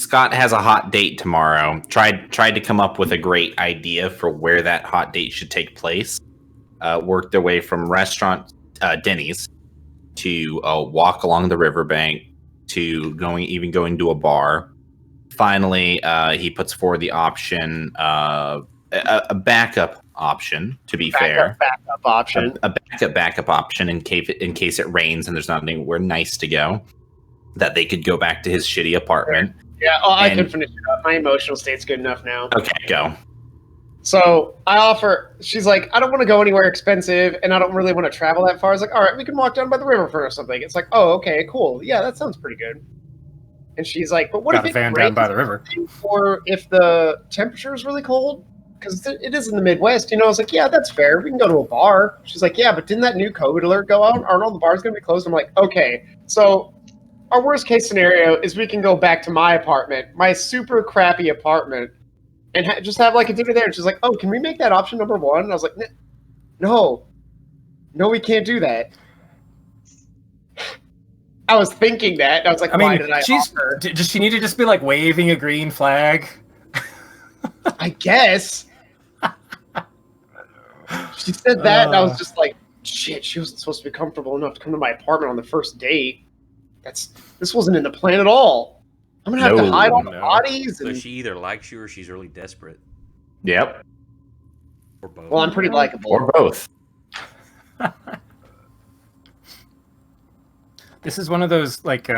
Scott has a hot date tomorrow. Tried to come up with a great idea for where that hot date should take place. Worked their way from restaurant Denny's to walk along the riverbank to going to a bar. Finally, he puts forward the option, a backup option. To be fair, backup option, a backup option in case it rains and there's not anywhere nice to go, that they could go back to his shitty apartment. Yeah, I can finish it up. My emotional state's good enough now. Okay, go. So I offer. She's like, I don't want to go anywhere expensive, and I don't really want to travel that far. I was like, all right, we can walk down by the river or something. It's like, oh, okay, cool. Yeah, that sounds pretty good. And she's like, but what if it van down by the river, or if the temperature is really cold? Because it is in the Midwest, I was like, yeah, that's fair. We can go to a bar. She's like, yeah, but didn't that new COVID alert go out? Aren't all the bars going to be closed? I'm like, okay, so our worst case scenario is we can go back to my apartment, my super crappy apartment, and just have like a dinner there. And she's like, oh, can we make that option number one? And I was like, no, we can't do that. I was thinking that. I was like, why did I offer? Does she need to just be like waving a green flag? I guess. She said that, and I was just like, shit, she wasn't supposed to be comfortable enough to come to my apartment on the first date. This wasn't in the plan at all. I'm going to have to hide all the bodies. So she either likes you or she's really desperate. Yep. Or both. Well, I'm pretty likable. Or both. This is one of those, like,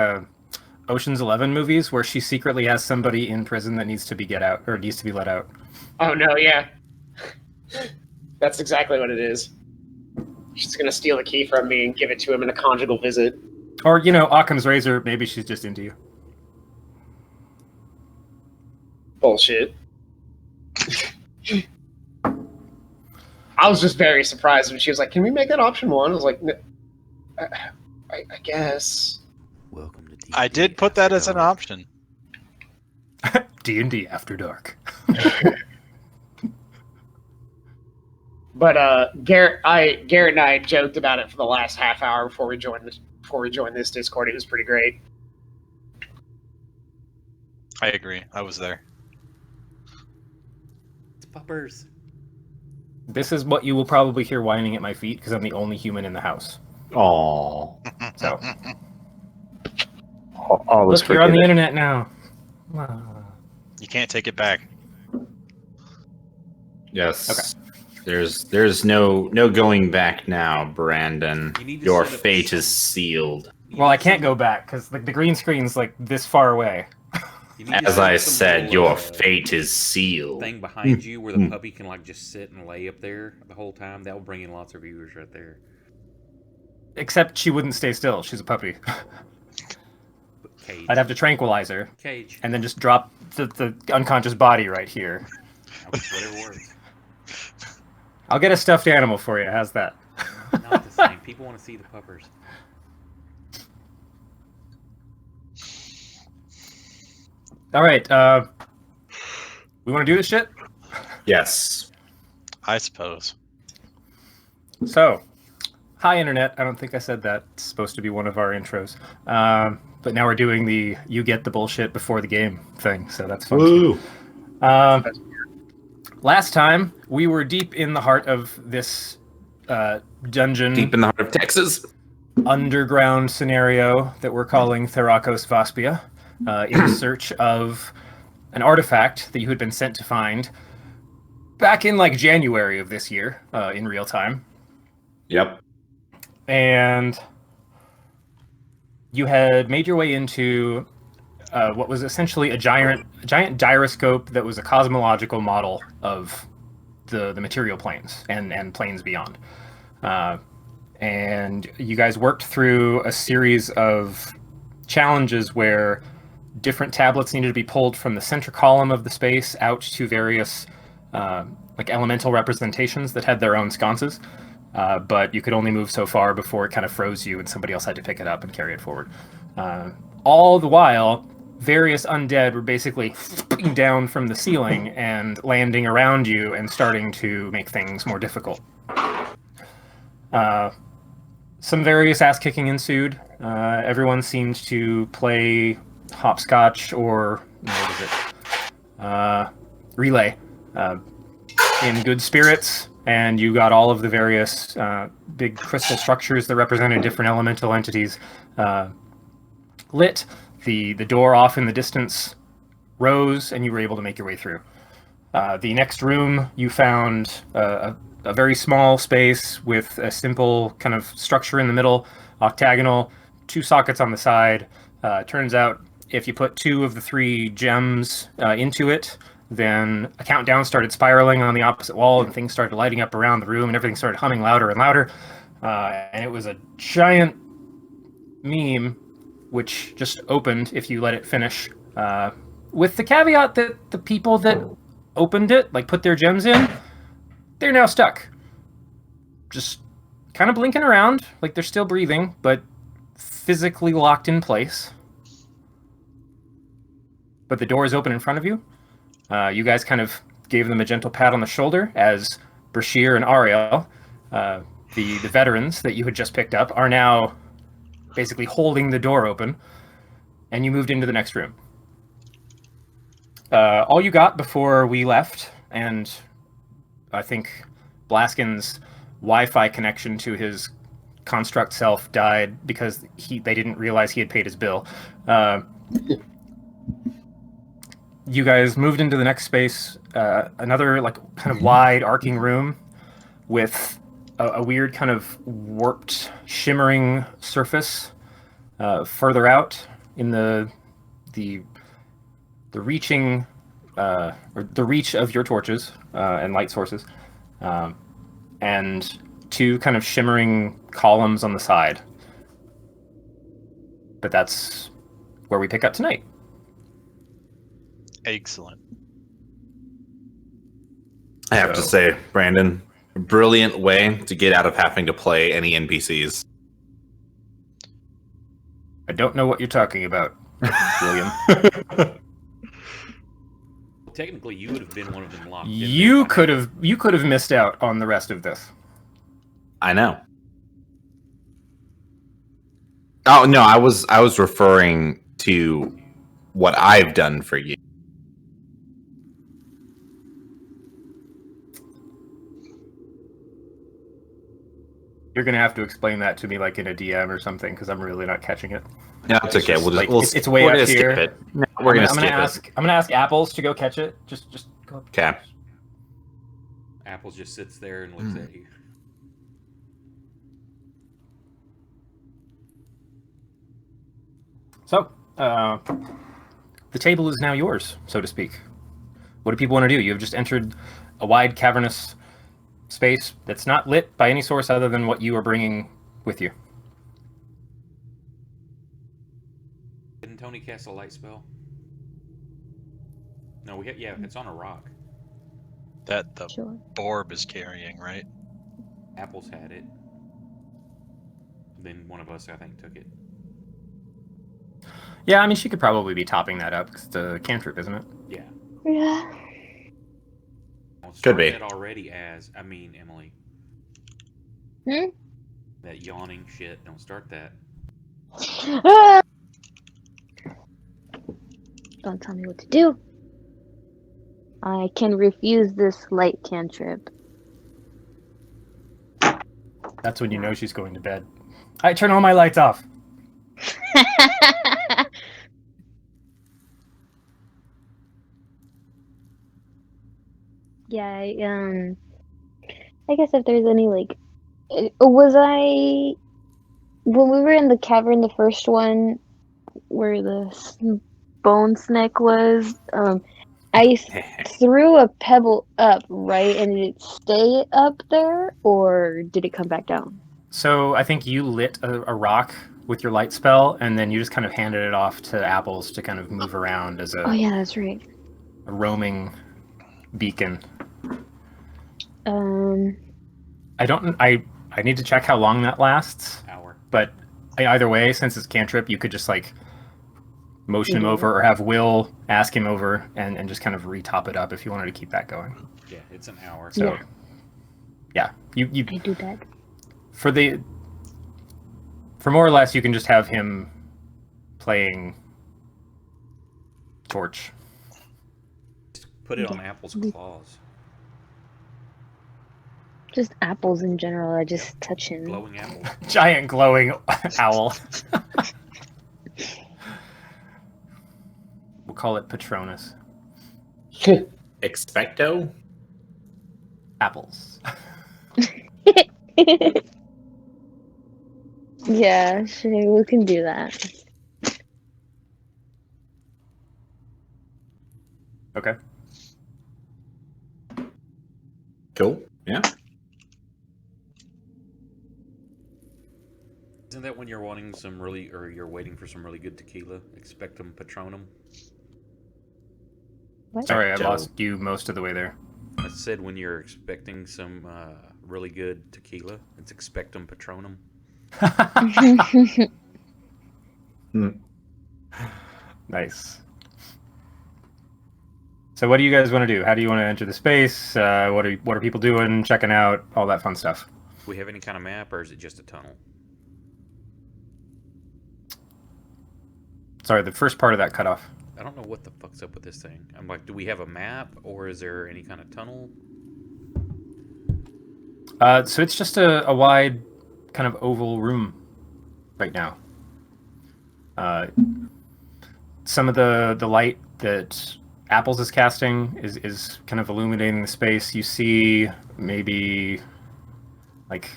Ocean's 11 movies where she secretly has somebody in prison that needs to be let out. Oh, no, yeah. That's exactly what it is. She's going to steal the key from me and give it to him in a conjugal visit. Or, Occam's razor, maybe she's just into you. Bullshit. I was just very surprised when she was like, can we make that option one? I was like, I guess. Welcome to D&D. I did put that as an option. D&D After Dark. But Garrett and I joked about it for the last half hour before we joined this Discord. It was pretty great. I agree. I was there. It's puppers. This is what you will probably hear whining at my feet because I'm the only human in the house. Aww. So. Look, you're on the internet now. You can't take it back. Yes. Okay. There's no going back now, Brandon. Your fate is sealed. Well, I can't go back because the green screen's like this far away. As I said, your fate is sealed. Thing behind you where the puppy can like just sit and lay up there the whole time. That will bring in lots of viewers right there. Except she wouldn't stay still. She's a puppy. Cage. I'd have to tranquilize her. Cage. And then just drop the unconscious body right here. Whatever works. I'll get a stuffed animal for you. How's that? Not the same. People want to see the puppers. All right. We want to do this shit? Yes. I suppose. So, hi, Internet. I don't think I said that. It's supposed to be one of our intros. But now we're doing the you get the bullshit before the game thing. So that's fun. Woo. Last time, we were deep in the heart of this dungeon. Deep in the heart of Texas. Underground scenario that we're calling Therakos Vaspia, in search of an artifact that you had been sent to find back in like January of this year, in real time. Yep. And you had made your way into what was essentially a giant gyroscope that was a cosmological model of the material planes and planes beyond. And you guys worked through a series of challenges where different tablets needed to be pulled from the center column of the space out to various like elemental representations that had their own sconces. But you could only move so far before it kind of froze you and somebody else had to pick it up and carry it forward. All the while, various undead were basically flipping down from the ceiling and landing around you and starting to make things more difficult. Some various ass-kicking ensued. Everyone seemed to play hopscotch or what is it? Relay. In good spirits, and you got all of the various big crystal structures that represented different elemental entities lit. The door off in the distance rose, and you were able to make your way through. The next room, you found a very small space with a simple kind of structure in the middle, octagonal, 2 sockets on the side. Turns out if you put 2 of the 3 gems into it, then a countdown started spiraling on the opposite wall, and things started lighting up around the room, and everything started humming louder and louder. And it was a giant meme, which just opened if you let it finish, with the caveat that the people that opened it, like put their gems in, they're now stuck. Just kind of blinking around, like they're still breathing, but physically locked in place. But the door is open in front of you. You guys kind of gave them a gentle pat on the shoulder as Bashir and Ariel, the veterans that you had just picked up, are now basically holding the door open, and you moved into the next room. All you got before we left, and I think Blaskin's Wi-Fi connection to his construct self died because they didn't realize he had paid his bill. You guys moved into the next space, another like kind of wide arcing room with a weird kind of warped shimmering surface further out in the reaching or the reach of your torches and light sources, and 2 kind of shimmering columns on the side. But that's where we pick up tonight. Excellent. I have to say, Brandon, brilliant way to get out of having to play any NPCs. I don't know what you're talking about, William. Technically, you would have been one of them locked in. You could have missed out on the rest of this. I know. Oh no, I was referring to what I've done for you. You're gonna have to explain that to me, like in a DM or something, because I'm really not catching it. No, it's okay. It's way up here. Skip it. No, we're gonna skip it. I'm gonna ask Apples to go catch it. Just go up. Okay. Apples just sits there and looks at you. So, the table is now yours, so to speak. What do people want to do? You have just entered a wide, cavernous space that's not lit by any source other than what you are bringing with you. Didn't Tony cast a light spell? No, yeah, it's on a rock. That the Borb is carrying, right? Apples had it. Then one of us, I think, took it. Yeah, I mean, she could probably be topping that up, because it's a cantrip, isn't it? Yeah. Yeah. Could be. That already Emily. That yawning shit. Don't start that. Don't tell me what to do. I can refuse this light cantrip. That's when you know she's going to bed. I turn all my lights off. Yeah, I guess if there's any, like, was I, when we were in the cavern, the first one, where the bone snake was, I threw a pebble up, right, and did it stay up there, or did it come back down? So I think you lit a rock with your light spell, and then you just kind of handed it off to Apples to kind of move around as a... Oh yeah, that's right. A roaming beacon. I need to check how long that lasts. Hour. But either way, since it's cantrip, you could just like motion him over, or have Will ask him over, and just kind of retop it up if you wanted to keep that going. Yeah, it's an hour. So yeah, you I do that. For more or less, you can just have him playing torch. Just put it on Apple's claws. Just apples in general. I just touch him. Glowing apples. Giant glowing owl. We'll call it Patronus. Expecto? Apples. Yeah, sure, we can do that. Okay. Cool. Yeah. Isn't that when you're wanting some really, or you're waiting for some really good tequila? Expectum Patronum. What? Sorry, I Expecto. lost you most of the way there. I said when you're expecting some really good tequila, it's Expectum Patronum. Nice. So what do you guys want to do? How do you want to enter the space? What are people doing? Checking out all that fun stuff. Do we have any kind of map, or is it just a tunnel? Sorry, the first part of that cut off. I don't know what the fuck's up with this thing. I'm like, do we have a map, or is there any kind of tunnel? So it's just a wide kind of oval room right now. Some of the light that Apples is casting is kind of illuminating the space. You see maybe like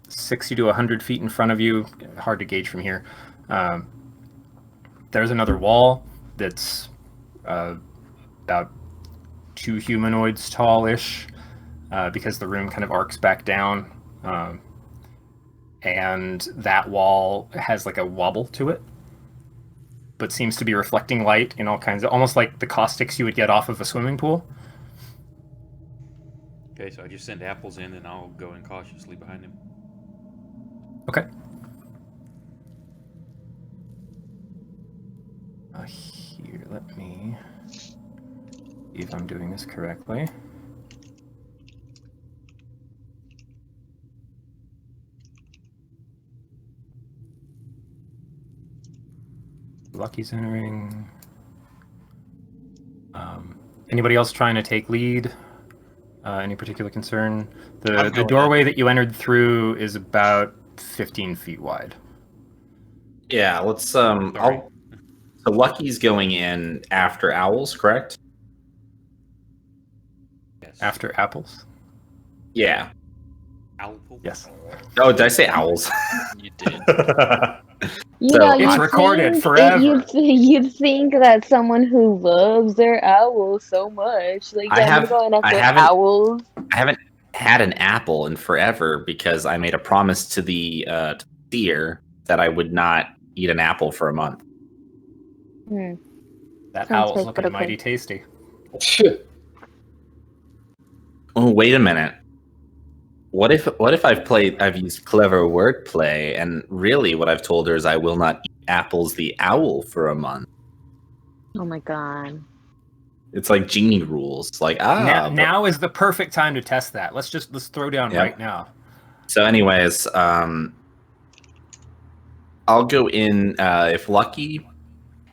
60 to 100 feet in front of you. Hard to gauge from here. There's another wall that's about 2 humanoids tall-ish, because the room kind of arcs back down. And that wall has like a wobble to it, but seems to be reflecting light in all kinds of, almost like the caustics you would get off of a swimming pool. Okay, so I just send Apples in, and I'll go in cautiously behind him. Okay. Here, let me see if I'm doing this correctly. Lucky's entering. Anybody else trying to take lead? Any particular concern? The doorway that you entered through is about 15 feet wide. Yeah, let's so Lucky's going in after Owls, correct? Yes. After Apples? Yeah. Apple? Yes. Oh, did I say Owls? You did. You So, know, it's you'd recorded think forever. You'd think that someone who loves their owls so much, like, I'm going after owls. I haven't had an apple in forever because I made a promise to the seer that I would not eat an apple for a month. That Sounds owl's fake, looking but okay. mighty tasty. Oh, wait a minute. What if I've used clever wordplay, and really what I've told her is I will not eat Apples the owl for a month. Oh my god. It's like genie rules. Like now is the perfect time to test that. Let's throw down Yep. right now. So anyways, I'll go in if Lucky.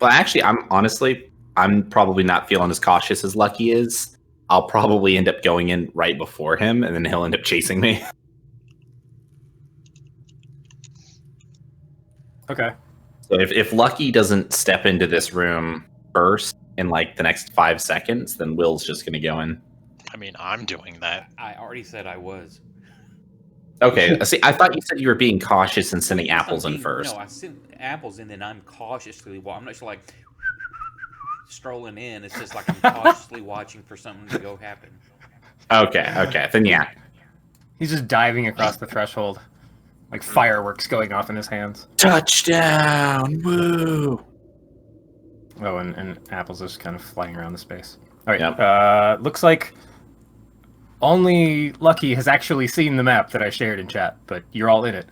Well, actually, I'm probably not feeling as cautious as Lucky is. I'll probably end up going in right before him, and then he'll end up chasing me. Okay. So if Lucky doesn't step into this room first in like the next 5 seconds, then Will's just going to go in. I mean, I'm doing that. I already said I was. Okay. See, I thought you said you were being cautious and sending Yes, Apples I'm in being- first. No, I sent Apples in, and I'm cautiously. I'm not sure, like strolling in. It's just like I'm cautiously watching for something to go happen. Okay. Then yeah. He's just diving across the threshold, like fireworks going off in his hands. Touchdown! Woo! Oh, and Apple's just kind of flying around the space. All right. Yep. Looks like only Lucky has actually seen the map that I shared in chat, but you're all in it.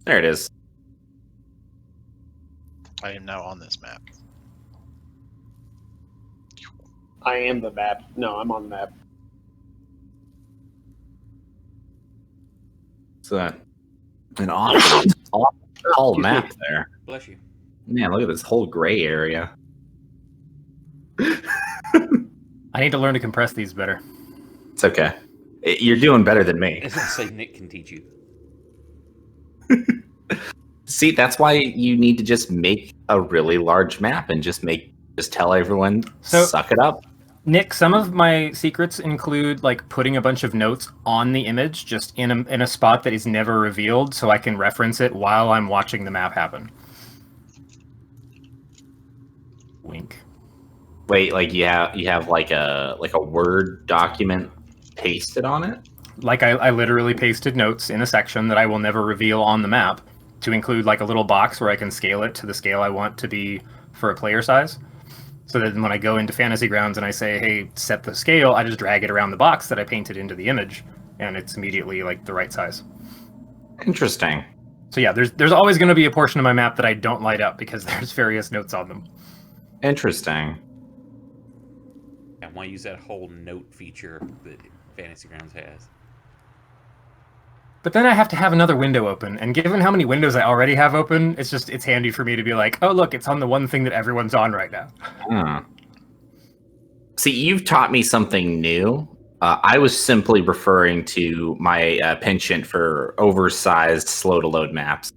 There it is. I am now on this map. I am the map. No, I'm on the map. It's an awesome tall map there. Bless you. Man, look at this whole gray area. I need to learn to compress these better. It's okay. You're doing better than me. As I say, Nick can teach you. See, that's why you need to just make a really large map and just tell everyone, suck it up. Nick, some of my secrets include like putting a bunch of notes on the image just in a spot that is never revealed so I can reference it while I'm watching the map happen. Wink. Wait, like you have like a Word document pasted on it? Like I literally pasted notes in a section that I will never reveal on the map to include like a little box where I can scale it to the scale I want to be for a player size. So that when I go into Fantasy Grounds and I say, hey, set the scale, I just drag it around the box that I painted into the image, and it's immediately like the right size. Interesting. So yeah, there's always going to be a portion of my map that I don't light up because there's various notes on them. Interesting. I want to use that whole note feature that Fantasy Grounds has. But then I have to have another window open, and given how many windows I already have open, it's handy for me to be like, oh look, it's on the one thing that everyone's on right now. See, you've taught me something new. I was simply referring to my penchant for oversized, slow-to-load maps.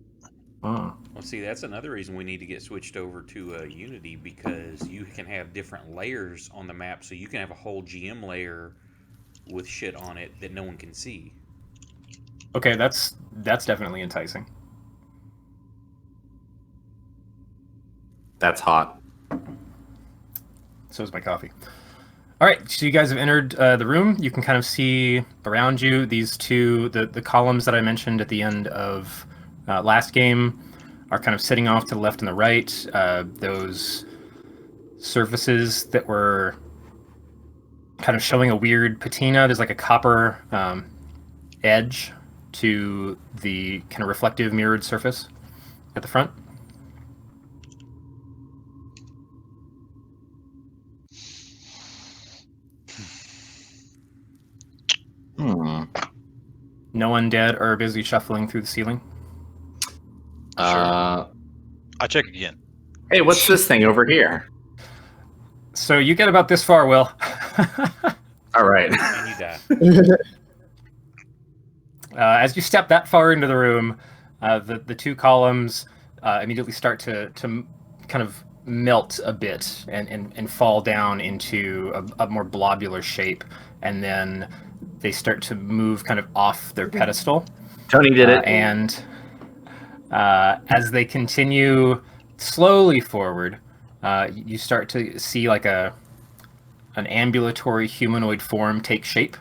Oh. Well, see, that's another reason we need to get switched over to Unity, because you can have different layers on the map, so you can have a whole GM layer with shit on it that no one can see. Okay, that's definitely enticing. That's hot. So is my coffee. All right, so you guys have entered the room. You can kind of see around you these two, the columns that I mentioned at the end of last game are kind of sitting off to the left and the right. Those surfaces that were kind of showing a weird patina. There's like a copper edge to the kind of reflective mirrored surface at the front. No undead are busy shuffling through the ceiling. I'll check again. Hey, what's this thing over here? So you get about this far, Will. All right. And you die. As you step that far into the room, the two columns immediately start to kind of melt a bit and fall down into a more globular shape, and then they start to move kind of off their pedestal. Tony did it. And as they continue slowly forward, you start to see like an ambulatory humanoid form take shape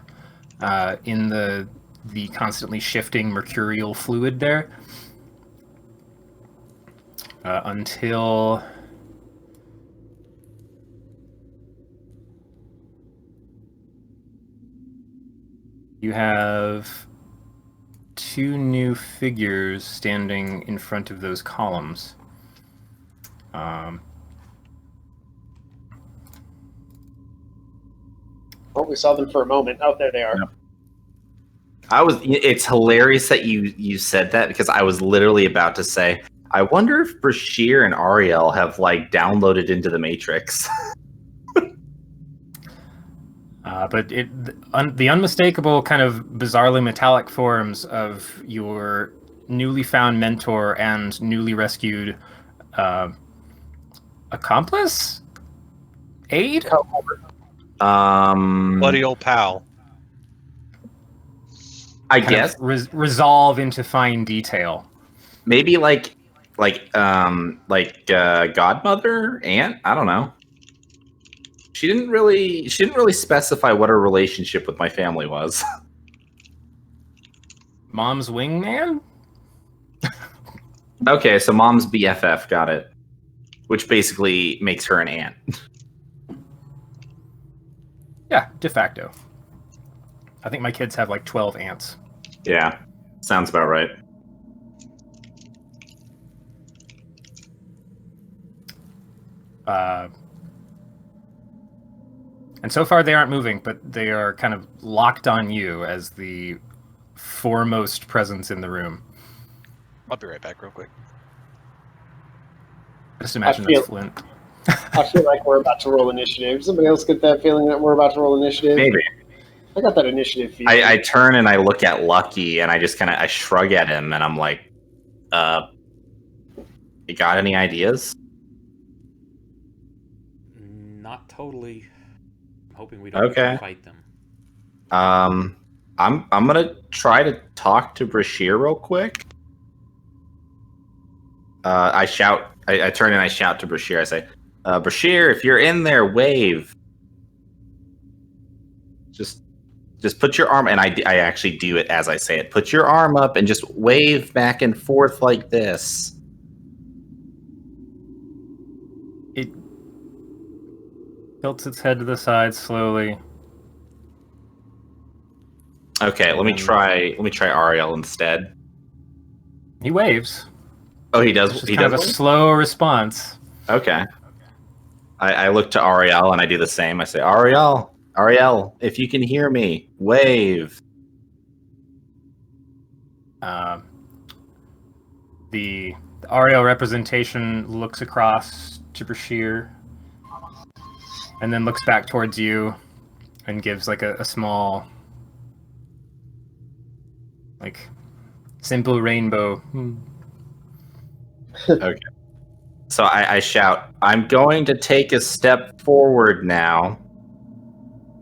in the constantly shifting mercurial fluid there, until you have two new figures standing in front of those columns. Well, we saw them for a moment. Oh, there they are. Yep. It's hilarious that you said that, because I was literally about to say, I wonder if Bashir and Ariel have like downloaded into the Matrix. But the unmistakable kind of bizarrely metallic forms of your newly found mentor and newly rescued accomplice? Aid? Bloody old pal. I guess resolve into fine detail. Maybe like godmother, aunt. I don't know. She didn't really specify what her relationship with my family was. Mom's wingman? Okay, so mom's BFF, got it. Which basically makes her an aunt. Yeah, de facto. I think my kids have like 12 aunts. Yeah, sounds about right. And so far they aren't moving, but they are kind of locked on you as the foremost presence in the room. I'll be right back real quick. Just imagine I feel- that's Flint. I feel like we're about to roll initiative. Somebody else get that feeling that we're about to roll initiative? Maybe. I got that initiative feeling. I turn and I look at Lucky and I just I shrug at him and I'm like, you got any ideas? Not totally. I'm hoping we don't have Okay. to fight them. I'm gonna try to talk to Brashear real quick. I shout. I turn and I shout to Brashear. I say, Brashear, if you're in there, wave. Just put your arm, and I actually do it as I say it. Put your arm up and just wave back and forth like this. It tilts its head to the side slowly. Okay, let me try Ariel instead. He waves. Oh, he does. It's just He kind does. of a slow response. Okay. I look to Ariel and I do the same. I say, Ariel, if you can hear me, wave. The Ariel representation looks across to Brashear and then looks back towards you and gives like a small, like, simple rainbow. Okay. So I shout, I'm going to take a step forward now.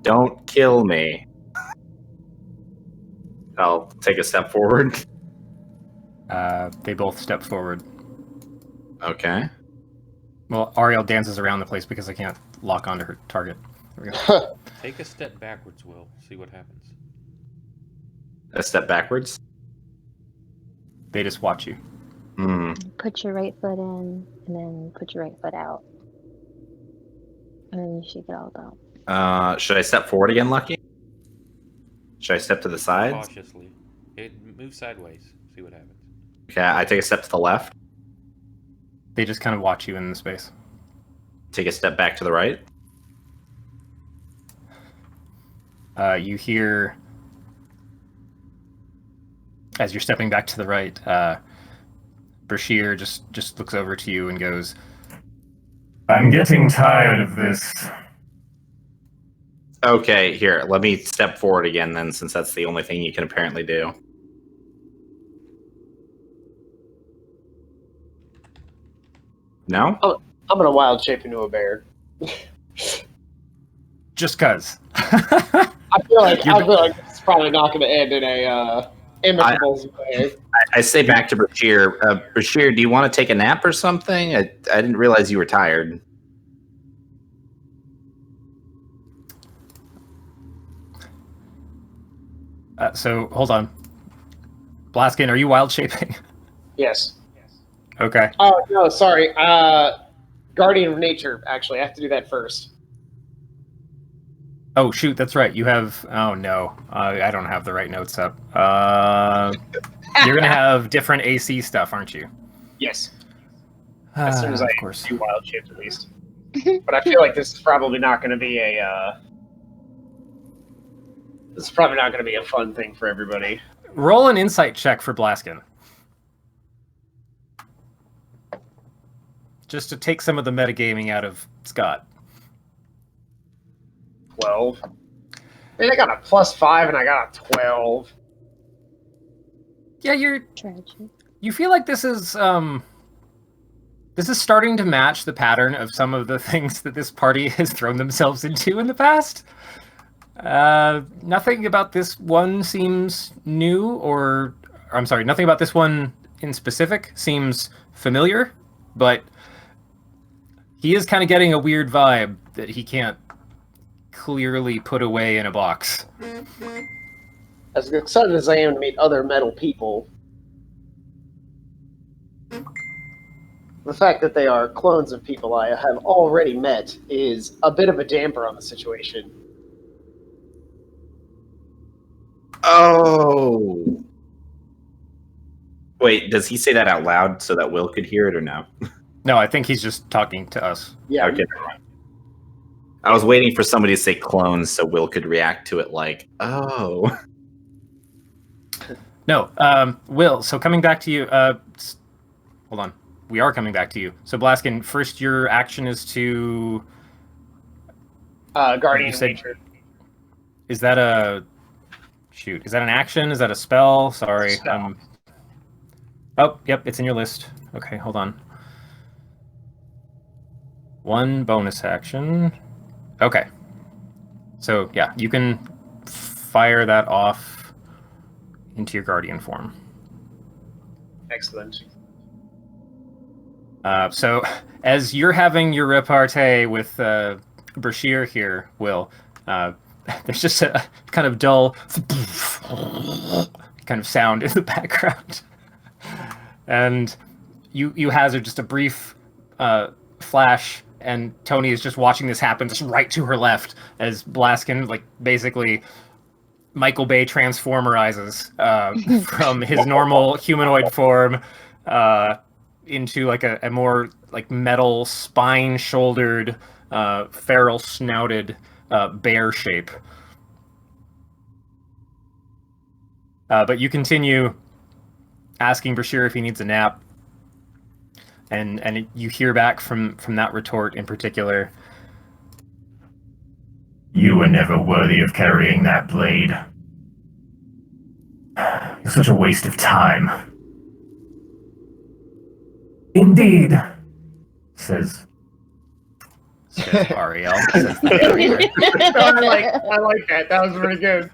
Don't kill me. I'll take a step forward. They both step forward. Okay. Well, Ariel dances around the place because I can't lock onto her target. There we go. Take a step backwards, Will. See what happens. A step backwards. They just watch you. Put your right foot in, and then put your right foot out. And then you shake it all down. Should I step forward again, Lucky? Should I step to the side? Cautiously. It moves sideways. See what happens. Okay, I take a step to the left. They just kind of watch you in the space. Take a step back to the right. You hear, as you're stepping back to the right, Brashear just looks over to you and goes, I'm getting tired of this. Okay, here, let me step forward again then, since that's the only thing you can apparently do. No? I'm gonna wild shape into a bear. Just cuz. I feel like it's probably not gonna end in a amicable way. I say back to Brashear, Brashear, do you want to take a nap or something? I didn't realize you were tired. So, hold on. Blaskin, are you wild shaping? Yes. Okay. Oh no, sorry. Guardian of Nature. Actually, I have to do that first. Oh, shoot, that's right. You have... Oh, no. I don't have the right notes up. You're going to have different AC stuff, aren't you? Yes. As soon as I of course. do wild shape, at least. But I feel like this is probably not going to be a. This is probably not going to be a fun thing for everybody. Roll an insight check for Blaskin. Just to take some of the metagaming out of Scott. 12. I mean, I got a +5 and I got a 12. Yeah, Tragic. you feel like this is starting to match the pattern of some of the things that this party has thrown themselves into in the past. Nothing about this one seems new, or I'm sorry, nothing about this one in specific seems familiar, but he is kind of getting a weird vibe that he can't clearly put away in a box. As excited as I am to meet other metal people, the fact that they are clones of people I have already met is a bit of a damper on the situation. Oh. Wait, does he say that out loud so that Will could hear it or no? No, I think he's just talking to us. Yeah. Okay. I was waiting for somebody to say clones so Will could react to it like, oh. No, Will, so coming back to you, hold on. we are coming back to you. So Blaskin, first your action is to Guardian You of said- Nature. is that a shoot? Is that an action? Is that a spell? Sorry. Spell. Oh, yep, it's in your list. Okay, hold on. One bonus action. Okay. So yeah, you can fire that off into your guardian form. Excellent. So as you're having your repartee with Brashear here, Will, there's just a kind of dull kind of sound in the background. And you hazard just a brief flash, and Tony is just watching this happen just right to her left as Blaskin, like, basically Michael Bay transformerizes from his normal humanoid form into like a more like metal spine-shouldered, feral-snouted bear shape. But you continue asking Brashear if he needs a nap, and you hear back from that retort in particular. You were never worthy of carrying that blade. You're such a waste of time. Indeed, says Ariel. I like that. That was really good.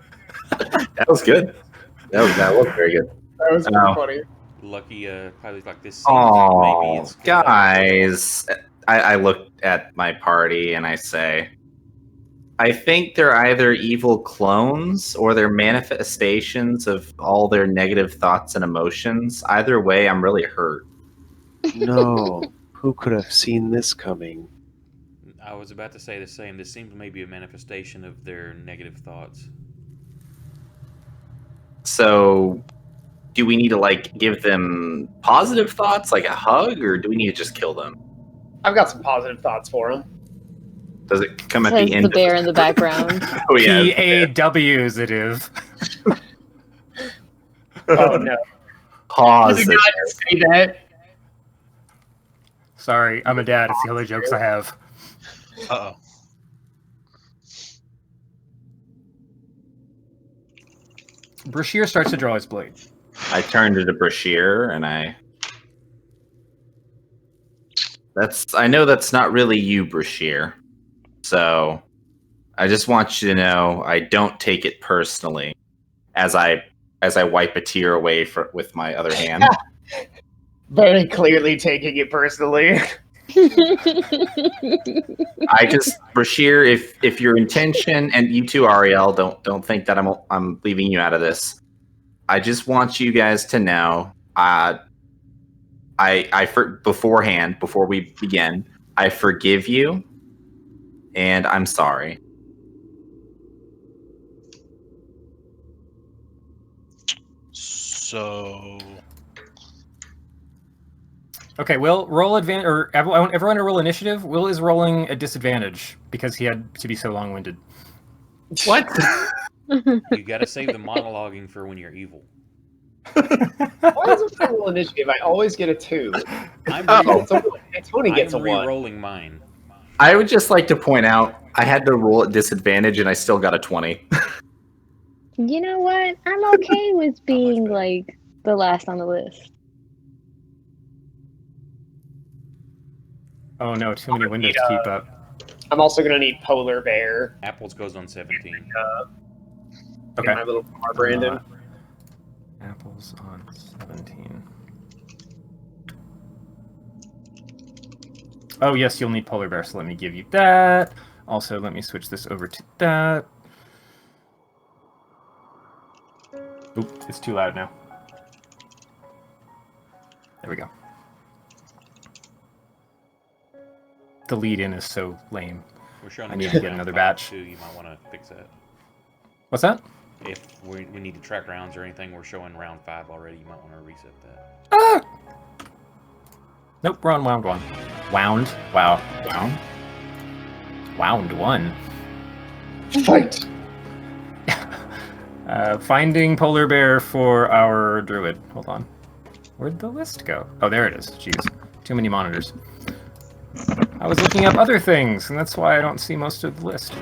That was good. That was very good. That was pretty Oh. funny. Lucky pilots like this. Oh, it's guys. I look at my party and I say, I think they're either evil clones or they're manifestations of all their negative thoughts and emotions. Either way, I'm really hurt. No, who could have seen this coming? I was about to say the same. This seems maybe a manifestation of their negative thoughts. So, do we need to like give them positive thoughts, like a hug, or do we need to just kill them? I've got some positive thoughts for him. Does it come at Says the end? the bear in the background. Oh yeah. P-A-W-sitive. Oh no! Positive. Did I just say that? Sorry, I'm a dad. It's the only jokes I have. Uh-oh. Brashear starts to draw his blade. I turned to the Brashear and I know that's not really you, Brashear. So I just want you to know I don't take it personally as I wipe a tear away with my other hand. Very clearly taking it personally. I just, Brashear, if your intention, and you too, Ariel, don't think that I'm leaving you out of this. I just want you guys to know, beforehand, before we begin, I forgive you, and I'm sorry. So Okay, Will, roll advantage, or everyone to roll initiative. Will is rolling a disadvantage because he had to be so long-winded. What? You got to save the monologuing for when you're evil. Why is it for roll initiative? I always get a 2. I'm Oh. Tony gets a 1. re-rolling mine. I would just like to point out, I had to roll at disadvantage, and I still got a 20. You know what? I'm okay with being like the last on the list. Oh no, too many windows to keep up. I'm also gonna need polar bear. Apples goes on 17. Okay. My little bar, Brandon. Apples on 17. Oh yes, you'll need polar bear, so let me give you that. Also, let me switch this over to that. Oop, it's too loud now. There we go. The lead-in is so lame. We're showing I need to get another batch. Too. You might want to fix that. What's that? If we need to track rounds or anything, we're showing round 5 already. You might want to reset that. Ah! Nope, we're on wound 1. Wound? Wow. Wound? Wound 1. Fight! Finding polar bear for our druid. Hold on. Where'd the list go? Oh, there it is. Jeez. Too many monitors. I was looking up other things, and that's why I don't see most of the list.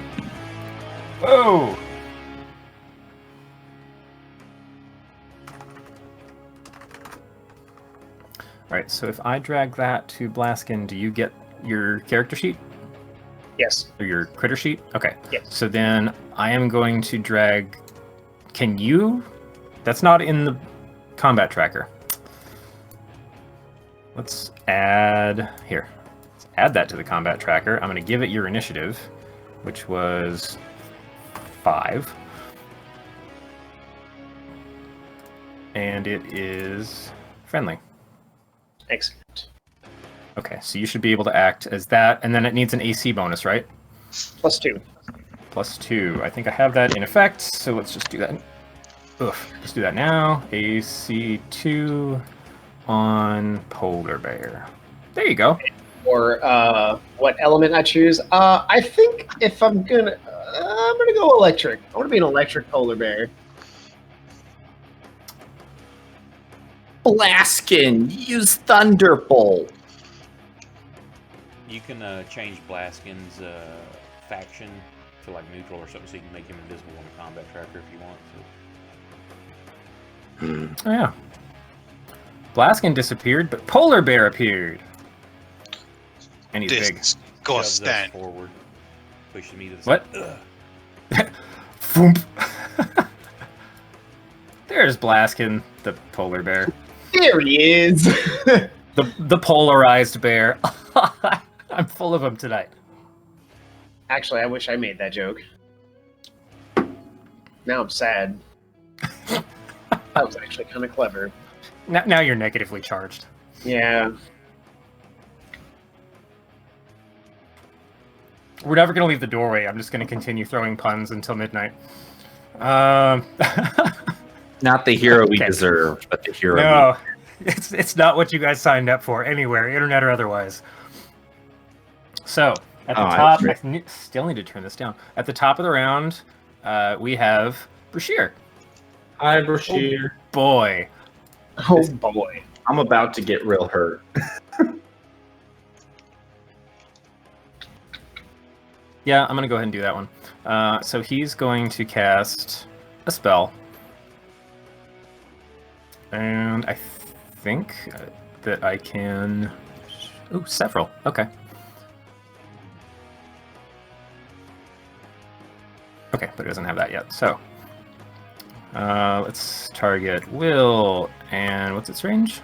Whoa! Alright, so if I drag that to Blaskin, do you get your character sheet? Yes. Or your critter sheet? Okay. Yes. So then I am going to drag... Can you? That's not in the combat tracker. Let's add... Here. Let's add that to the combat tracker. I'm going to give it your initiative, which was 5. And it is friendly. Excellent. Okay, so you should be able to act as that, and then it needs an AC bonus, right? +2. +2. I think I have that in effect, so let's just do that. Let's do that now. AC 2 on Polar Bear. There you go. Or what element I choose? I think if I'm gonna go electric. I want to be an electric polar bear. Blaskin, use Thunderbolt. You can change Blaskin's faction to like neutral or something, so you can make him invisible on the combat tracker if you want. Oh yeah. Blaskin disappeared, but Polar Bear appeared. And he's big. Disgusting. Forward. Pushing me to the What? side. Foomp. There's Blaskin, the polar bear. There he is. The polarized bear. I'm full of them tonight. Actually, I wish I made that joke. Now I'm sad. That was actually kind of clever. Now you're negatively charged. Yeah. We're never going to leave the doorway. I'm just going to continue throwing puns until midnight. Not the hero we Okay. deserve, but the hero. No, it's not what you guys signed up for anywhere, internet or otherwise. So, at the top, still need to turn this down. At the top of the round, we have Brashear. Hi, Brashear. Boy. Oh boy. I'm about to get real hurt. Yeah, I'm going to go ahead and do that one. So he's going to cast a spell. And I think that I can... Ooh, several. Okay. Okay, but it doesn't have that yet. So, let's target Will. And what's its range?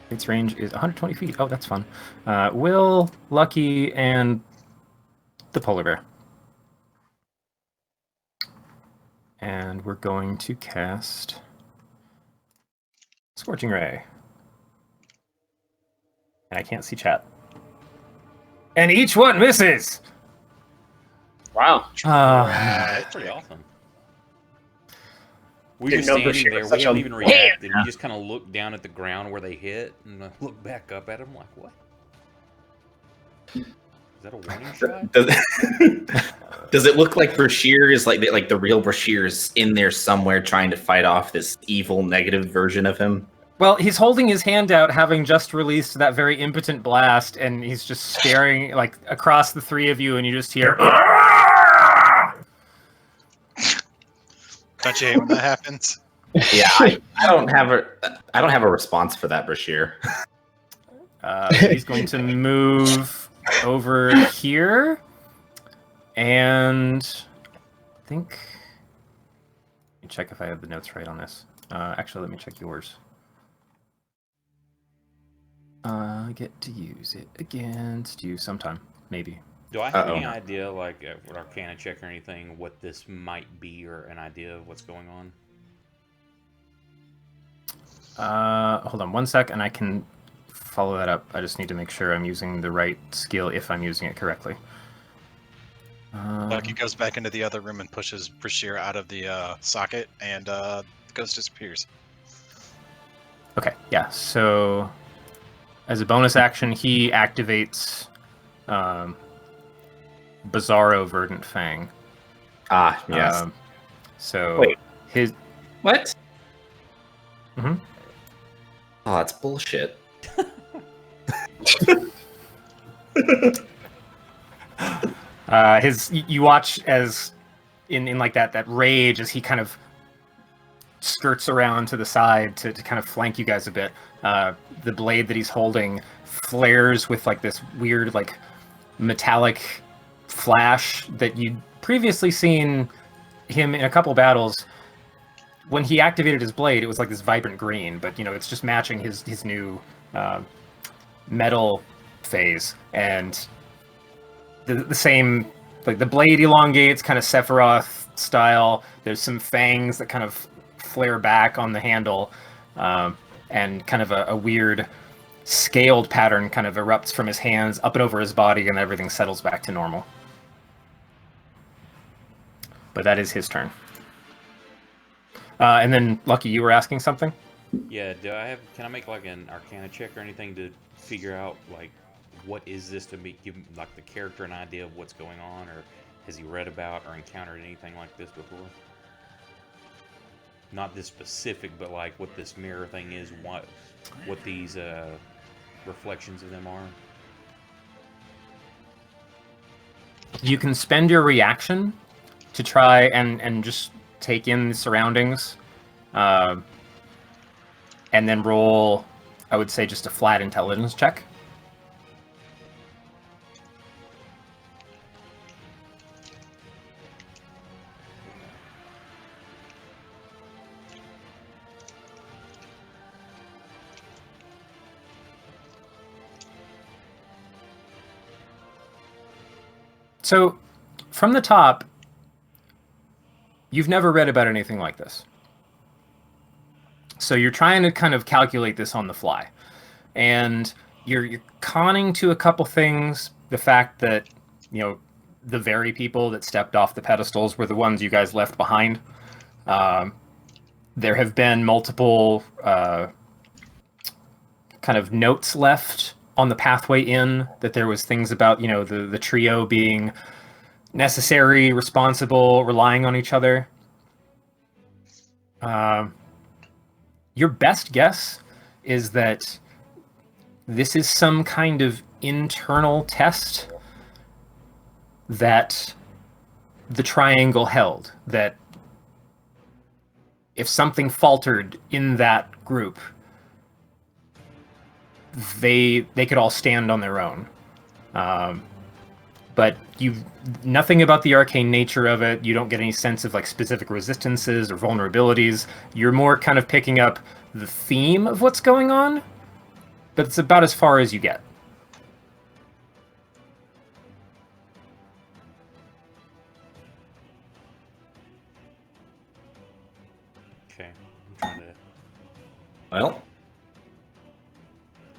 Its range is 120 feet. Oh, that's fun. Will, Lucky, and the polar bear. And we're going to cast Scorching Ray. And I can't see chat. And each one misses! Wow. That's pretty awesome. We're Didn't just know standing Brashear there. was We such haven't a even reacted. man. We just kind of look down at the ground where they hit and look back up at them like, what? Is that a warning shot? Does it look like Brashear is like the real Brashear is in there somewhere trying to fight off this evil negative version of him? Well, he's holding his hand out, having just released that very impotent blast, and he's just staring like across the three of you, and you just hear. Don't you hate when that happens? Yeah, I don't have a response for that, Brashear. He's going to move over here, and I think. Let me check if I have the notes right on this. Actually, let me check yours. I get to use it against you sometime, maybe. Do I have any idea, like, with Arcana check or anything, what this might be, or an idea of what's going on? Hold on one sec, and I can follow that up. I just need to make sure I'm using the right skill if I'm using it correctly. Lucky goes back into the other room and pushes Brashear out of the socket, and the ghost disappears. Okay, yeah, so as a bonus action, he activates Bizarro Verdant Fang. Ah, yes. So Wait. his... What? Mhm. Oh, that's bullshit. You watch as in like that rage as he kind of skirts around to the side to kind of flank you guys a bit. The blade that he's holding flares with like this weird like metallic flash that you'd previously seen him in a couple battles. When he activated his blade, it was like this vibrant green, but it's just matching his new metal phase, and the same, like the blade elongates kind of Sephiroth style. There's some fangs that kind of flare back on the handle, and kind of a weird scaled pattern kind of erupts from his hands up and over his body, and everything settles back to normal. But that is his turn. And then, Lucky, you were asking something? Yeah, can I make like an Arcana check or anything to figure out like what is this, to give like the character an idea of what's going on, or has he read about or encountered anything like this before? Not this specific, but like what this mirror thing is, what these reflections of them are. You can spend your reaction to try and just take in the surroundings, and then roll, I would say, just a flat intelligence check. So, from the top, you've never read about anything like this. So you're trying to kind of calculate this on the fly. And you're conning to a couple things. The fact that, the very people that stepped off the pedestals were the ones you guys left behind. There have been multiple kind of notes left on the pathway in, that there was things about, the trio being necessary, responsible, relying on each other. Your best guess is that this is some kind of internal test that the triangle held, that if something faltered in that group, they could all stand on their own. But nothing about the arcane nature of it. You don't get any sense of like specific resistances or vulnerabilities. You're more kind of picking up the theme of what's going on, but it's about as far as you get. Okay, I'm trying to.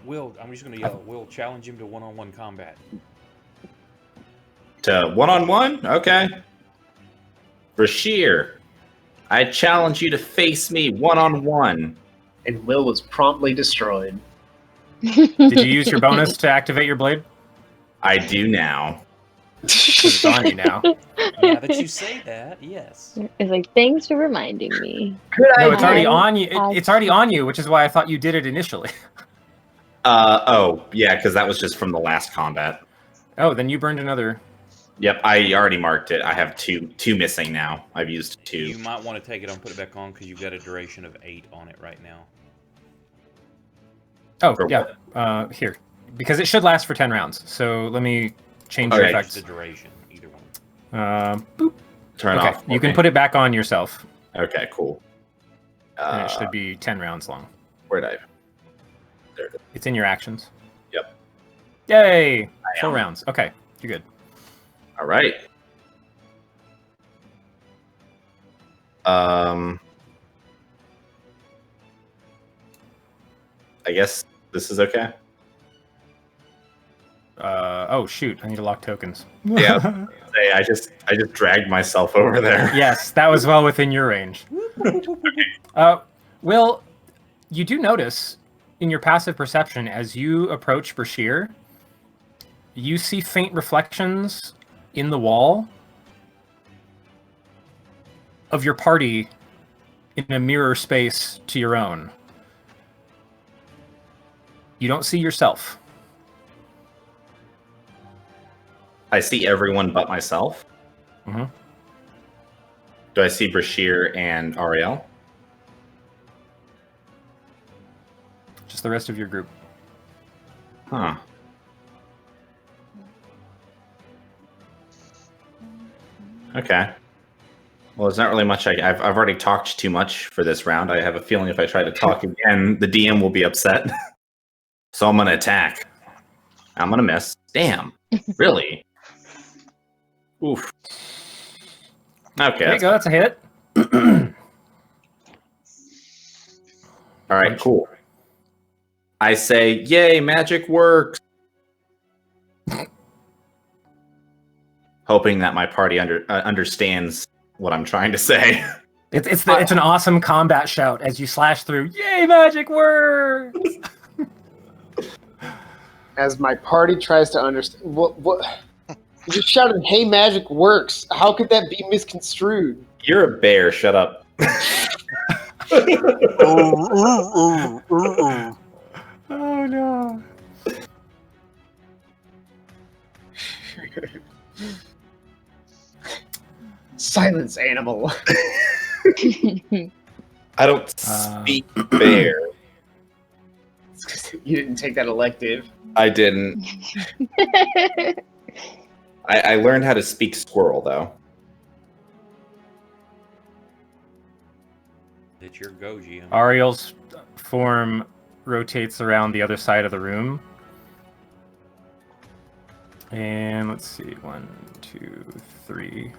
Well, I'm just going to yell. Will, challenge him to one-on-one combat. to one-on-one? Okay. Rashir, I challenge you to face me one-on-one. And Will was promptly destroyed. Did you use your bonus to activate your blade? I do now. It's on you now. Now that you say that, yes. It's like, thanks for reminding me. No, it's already on you. It's already on you, which is why I thought you did it initially. Oh, yeah, because that was just from the last combat. Oh, then you burned another. Yep, I already marked it. I have two missing now. I've used 2. You might want to take it on, put it back on, because you've got a duration of 8 on it right now. Oh, For yeah. Here. Because it should last for 10 rounds. So let me change the Okay. effects. The duration, either one. Boop. Turn Okay, off. you can put it back on yourself. Okay, cool. And it should be 10 rounds long. Where'd I? There it is. It's in your actions. Yep. Yay! I 4 am. rounds. Okay, you're good. All right. I guess this is okay. Oh shoot! I need to lock tokens. Yeah. Hey, I just dragged myself over there. Yes, that was well within your range. Will, you do notice in your passive perception as you approach Bashir, you see faint reflections in the wall of your party in a mirror space to your own. You don't see yourself. I see everyone but myself. Mm-hmm. Do I see Brashear and Ariel? Just the rest of your group. Huh. Okay. Well, there's not really much. I've already talked too much for this round. I have a feeling if I try to talk again, the DM will be upset. So I'm gonna attack. I'm gonna miss. Damn. Really? Oof. Okay. There you go. That's a hit. All right. Cool. I say, "Yay, magic works!" Hoping that my party understands what I'm trying to say. It's an awesome combat shout as you slash through. Yay, magic works! As my party tries to understand, what? You just shouted, "Hey, magic works!" How could that be misconstrued? You're a bear. Shut up. Oh no. Silence, animal. I don't speak bear. You didn't take that elective. I didn't. I learned how to speak squirrel, though. It's your go, GM. Ariel's form rotates around the other side of the room. And let's see. 1, 2, 3.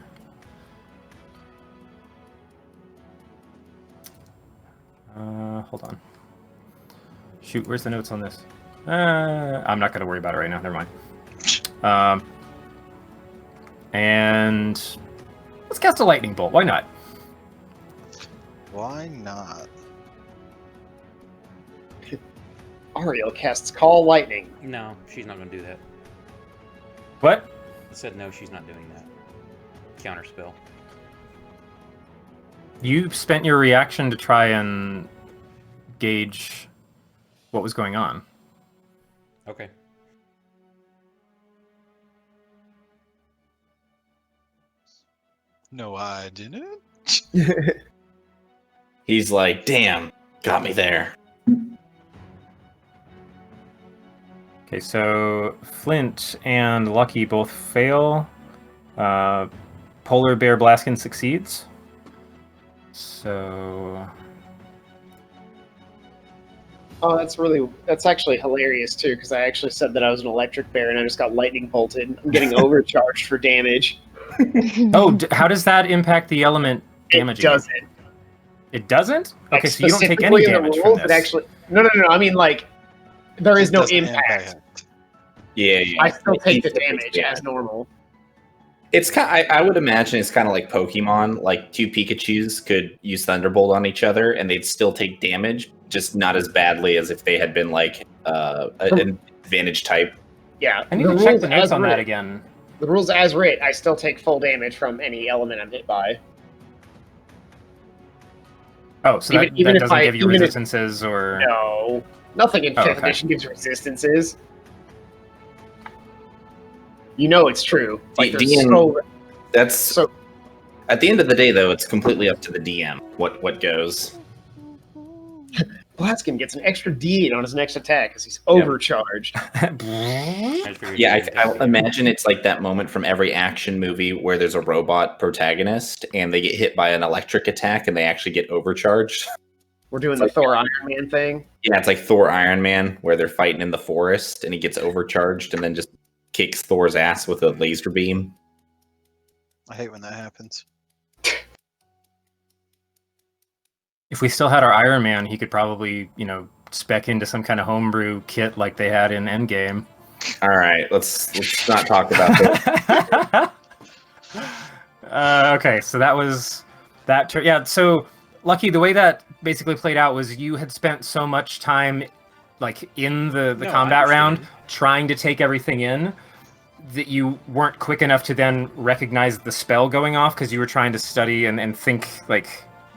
Hold on. Shoot, where's the notes on this? I'm not going to worry about it right now. Never mind. And let's cast a lightning bolt. Why not? Why not? Ariel casts Call Lightning. No, she's not going to do that. What? I said no, she's not doing that. Counter spell. You spent your reaction to try and gauge what was going on. Okay. No, I didn't. He's like, damn, got me there. Okay, so Flint and Lucky both fail. Polar Bear Blaskin succeeds. So... Oh, that's actually hilarious too, because I actually said that I was an electric bear and I just got lightning bolted. I'm getting overcharged for damage. Oh, how does that impact the element damaging? It doesn't. It doesn't? Okay, Like, so you don't take specifically any in the damage rules, from it this. actually, no. I mean, like, there is It no doesn't impact. Yeah. I still take the It takes damage as normal. It's kind. I would imagine it's kind of like Pokemon. Like 2 Pikachus could use Thunderbolt on each other, and they'd still take damage, just not as badly as if they had been like an advantage type. Yeah, I need to check the notes on that again. The rules as writ, I still take full damage from any element I'm hit by. Oh, so that doesn't give you resistances or... No, nothing in 5th edition gives resistances. You know it's true. Like, That's so. At the end of the day, though, it's completely up to the DM what goes. Blaskin gets an extra D8 on his next attack because he's overcharged. Yeah, I imagine it's like that moment from every action movie where there's a robot protagonist and they get hit by an electric attack and they actually get overcharged. We're doing the Thor Iron Man thing. Yeah, it's like Thor Iron Man where they're fighting in the forest and he gets overcharged and then just kicks Thor's ass with a laser beam. I hate when that happens. If we still had our Iron Man, he could probably, spec into some kind of homebrew kit like they had in Endgame. All right, let's not talk about that. Okay, so that was that. Yeah, so Lucky, the way that basically played out was you had spent so much time, like in the combat round, trying to take everything in, that you weren't quick enough to then recognize the spell going off because you were trying to study and think like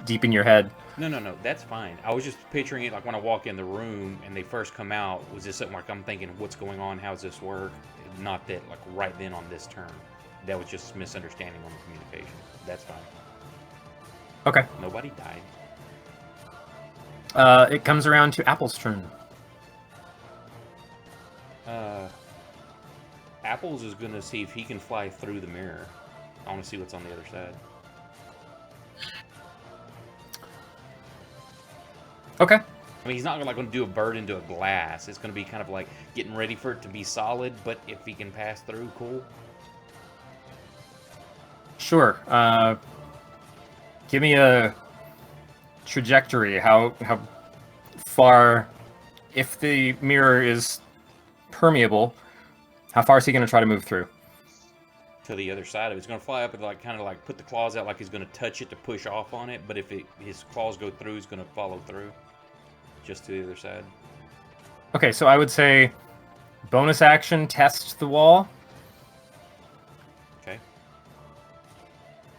deep in your head. No, that's fine. I was just picturing it like when I walk in the room and they first come out, was this something like I'm thinking, what's going on? How's this work? not that like right then on this turn. That was just misunderstanding on the communication. That's fine. Okay. Nobody died. It comes around to Apple's turn. Apples is gonna see if he can fly through the mirror. I want to see what's on the other side. Okay. I mean, he's not gonna do a bird into a glass. It's gonna be kind of like getting ready for it to be solid. But if he can pass through, cool. Sure. Give me a trajectory. How far, if the mirror is permeable, how far is he going to try to move through? To the other side of it. He's gonna fly up and kind of put the claws out like he's gonna touch it to push off on it. But if his claws go through, he's gonna follow through, just to the other side. Okay, so I would say bonus action, test the wall. Okay.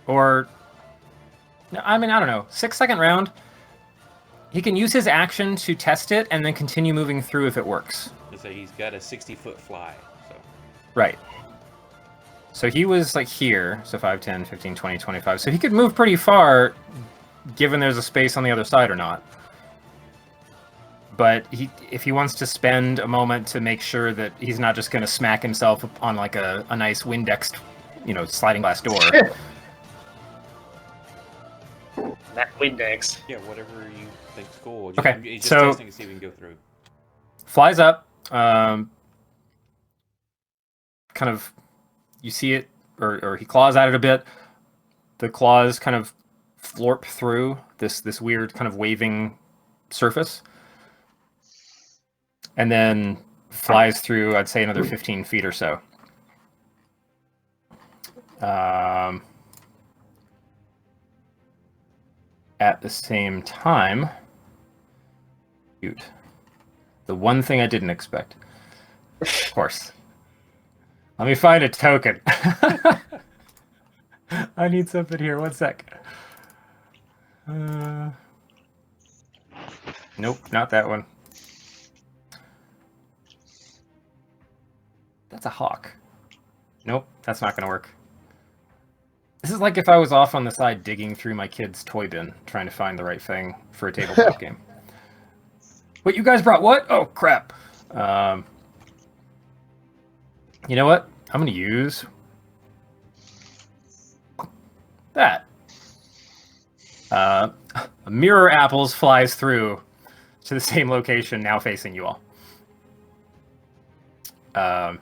Or, I mean, I don't know. 6-second round. He can use his action to test it and then continue moving through if it works. So he's got a 60-foot fly. So. Right. So he was like here. So 5, 10, 15, 20, 25. So he could move pretty far given there's a space on the other side or not. But if he wants to spend a moment to make sure that he's not just going to smack himself on like a nice Windex, sliding glass door. That Windex. Yeah, whatever you think's cool. Okay, He's just so testing to see if he can go through. Flies up. Kind of, you see it, or he claws at it a bit. The claws kind of florp through this weird kind of waving surface. And then flies through, I'd say, another 15 feet or so. At the same time, shoot, the one thing I didn't expect, of course. Let me find a token. I need something here. 1 sec. Nope, not that one. That's a hawk. Nope, that's not going to work. This is like if I was off on the side digging through my kid's toy bin, trying to find the right thing for a tabletop game. What, you guys brought what? Oh, crap. You know what? I'm going to use that. A mirror apples flies through to the same location, now facing you all. Yeah.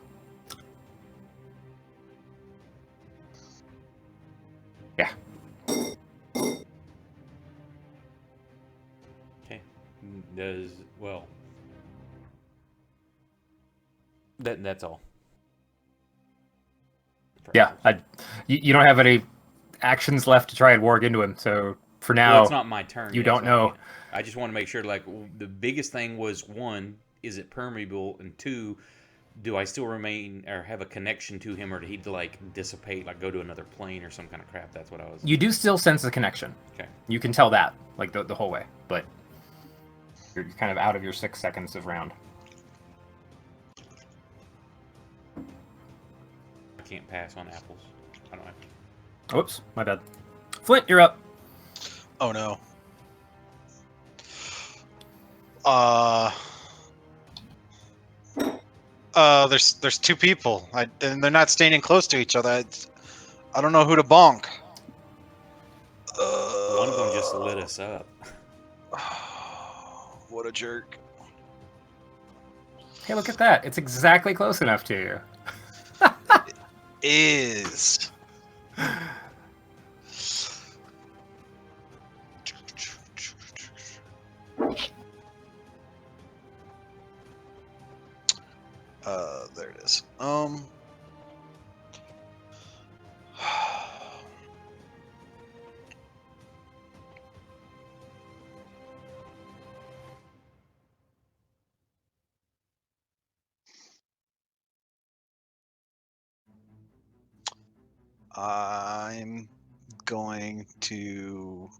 Okay. That's all. Yeah, you don't have any actions left to try and warg into him, so for now, it's not my turn. You don't know. I just want to make sure, the biggest thing was, 1, is it permeable? And 2, do I still remain or have a connection to him, or did he dissipate, go to another plane or some kind of crap? That's what I was... You do still sense the connection. Okay. You can tell that, the whole way, but you're kind of out of your 6 seconds of round. I can't pass on apples. I don't have to. Oops, my bad. Flint, you're up. Oh no. There's 2 people. And they're not standing close to each other. I don't know who to bonk. One of them just lit us up. What a jerk. Hey, look at that. It's exactly close enough to you. Is. There it is. I'm going to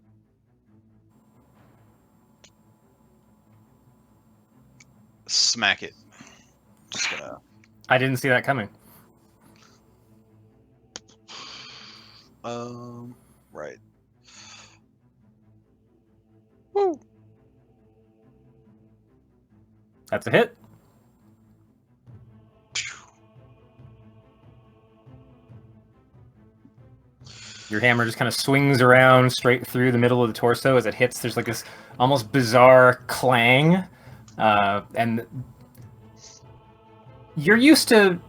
smack it. Just gonna. I didn't see that coming. Right. That's a hit. Your hammer just kind of swings around straight through the middle of the torso as it hits. There's like this almost bizarre clang. And you're used to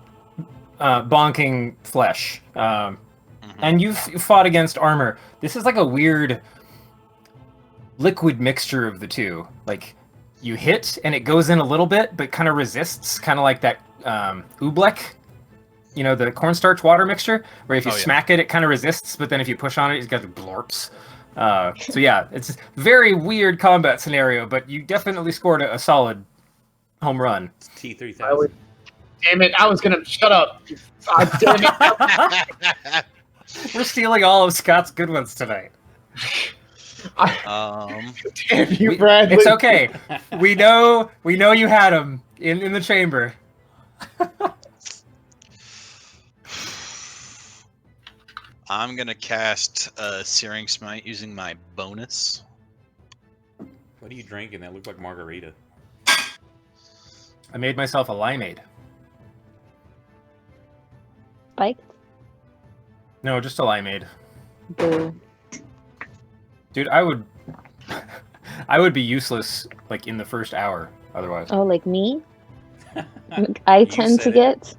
bonking flesh. And you've fought against armor. This is like a weird liquid mixture of the two. Like, you hit and it goes in a little bit, but kind of resists, kind of like that oobleck. You know, the cornstarch water mixture, where if you smack it, it kind of resists, but then if you push on it, it's got blorps. So yeah, it's a very weird combat scenario, but you definitely scored a solid home run. It's T3000. Damn it! I was gonna shut up. God damn it! We're stealing all of Scott's good ones tonight. Damn you, Bradley. It's okay. We know you had them in the chamber. I'm gonna cast Searing Smite using my bonus. What are you drinking? That looked like margarita. I made myself a limeade. Spiked? No, just a limeade. Boo. Dude, I would be useless like in the first hour otherwise. Oh, like me? I tend to get.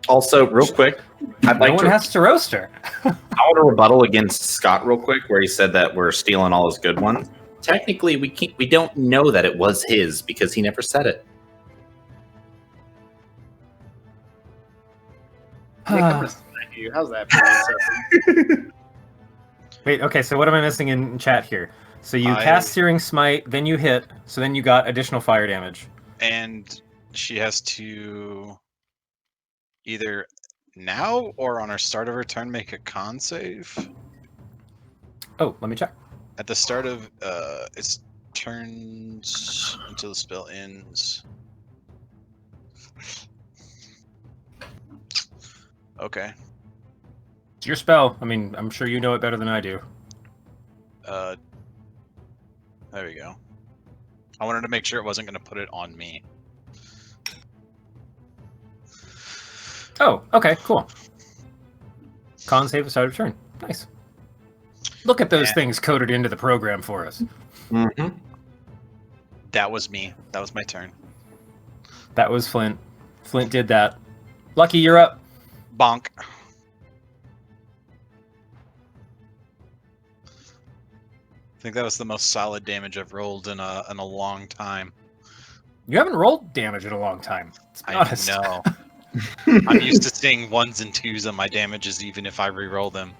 Also, real quick, I'd No like one to has to roast her. I want to rebuttal against Scott real quick, where he said that we're stealing all his good ones. Technically, we don't know that it was his because he never said it. Nick, I'm gonna smack you. How's that? Wait, okay, so what am I missing in chat here? So you I- cast Searing Smite, then you hit, so then you got additional fire damage. And she has to either now or on her start of her turn make a con save. Oh, let me check. At the start of its turns until the spell ends. Okay. It's your spell. I mean, I'm sure you know it better than I do. There we go. I wanted to make sure it wasn't going to put it on me. Oh, okay, cool. Con save at the start of turn. Nice. Look at those Yeah. things coded into the program for us. Mm-hmm. That was me. That was my turn. That was Flint. Flint did that. Lucky, you're up. Bonk. I think that was the most solid damage I've rolled in a long time. You haven't rolled damage in a long time. Let's be I honest. know. I'm used to seeing 1s and 2s on my damages, even if I re-roll them.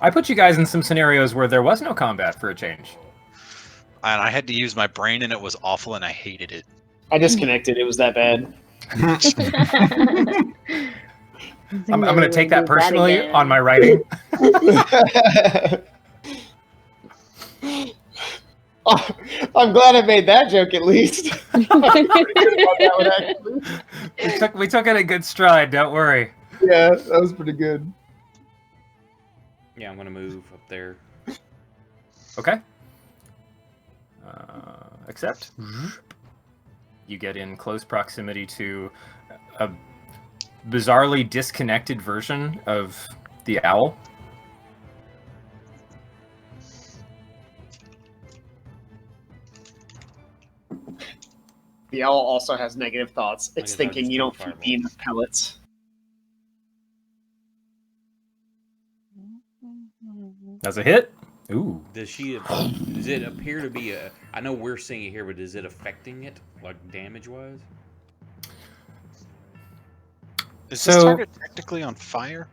I put you guys in some scenarios where there was no combat for a change. And I had to use my brain, and it was awful, and I hated it. I disconnected. It was that bad. I'm going to take that personally on my writing. Oh, I'm glad I made that joke at least. I'm pretty good about that one, actually. We took it a good stride, don't worry. Yeah, that was pretty good. Yeah, I'm gonna move up there. Okay. Accept. You get in close proximity to a bizarrely disconnected version of the owl. The owl also has negative thoughts. It's guess I'll thinking just you do don't a feed fireball. me enough pellets. That's a hit. Ooh. Does it appear to be a? I know we're seeing it here, but is it affecting it, like damage-wise? Is this So- target technically on fire?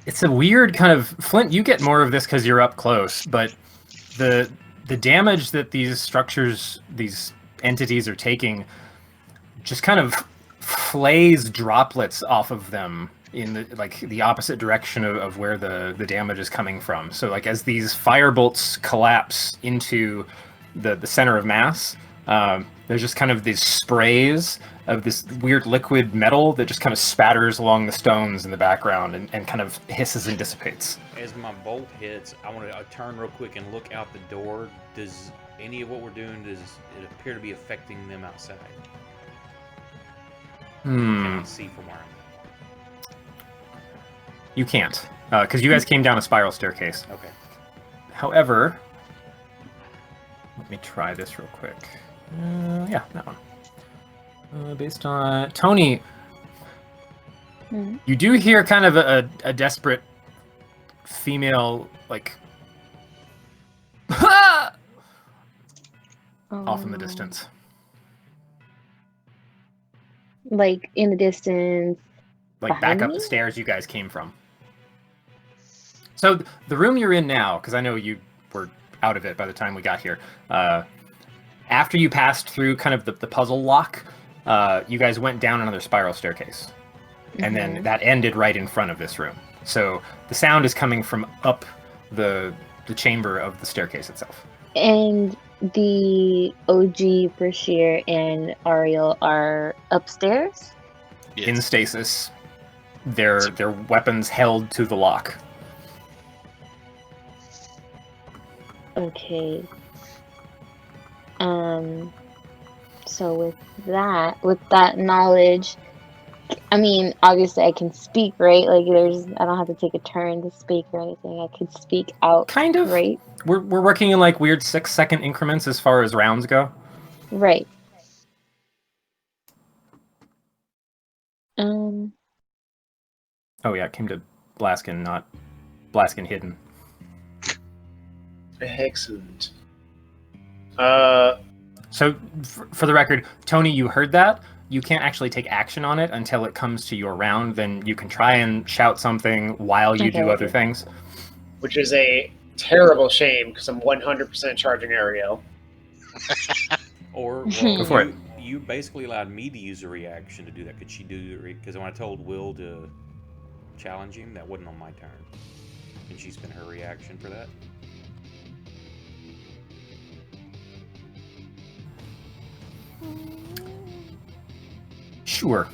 It's a weird kind of Flint. You get more of this because you're up close, but the damage that these structures, these entities are taking, just kind of flays droplets off of them in the opposite direction of where the damage is coming from. So like as these fire bolts collapse into the center of mass, There's just kind of these sprays of this weird liquid metal that just kind of spatters along the stones in the background and kind of hisses and dissipates. As my bolt hits, I want to turn real quick and look out the door. Does any of what we're doing, does it appear to be affecting them outside? Can I see from where I'm at? You can't, because you guys came down a spiral staircase. Okay. However, let me try this real quick. Yeah, that one. Based on Tony, you do hear kind of a desperate female, like, off in the distance. Like in the distance. Like back up the stairs you guys came from. So the room you're in now, because I know you were out of it by the time we got here, after you passed through kind of the puzzle lock, you guys went down another spiral staircase. And then that ended right in front of this room. So the sound is coming from up the chamber of the staircase itself. And the OG, Brashear, and Ariel are upstairs? Yes. In stasis. Their weapons held to the lock. Okay. So with that knowledge, I mean, obviously I can speak, right? Like I don't have to take a turn to speak or anything. I could speak out. Kind of. Right? We're working in like weird 6-second increments as far as rounds go. Right. Oh yeah, it came to Blaskin, not Blaskin hidden. Excellent. So, for the record, Tony, you heard that. You can't actually take action on it until it comes to your round. Then you can try and shout something while you do other things. Which is a terrible shame because I'm 100% charging Ariel. Or Go for it. You basically allowed me to use a reaction to do that. Could she do it? Because when I told Will to challenge him, that wasn't on my turn. Can she spend her reaction for that? Sure.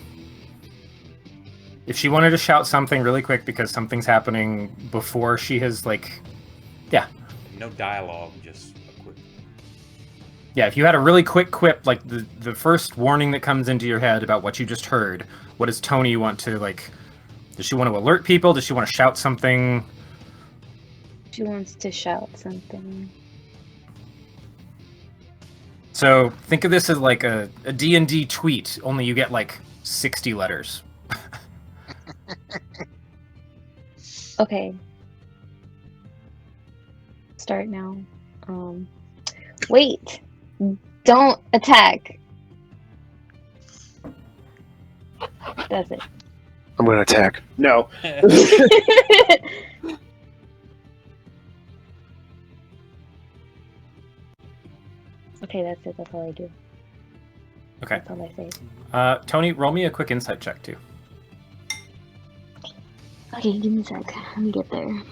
If she wanted to shout something really quick because something's happening before she has, like... Yeah. No dialogue, just a quick... Yeah, if you had a really quick quip, like the first warning that comes into your head about what you just heard, what does Tony want to, like... Does she want to alert people? Does she want to shout something? She wants to shout something. So think of this as like a D&D tweet, only you get like 60 letters. Okay. Start now. Wait. Don't attack. That's it. I'm gonna attack. No. Okay, that's it. That's all I do. Okay. That's all I say. Tony, roll me a quick insight check too. Okay, give me a sec. Let me get there.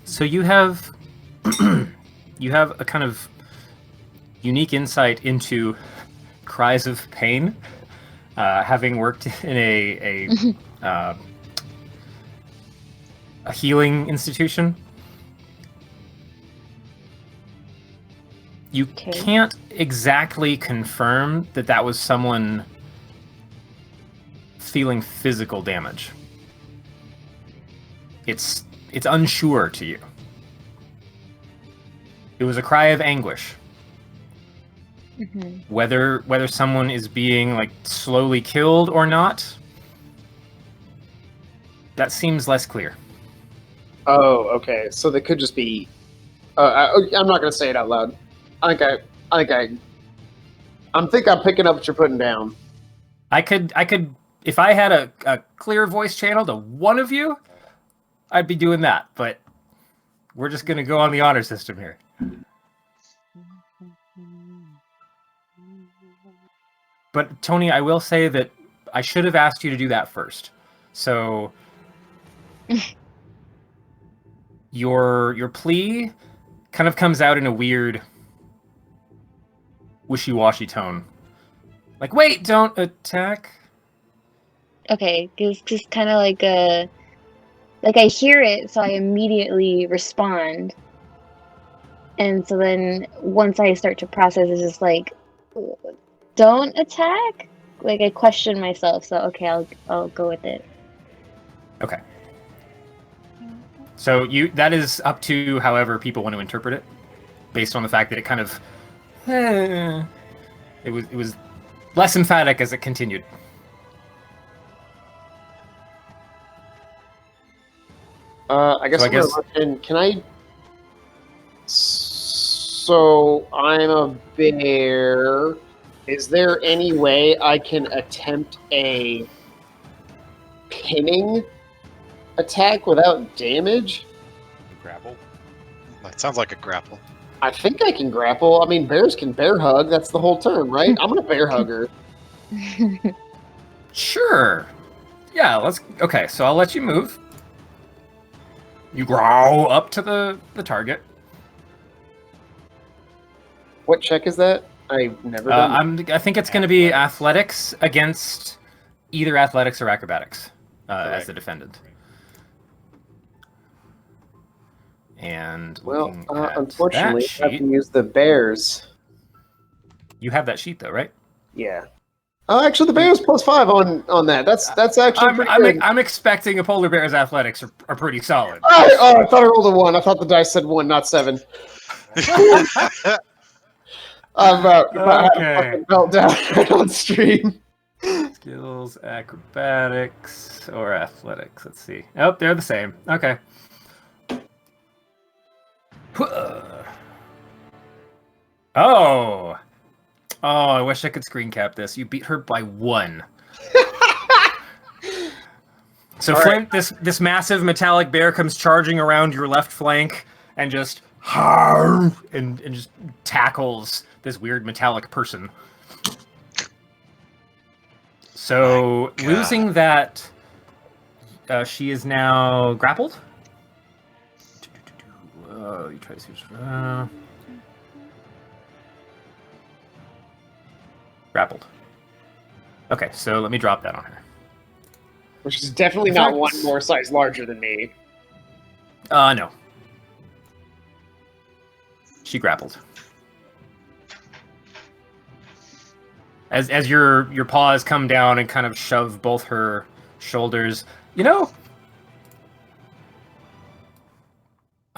So you have you have a kind of unique insight into cries of pain, having worked in a healing institution. You can't exactly confirm that that was someone feeling physical damage. It's unsure to you. It was a cry of anguish. Mm-hmm. Whether someone is being like slowly killed or not, that seems less clear. Oh, okay. So they could just be. I'm not gonna say it out loud. I think I'm picking up what you're putting down. I could, if I had a clear voice channel to one of you, I'd be doing that. But we're just gonna go on the honor system here. But Tony, I will say that I should have asked you to do that first. So your plea kind of comes out in a weird wishy-washy tone. Like, wait, don't attack. Okay, just kind of like I hear it, so I immediately respond. And so then once I start to process, it's just like, don't attack? Like I question myself, so okay, I'll go with it. Okay. So that is up to however people want to interpret it, based on the fact that it kind of it was less emphatic as it continued. I guess can I? So I'm a bear. Is there any way I can attempt a pinning attack without damage? Grapple. That sounds like a grapple. I think I can grapple. I mean, bears can bear hug. That's the whole term, right? I'm gonna bear hug her. Sure. Yeah, okay, so I'll let you move. You growl up to the target. What check is that? I've never done. I think it's going to be athletics against either athletics or acrobatics as the defendant. And unfortunately, I have to use the bears. You have that sheet though, right? Yeah. Oh, actually, the bears +5 on that. That's actually pretty good. I'm expecting a polar bear's athletics are pretty solid. I thought I rolled a 1. I thought the dice said 1, not 7. I'm about to fucking melt down on stream. Skills, acrobatics, or athletics. Let's see. Oh, they're the same. Okay. Oh, I wish I could screen cap this. You beat her by 1. So all Flint, right. This massive metallic bear comes charging around your left flank and just and just tackles this weird metallic person. So losing that, she is now grappled. You try to see. Grappled. Okay, so let me drop that on her. Which is definitely not one more size larger than me. No. She grappled. As your paws come down and kind of shove both her shoulders, I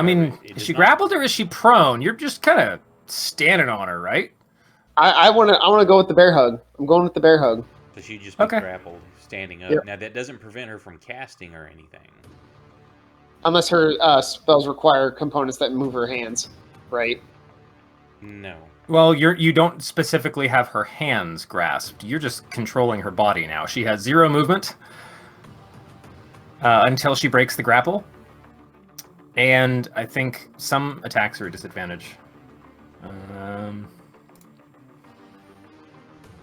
mean, is she grappled or is she prone? You're just kind of standing on her, right? I want to go with the bear hug. I'm going with the bear hug. So she just be grappled, standing up. Yep. Now that doesn't prevent her from casting or anything. Unless her spells require components that move her hands, right? No. Well, you don't specifically have her hands grasped. You're just controlling her body now. She has 0 movement until she breaks the grapple. And I think some attacks are a disadvantage.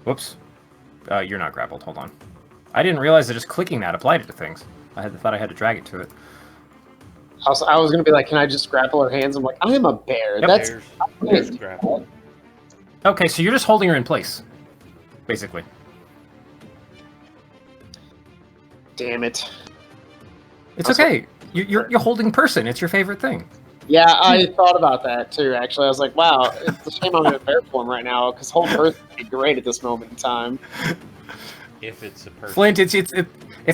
Whoops. You're not grappled. Hold on. I didn't realize that just clicking that applied it to things. I thought I had to drag it to it. I was going to be like, can I just grapple her hands? I'm like, I am a bear. Yep. Bears grapple. Okay, so you're just holding her in place, basically. Damn it. It's okay. You're holding person. It's your favorite thing. Yeah, I thought about that too, actually. I was like, wow, it's a shame I'm in bear form right now, because whole Earth would be great at this moment in time. If it's a person. Flint, it's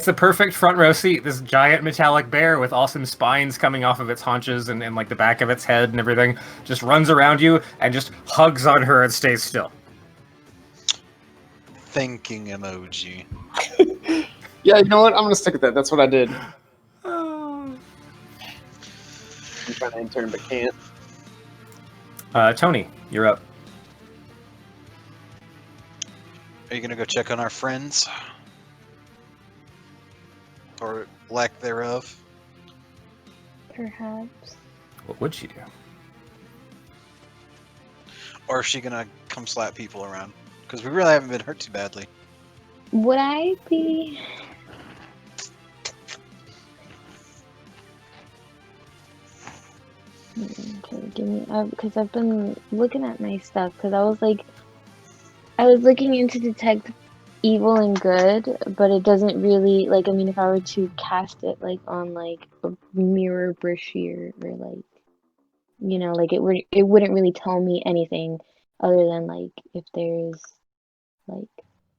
the perfect front row seat. This giant metallic bear with awesome spines coming off of its haunches and like the back of its head and everything just runs around you and just hugs on her and stays still. Thinking emoji. Yeah, you know what? I'm going to stick with that. That's what I did. I'm trying to intern, but can't. Tony, you're up. Are you going to go check on our friends? Or lack thereof? Perhaps. What would she do? Or is she going to come slap people around? Because we really haven't been hurt too badly. Would I be? Okay, give me because I've been looking at my stuff because I was looking into detect evil and good, but it doesn't really like. I mean, if I were to cast it like on like a mirror brochure or like like it wouldn't really tell me anything other than like if there's like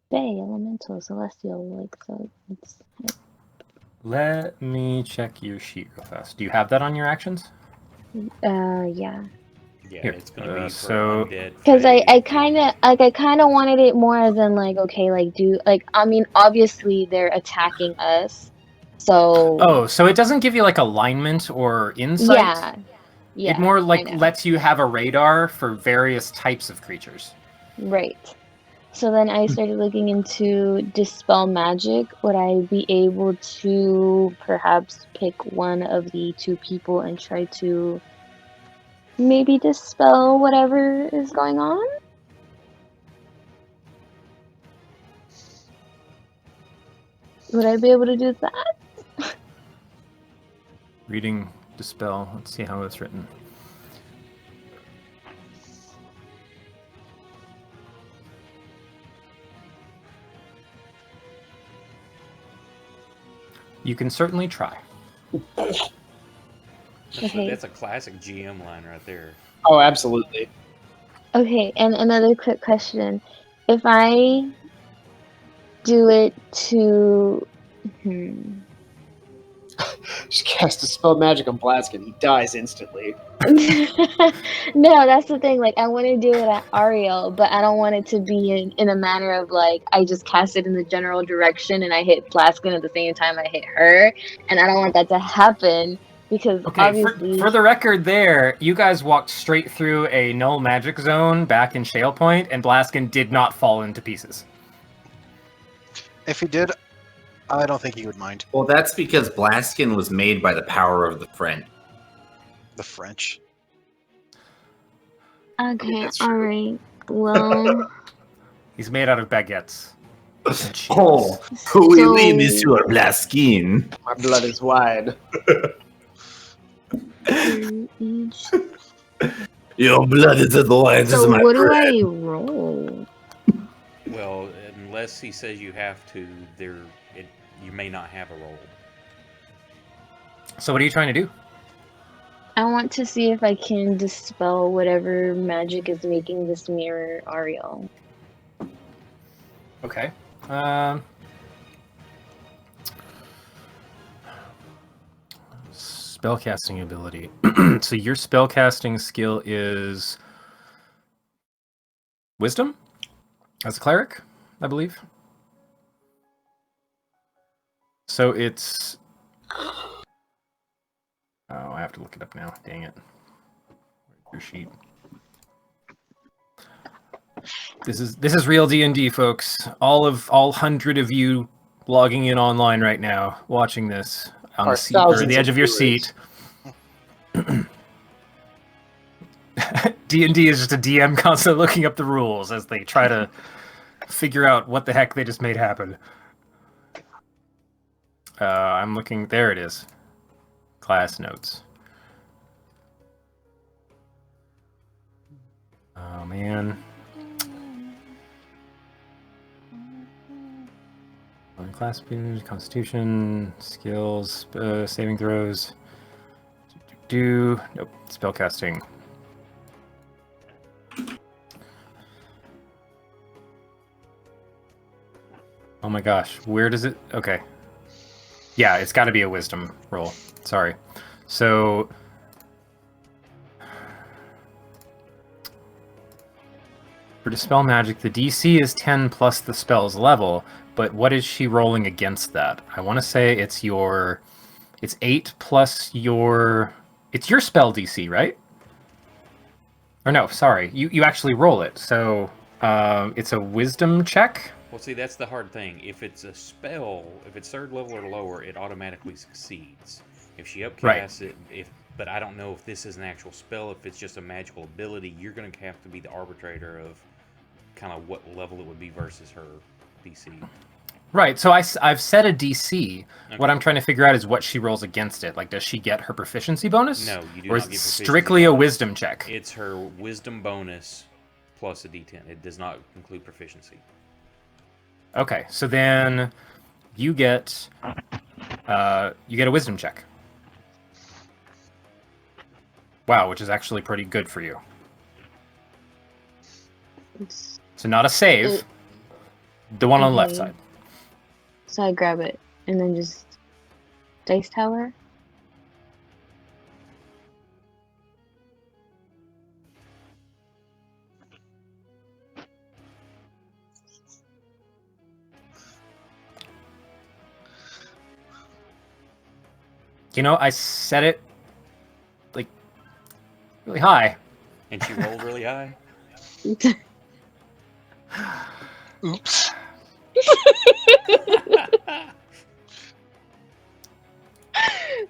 Fey, elemental, celestial, like so it's Let me check your sheet real fast. Do you have that on your actions? yeah. Yeah, Here, it's gonna be for so- undead. Because Fey, I kind of wanted it more as in like okay like do like I mean obviously they're attacking us, so Oh, so it doesn't give you like alignment or insight? yeah, It yeah, more I like know. lets you have a radar for various types of creatures. Right. So then I started looking into dispel magic. Would I be able to perhaps pick one of the two people and try to maybe dispel whatever is going on? Would I be able to do that? Reading dispel. Let's see how it's written. You can certainly try. Okay. That's a classic GM line right there. Oh, absolutely. Okay, and another quick question. If I do it to Just cast a spell magic on Blaskin. He dies instantly. No, that's the thing. Like, I want to do it at Ariel, but I don't want it to be in a manner of like I just cast it in the general direction and I hit Plaskin at the same time I hit her, and I don't want that to happen because Okay, obviously. for the record there, you guys walked straight through a null magic zone back in Shale Point, and Blaskin did not fall into pieces. If he did, I don't think he would mind. Well, that's because Blaskin was made by the power of the French. The French. Okay, That's all true. right. Well, He's made out of baguettes. and cheese. Oh, so oui, Monsieur Blaskin. My blood is wide. for each. Your blood is as white So as my what do bread. I roll? Well, unless he says you have to, you may not have a roll. So what are you trying to do? I want to see if I can dispel whatever magic is making this mirror Ariel. Okay. Spellcasting ability. So your spellcasting skill is Wisdom? As a cleric, I believe. So it's... Oh, I have to look it up now. Dang it. Where's your sheet? This is real D&D, folks. All 100 of you logging in online right now, watching this on Our the seat or thousands the edge of your viewers. seat. D&D is just a DM constantly looking up the rules as they try to figure out what the heck they just made happen. I'm looking. There it is. Class notes. Oh man. Class Constitution, skills, saving throws. Nope. Spellcasting. Oh my gosh, where does it? Okay. Yeah, it's got to be a wisdom roll. Sorry. So for dispel magic, the DC is 10 plus the spell's level, but what is she rolling against that? I want to say it's 8 plus it's your spell DC, right? Or no, sorry, you actually roll it. So it's a wisdom check. Well, see, that's the hard thing. If it's a spell, if it's third level or lower, it automatically succeeds. If she upcasts it, but I don't know if this is an actual spell, if it's just a magical ability, you're going to have to be the arbitrator of kind of what level it would be versus her DC. Right. So I've set a DC. Okay. What I'm trying to figure out is what she rolls against it. Like, does she get her proficiency bonus? No, you do or not is get it proficiency strictly a bonus. wisdom check? It's her wisdom bonus plus a D10. It does not include proficiency. Okay. So then you get a wisdom check. Wow, which is actually pretty good for you. So not a save. It- The one on the left Okay. side. So I grab it and then just dice tower. You know, I set it like really high. And she rolled really high. Oops.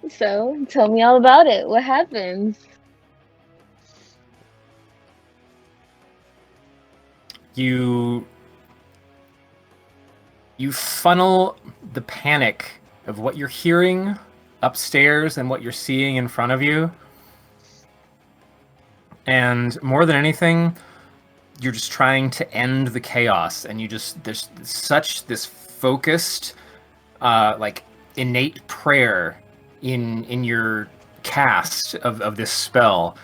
So tell me all about it. What happens? You funnel the panic of what you're hearing upstairs and what you're seeing in front of you. And more than anything, you're just trying to end the chaos, and there's such this focused like innate prayer in your cast of this spell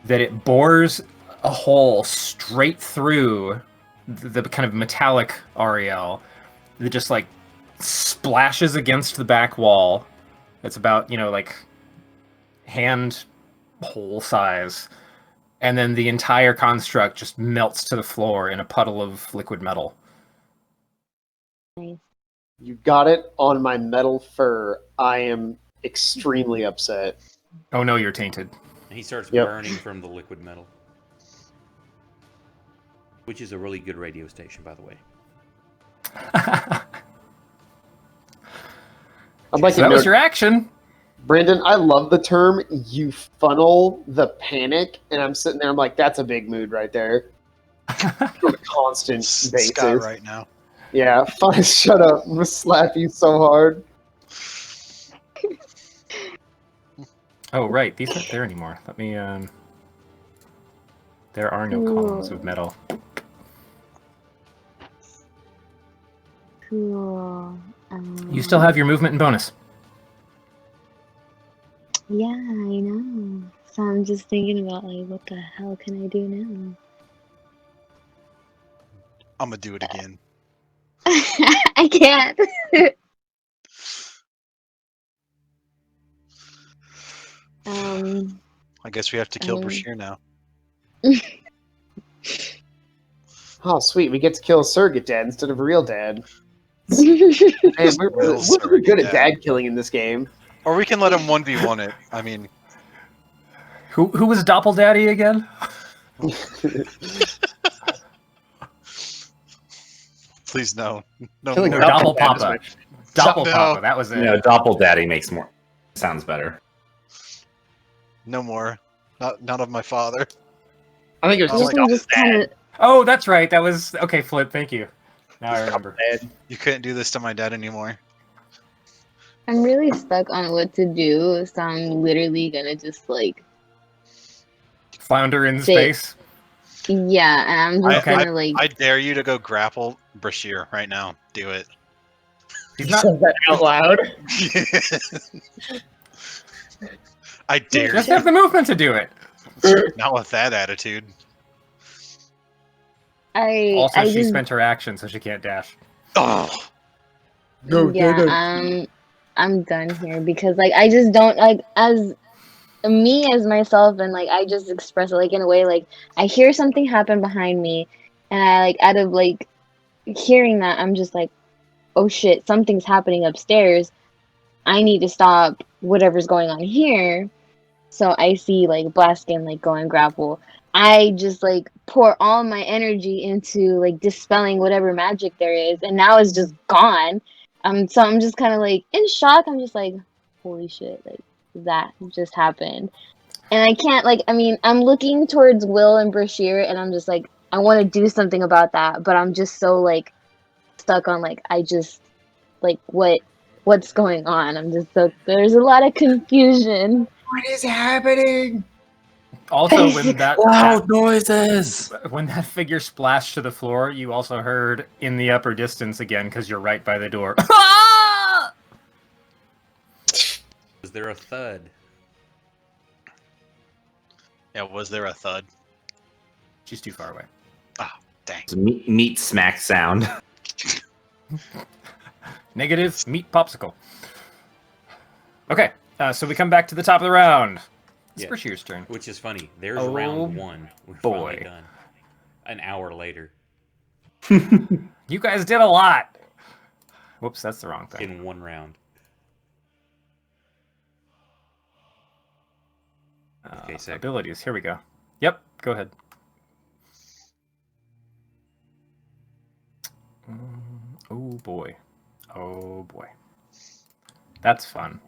that it bores a hole straight through the kind of metallic Ariel that just like splashes against the back wall. It's about, like hand hole size. And then the entire construct just melts to the floor in a puddle of liquid metal. You got it on my metal fur. I am extremely upset. Oh no, you're tainted. And he starts Yep. burning from the liquid metal. Which is a really good radio station, by the way. I'd like So to that was note, your action. Brandon, I love the term "you funnel the panic," and I'm sitting there. I'm like, that's a big mood right there. On a constant basis. Scott right now. Yeah, fine. Shut up. I'm gonna slap you so hard. Oh right, these aren't there anymore. Let me there are no columns of metal. Cool. You still have your movement and bonus. Yeah, I know. So I'm just thinking about like, what the hell can I do now? I'm gonna do it again. I can't. I guess we have to kill Um, Brashear now. Oh, sweet. We get to kill a surrogate dad instead of a real dad. Man, we're Real really surrogate good at dad. dad killing in this game. Or we can let him 1v1 it. I mean, Who was Doppeldaddy again? please no. No Killing more. Or Doppel Doppelpapa. Dad is Doppelpapa, that was it. Doppeldaddy makes more sounds better. No more. Not of my father. I think it was Oh just my I'm just kind of. Oh, that's right. That was okay, Flip, thank you. Now I remember. dad. You couldn't do this to my dad anymore. I'm really stuck on what to do, so I'm literally gonna just like, Flounder in Sit. space. yeah, and I'm just gonna like. I dare you to go grapple Brashear right now. Do it. He's He not said that out loud. I dare just you. have the movement to do it. Not with that attitude. Also, I she just, spent her action, so she can't dash. Oh, Go, yeah, I'm done here because like I just don't like as me as myself, and like I just express it like in a way like I hear something happen behind me, and I like out of like hearing that I'm just like, oh shit, something's happening upstairs. I need to stop whatever's going on here. So I see like Blaskin like go and grapple. I just like pour all my energy into like dispelling whatever magic there is, and now it's just gone. So I'm just kind of like in shock. I'm just like, holy shit, like that just happened. And I can't like, I mean, I'm looking towards Will and Brashear, and I'm just like, I want to do something about that, but I'm just so like stuck on like what's going on. I'm just so there's a lot of confusion. What is happening? Also, when that Loud noises. when that figure splashed to the floor, you also heard in the upper distance again because you're right by the door. Was there a thud? Yeah, was there a thud? She's too far away. Dang. It's a meat smack sound. Negative meat popsicle. Okay, so we come back to the top of the round. It's Yeah. Brashir's turn. Which is funny. There's Oh, round 1. We're boy. finally done. An hour later. You guys did a lot. Whoops, that's the wrong thing. In 1 round. Okay, sick. Abilities. Here we go. Yep, go ahead. Oh boy. Oh boy. That's fun.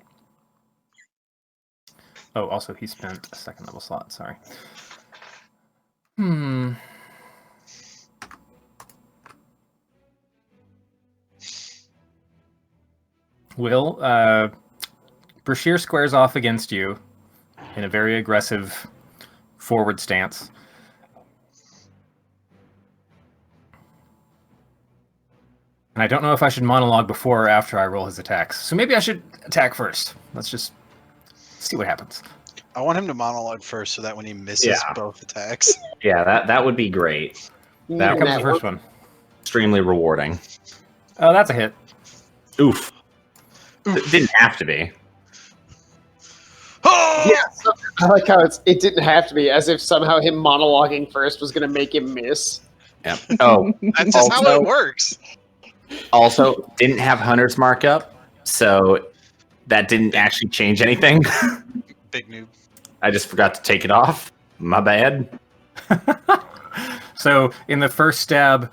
Oh, also he spent a second level slot, sorry. Will, Brashir squares off against you in a very aggressive forward stance. And I don't know if I should monologue before or after I roll his attacks. So maybe I should attack first. Let's just see what happens. I want him to monologue first so that when he misses Yeah. both attacks. Yeah, that would be great. Here That comes the first one. Extremely rewarding. Oh, that's a hit. Oof. It didn't have to be. Yeah, so, I like how it didn't have to be, as if somehow him monologuing first was going to make him miss. Yep. Oh, That's just how Also- it works. also didn't have Hunter's markup, so that didn't actually change anything. Big noob. I just forgot to take it off. My bad. So in the first stab,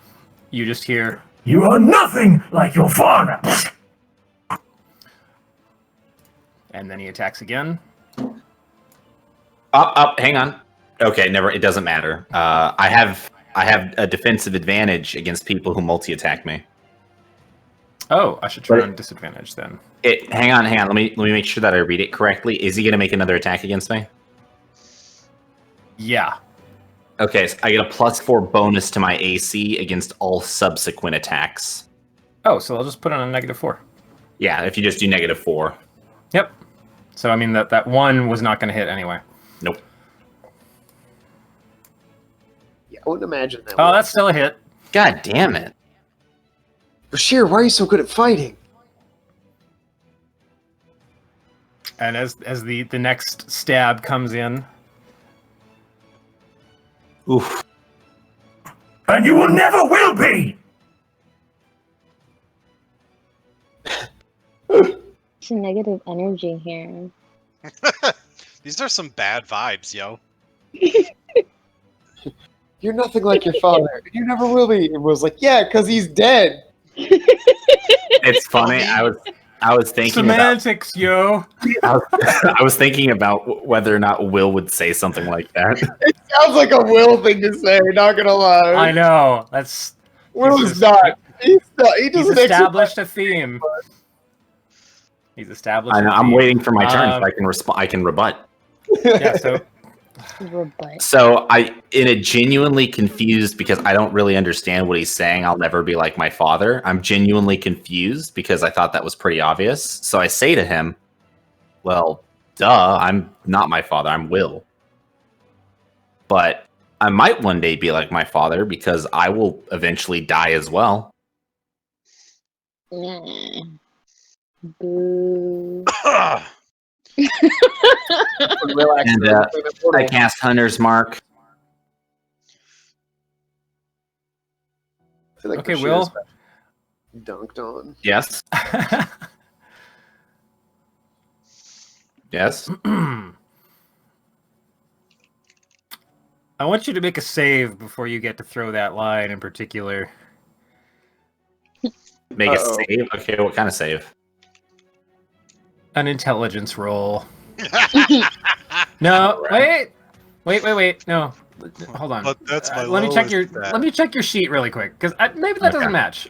you just hear, You are nothing like your father. and then he attacks again. Up, hang on. Okay, never. It doesn't matter. I have a defensive advantage against people who multi-attack me. Oh, I should try But- on disadvantage then. Hang on. Let me make sure that I read it correctly. Is he going to make another attack against me? Yeah. Okay, so I get a +4 bonus to my AC against all subsequent attacks. Oh, so I'll just put on a -4. Yeah, if you just do -4. Yep. So I mean that one was not going to hit anyway. Nope. Yeah, I wouldn't imagine that. Oh, that's still a hit. God damn it. Bashir, why are you so good at fighting? And as the next stab comes in, Oof. And you will never will be. Some negative energy here. These are some bad vibes, yo. You're nothing like your father. You never will be. It was like, yeah, because he's dead. It's funny. I was thinking about semantics, yo. I was thinking about whether or not Will would say something like that. It sounds like a Will thing to say, not gonna lie. I know. That's Will He's is just- not. He's not. He he's doesn't established a theme. He's established. I know, a I'm theme. waiting for my turn so Um, I can respond. I can rebut. Yeah. So Rebut. So in a genuinely confused because I don't really understand what he's saying. I'll never be like my father. I'm genuinely confused because I thought that was pretty obvious. So I say to him, "Well, duh, I'm not my father. I'm Will. But I might one day be like my father because I will eventually die as well." Nah. Boo. Relax. And, I cast Hunter's Mark. I feel like Okay, Bashir Will. is dunked on. Yes. Yes. I want you to make a save before you get to throw that line in particular. Make Uh-oh. a save. Okay, what kind of save? An intelligence roll. No, wait. No. hold on. But that's my let me check lowest your stat. let me check your sheet really quick because maybe that doesn't match.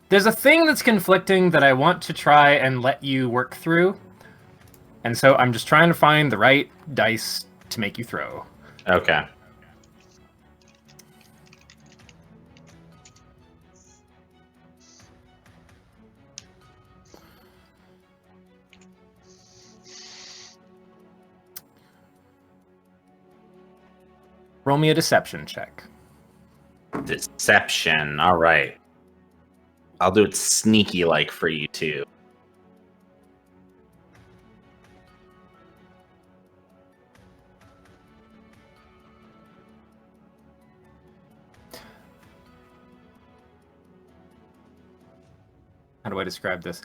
There's a thing that's conflicting that I want to try and let you work through, and so I'm just trying to find the right dice to make you throw. Okay. Roll me a deception check. Deception. All right. I'll do it sneaky like for you too. How do I describe this?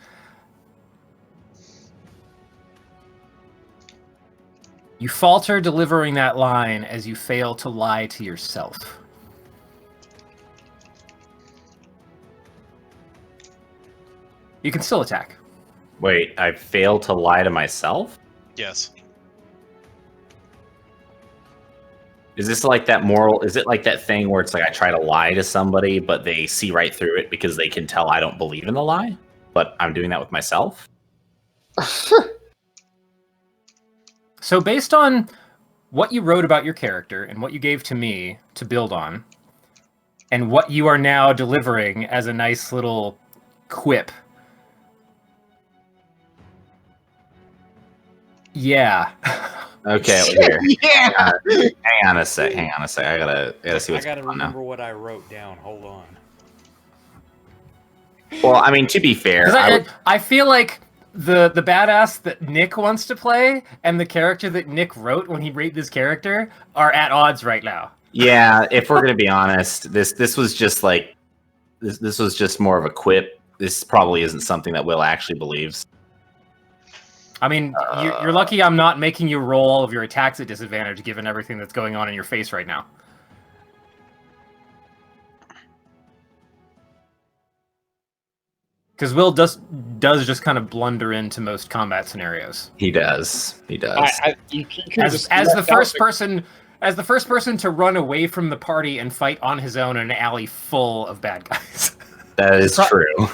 You falter delivering that line as you fail to lie to yourself. You can still attack. Wait, I failed to lie to myself? Yes. Is this like that moral? Is it like that thing where it's like I try to lie to somebody, but they see right through it because they can tell I don't believe in the lie? But I'm doing that with myself? So based on what you wrote about your character and what you gave to me to build on, and what you are now delivering as a nice little quip. Yeah. Okay, here. Yeah. Hang on a sec. I gotta see I what's gotta going on now. remember what I wrote down. Hold on. Well, I mean, to be fair, 'Cause I feel like the badass that Nick wants to play and the character that Nick wrote when he wrote this character are at odds right now. yeah, if we're gonna be honest, this was just like this was just more of a quip. This probably isn't something that Will actually believes. I mean, you're lucky I'm not making you roll all of your attacks at disadvantage given everything that's going on in your face right now. Because Will does just kind of blunder into most combat scenarios. He does. He does. You could've As just the left first out person to run away from the party and fight on his own in an alley full of bad guys. That is true.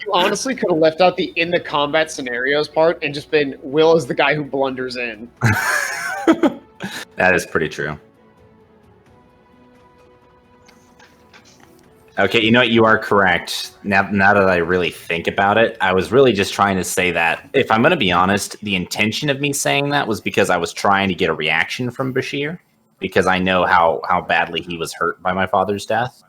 You honestly could have left out the in the combat scenarios part and just been Will is the guy who blunders in. That is pretty true. Okay, you know what? You are correct. Now that I really think about it, I was really just trying to say that, if I'm going to be honest, the intention of me saying that was because I was trying to get a reaction from Bashir, because I know how badly he was hurt by my father's death.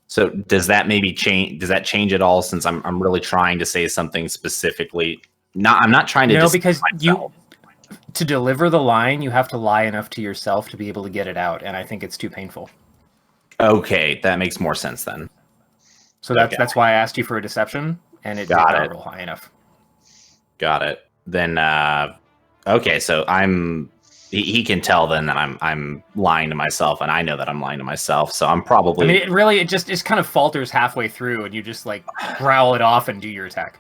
So does that maybe change? Does that change at all? Since I'm really trying to say something specifically. I'm not trying to. No, just because myself. to deliver the line, you have to lie enough to yourself to be able to get it out, and I think it's too painful. Okay, that makes more sense then. So that's why I asked you for a deception, and it did not roll high enough. Got it. Then okay, so he can tell then that I'm lying to myself, and I know that I'm lying to myself, so I'm probably. I mean, it just kind of falters halfway through, and you just like growl it off and do your attack.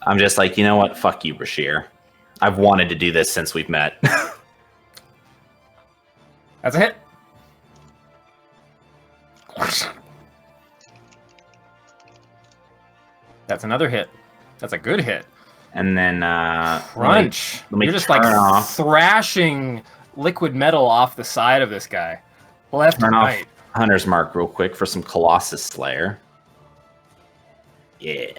I'm just like, you know what? Fuck you, Bashir. I've wanted to do this since we've met. That's a hit. That's another hit. That's a good hit. And then crunch. Let me You're just like thrashing liquid metal off the side of this guy, left and right. Hunter's Mark real quick for some Colossus Slayer. Yeah.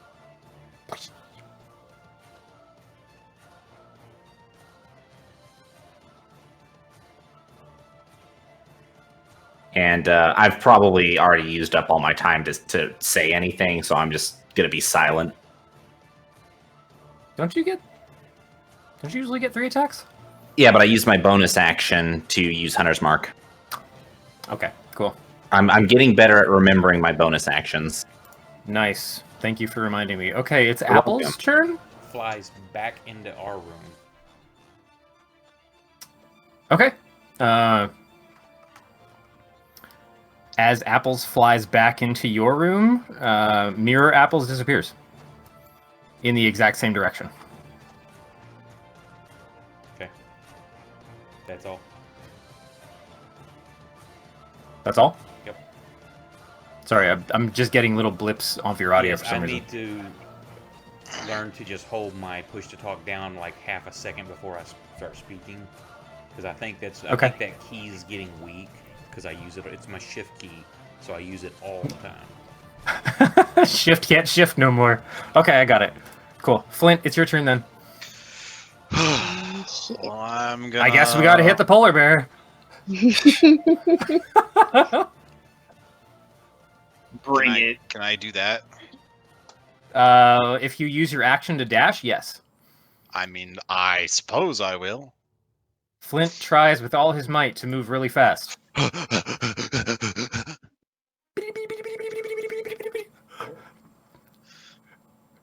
And I've probably already used up all my time to say anything, so I'm just gonna be silent. Don't you usually get 3 attacks? Yeah, but I used my bonus action to use Hunter's Mark. Okay, cool. I'm getting better at remembering my bonus actions. Nice. Thank you for reminding me. Okay, it's You're Apple's welcome. turn. Flies back into our room. Okay. As Apples flies back into your room, Mirror Apples disappears in the exact same direction. Okay. That's all. That's all? Yep. Sorry, I'm just getting little blips off your audio Yes, for some I reason. need to learn to just hold my push to talk down like half a second before I start speaking, because I think I think that key is getting weak because I use it. It's my shift key, so I use it all the time. Shift can't shift no more. Okay, I got it. Cool. Flint, it's your turn then. Well, I'm gonna. I guess we gotta hit the polar bear. Bring it. Can I do that? If you use your action to dash, yes. I mean, I suppose I will. Flint tries with all his might to move really fast.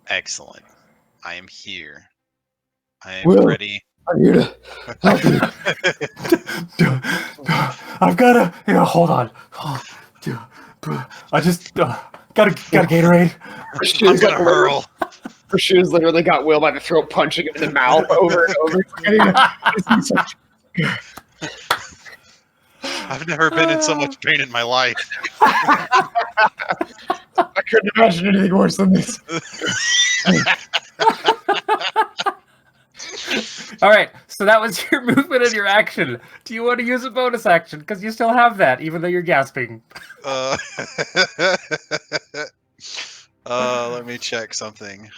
Excellent. I am here. I am ready. I'm here to help you. I've gotta. Yeah, hold on. I just got a Gatorade. I'm gonna hurl. Her shoes literally got Will by the throat, punching him in the mouth over and over. I've never been in so much pain in my life. I couldn't imagine anything worse than this. All right, so that was your movement and your action. Do you want to use a bonus action? Because you still have that, even though you're gasping. Let me check something.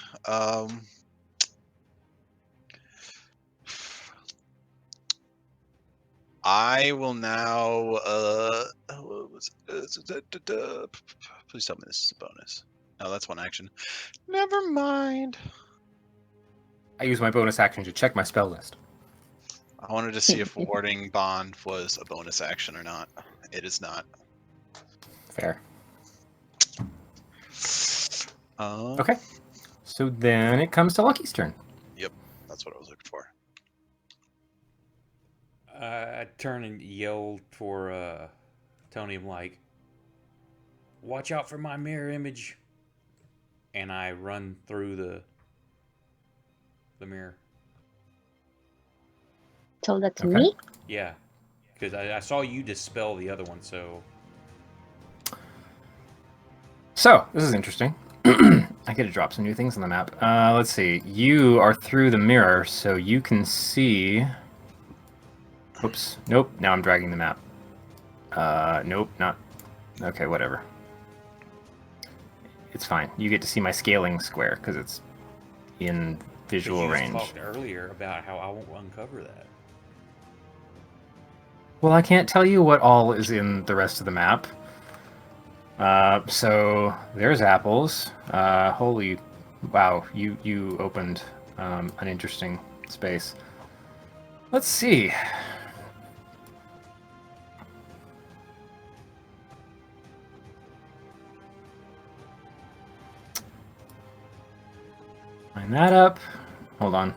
I will now. Please tell me this is a bonus. No, that's one action. Never mind. I use my bonus action to check my spell list. I wanted to see if warding bond was a bonus action or not. It is not. Fair. Okay. Okay. So then it comes to Lucky's turn. Yep, that's what I was looking for. I turn and yell for Tony. I'm like, "Watch out for my mirror image!" And I run through the mirror. Tell that to Okay. me? Yeah, because I saw you dispel the other one, so So this is interesting. I get to drop some new things on the map. Let's see. You are through the mirror, so you can see. Oops. Nope. Now I'm dragging the map. Nope. Not. Okay. Whatever. It's fine. You get to see my scaling square because it's in visual you range. talked earlier about how I won't uncover that. Well, I can't tell you what all is in the rest of the map. So there's apples. Holy, wow! You opened an interesting space. Let's see. Line that up. Hold on.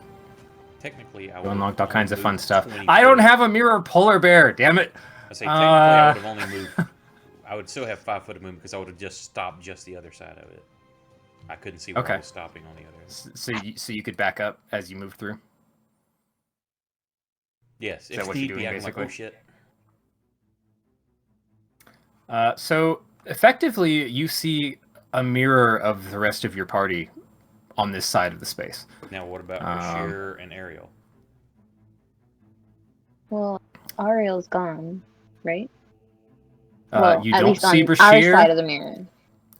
Technically, I You would unlocked all kinds of fun moved stuff. 20 I don't feet. have a mirror polar bear. Damn it! I say technically, I would have only moved. I would still have 5 foot of movement because I would have just stopped just the other side of it. I couldn't see where I Okay. was stopping on the other. So you could back up as you move through. Yes, that if what you're need doing, be, I'm like, basically? oh shit. So effectively, you see a mirror of the rest of your party on this side of the space. Now, what about Bashir and Ariel? Well, Ariel's gone, right? You at don't least see on our Bashir. side of the mirror.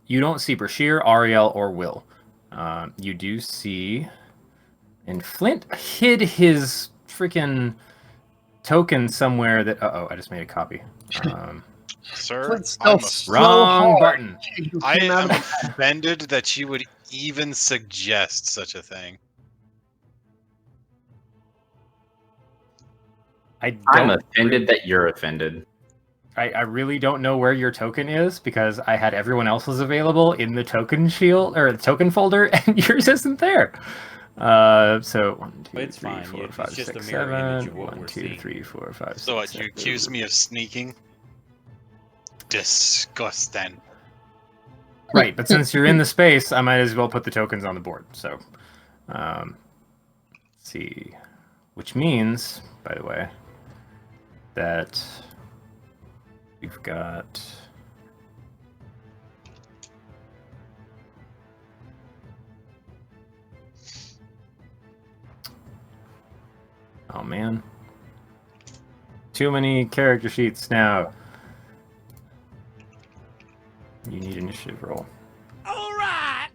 You don't see Bashir, Ariel, or Will. You do see, and Flint hid his freaking token somewhere. That I just made a copy. Sir, Flint's I'm so Wrong hard. button. You I came out am of offended that you would even suggest such a thing. I'm I'm offended that you're offended. I really don't know where your token is because I had everyone else's available in the token shield or the token folder, and yours isn't there. So 1, 2, It's 3, fine. 4, It's 5, just a 6, mirror image 7. of what 1, we're 2, seeing 3, 4, 5, So what, 6, you 7. accuse me of sneaking? Disgusting. Right, but since you're in the space, I might as well put the tokens on the board. So, let's see, which means, by the way, that We've got... Oh, man. Too many character sheets now. You need initiative roll. Alright!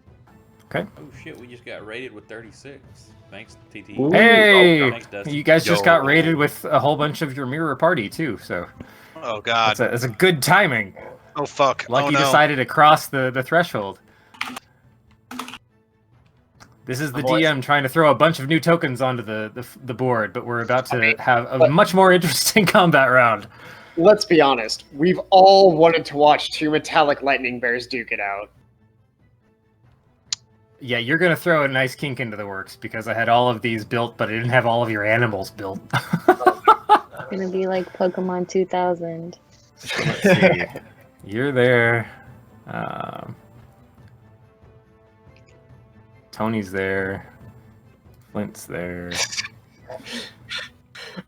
Okay. Oh shit, we just got rated with 36. Thanks, TT. Ooh. Hey! Thanks, Dustin. You guys just got Yo. raided with a whole bunch of your mirror party, too, so... Oh god. That's a good timing. Oh fuck. Lucky oh, no. decided to cross the threshold. This is the Boys. DM trying to throw a bunch of new tokens onto the board, but we're about to have a but- much more interesting combat round. Let's be honest. We've all wanted to watch two metallic lightning bears duke it out. Yeah, you're going to throw a nice kink into the works, because I had all of these built, but I didn't have all of your animals built. It's gonna be like Pokemon 2000. Let's see. You're there. Tony's there. Flint's there.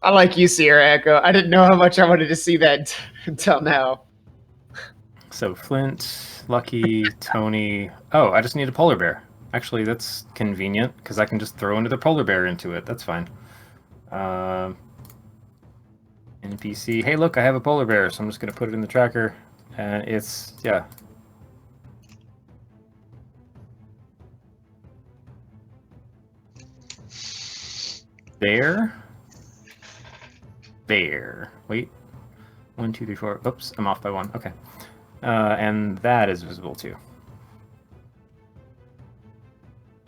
I like you, Sierra Echo. I didn't know how much I wanted to see that until now. So Flint, Lucky, Tony. Oh, I just need a polar bear. Actually, that's convenient, because I can just throw another polar bear into it. That's fine. NPC. Hey, look, I have a polar bear, so I'm just going to put it in the tracker. And it's, yeah. Bear. Bear. Wait. 1, 2, 3, 4. Oops, I'm off by 1. Okay. And that is visible too.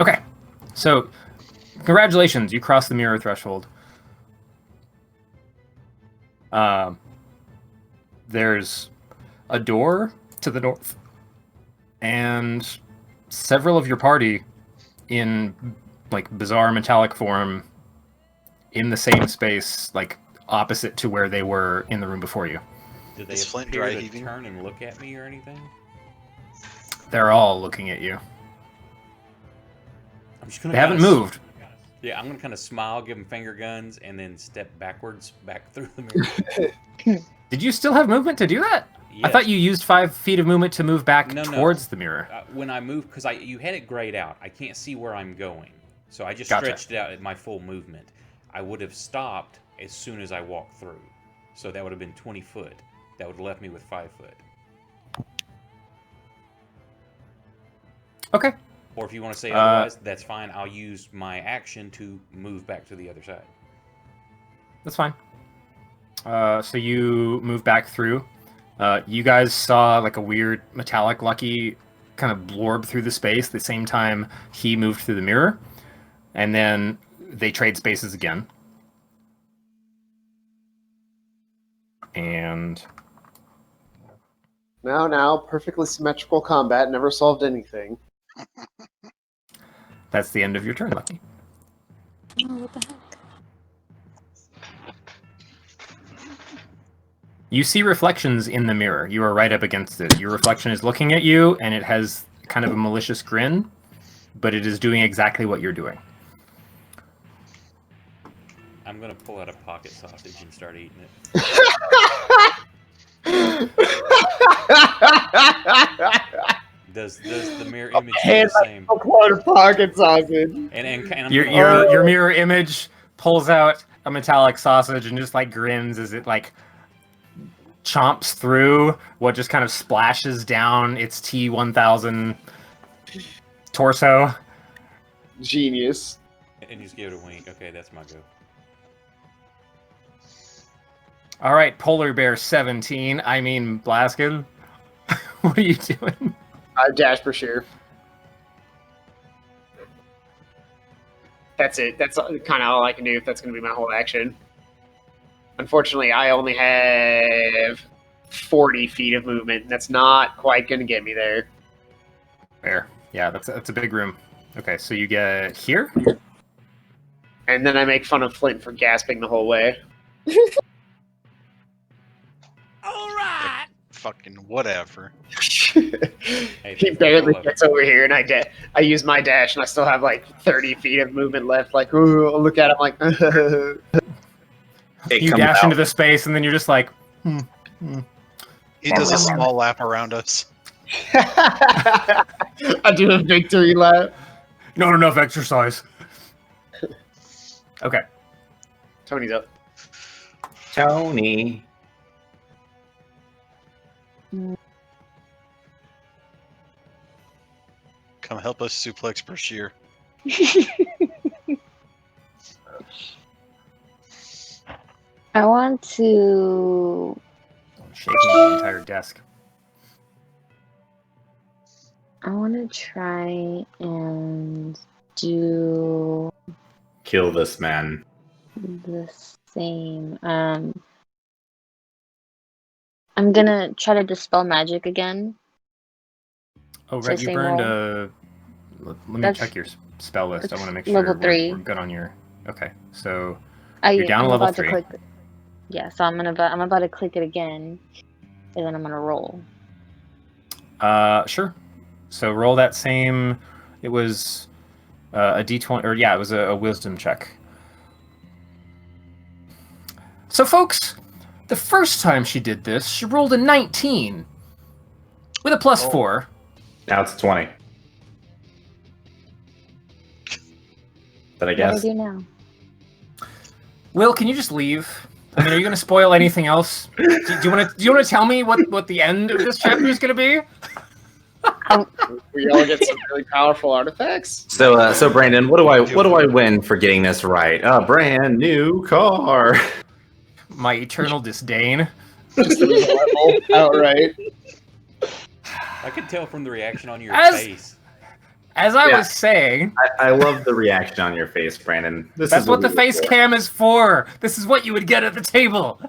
Okay. So, congratulations, you crossed the mirror threshold. There's a door to the north, and several of your party in like bizarre metallic form in the same space, like opposite to where they were in the room before you. Did they Is Flint appear dry to heaving? turn and look at me or anything? They're all looking at you. I'm just gonna They haven't kinda s- moved. Yeah, I'm gonna kind of smile, give them finger guns, and then step backwards back through the mirror. Did you still have movement to do that? I thought you used 5 feet of movement to move back No. towards the mirror. When I move, because you had it grayed out, I can't see where I'm going, so I just Gotcha. stretched it out at my full movement. I would have stopped as soon as I walked through, so that would have been 20 foot. That would have left me with 5 foot. Okay. Or if you want to say otherwise, that's fine. I'll use my action to move back to the other side. That's fine. So you move back through. You guys saw like a weird metallic Lucky kind of blorb through the space the same time he moved through the mirror. And then they trade spaces again. And Now, perfectly symmetrical combat never solved anything. that's the end of your turn, Lucky. Oh, what the heck? You see reflections in the mirror. You are right up against it. Your reflection is looking at you, and it has kind of a malicious grin, but it is doing exactly what you're doing. I'm gonna pull out a pocket sausage and start eating it. Does the mirror image do Hand the same? a quarter pocket sausage. And I'm Your gonna- your mirror image pulls out a metallic sausage and just like grins as it like chomps through what just kind of splashes down its T-1000 torso. Genius. and just give it a wink. Okay, that's my go. All right, Polar Bear 17. I mean, Blaskin. What are you doing? Dash for sure. That's it. That's kind of all I can do if that's going to be my whole action. Unfortunately, I only have 40 feet of movement. That's not quite going to get me there. Fair. Yeah, that's a big room. Okay, so you get here. And then I make fun of Flint for gasping the whole way. Fucking whatever. He barely gets over here, and I use my dash, and I still have like 30 feet of movement left. Like, ooh, I'll look at him like, It You comes dash out. into the space, and then you're just like, He does a small lap around us. I do a victory lap. Not enough exercise. Okay. Tony's up. Tony. Come help us suplex Brashear. I want to. Shaking the entire desk. I want to try and do Kill this man. the same. I'm gonna try to dispel magic again. Oh, So right. You same burned roll. a. Let me That's- check your spell list. I want to make level sure 3. we're good on your. Okay, so I'm you're down to level about 3. to click. Yeah, so I'm about to click it again, and then I'm gonna roll. Sure. So roll that same. It was a d20, or yeah, it was a wisdom check. So, folks, the first time she did this, she rolled a 19 with a plus 4. Now it's 20. But I What do I guess. do now? Will, can you just leave? I mean, are you going to spoil anything else? Do you want to tell me what the end of this chapter is going to be? We all get some really powerful artifacts. So Brandon, what do I win for getting this right? A brand new car. My eternal disdain. Just a level outright. I could tell from the reaction on your As- face. As I Yeah. was saying, I love the reaction on your face, Brandon. that's what the we face look for. cam is for. This is what you would get at the table.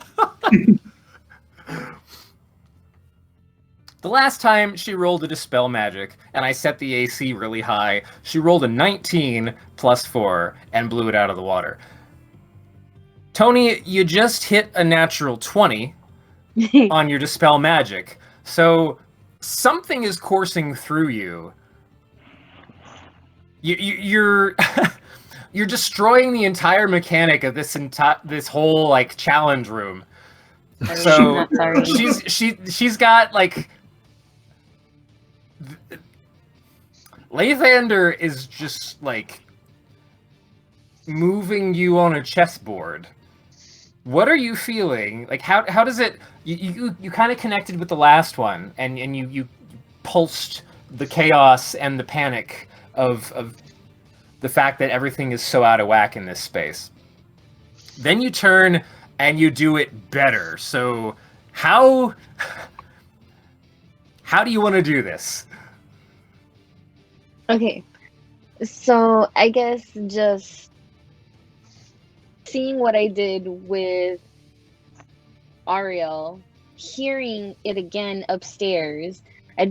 The last time she rolled a dispel magic, and I set the AC really high, she rolled a 19 plus 4 and blew it out of the water. Tony, you just hit a natural 20 on your dispel magic, so something is coursing through you. You're you're destroying the entire mechanic of this whole like challenge room. So Not sorry. she's got like Lathander is just like moving you on a chessboard. What are you feeling? Like how does it you kind of connected with the last one and you pulsed the chaos and the panic of the fact that everything is so out of whack in this space. Then you turn and you do it better. So how do you want to do this? Okay, so I guess just seeing what I did with Ariel, hearing it again upstairs. I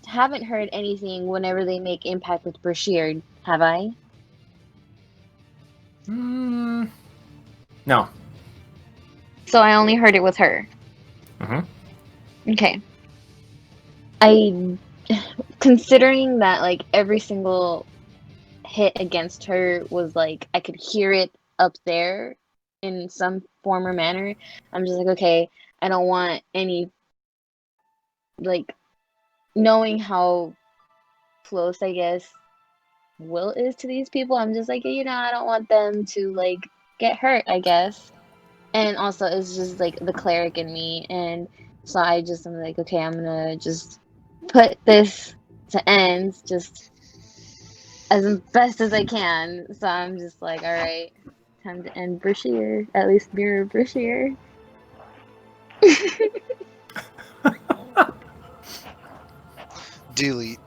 haven't heard anything whenever they make impact with Brashear, have I? No. So I only heard it with her. Okay. Considering that like every single hit against her was like I could hear it up there in some form or manner, I'm just like, okay, I don't want any, like, knowing how close I guess Will is to these people, I'm just like, I don't want them to like get hurt, I guess. And also it's just like the cleric in me, and so I'm like, okay, I'm gonna just put this to end just as best as I can. So I'm just like, all right, time to end Brashear, at least mirror Brashear. Delete.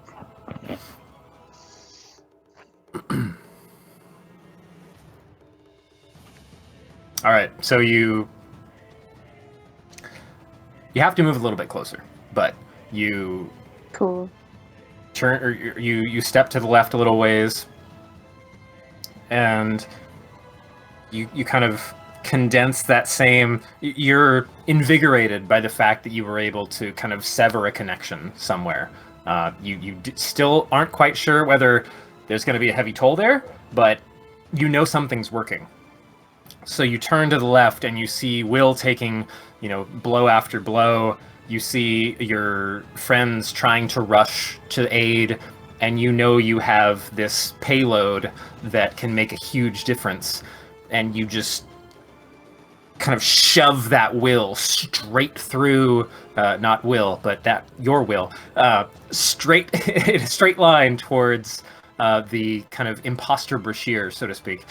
All right, so you have to move a little bit closer, but you Cool. turn, or you step to the left a little ways, and you kind of condense that same. You're invigorated by the fact that you were able to kind of sever a connection somewhere. You still aren't quite sure whether there's going to be a heavy toll there, but you know something's working. So you turn to the left and you see Will taking, blow after blow. You see your friends trying to rush to aid, and you have this payload that can make a huge difference. And you just kind of shove that Will straight through, not Will, but your Will, straight in a straight line towards the kind of imposter Brashear, so to speak.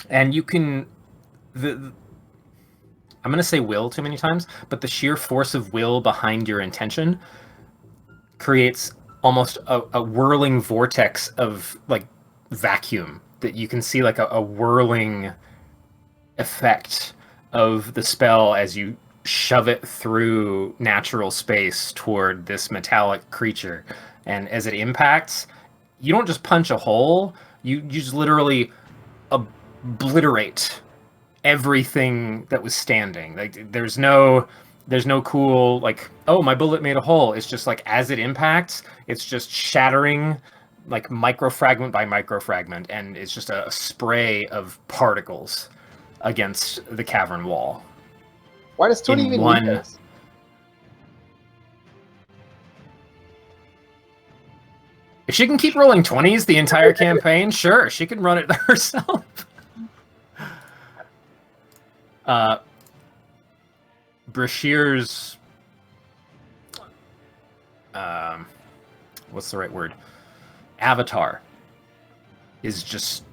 And you can, I'm going to say will too many times, but the sheer force of will behind your intention creates almost a whirling vortex of like vacuum that you can see, like a whirling effect of the spell as you shove it through natural space toward this metallic creature. And as it impacts, you don't just punch a hole, you just literally obliterate everything that was standing. Like there's no cool like, oh, my bullet made a hole. It's just like as it impacts, it's just shattering like microfragment by microfragment, and it's just a spray of particles against the cavern wall. Why does Tony even need this? If she can keep rolling 20s the entire campaign, sure, she can run it herself. Brashear's what's the right word? Avatar is just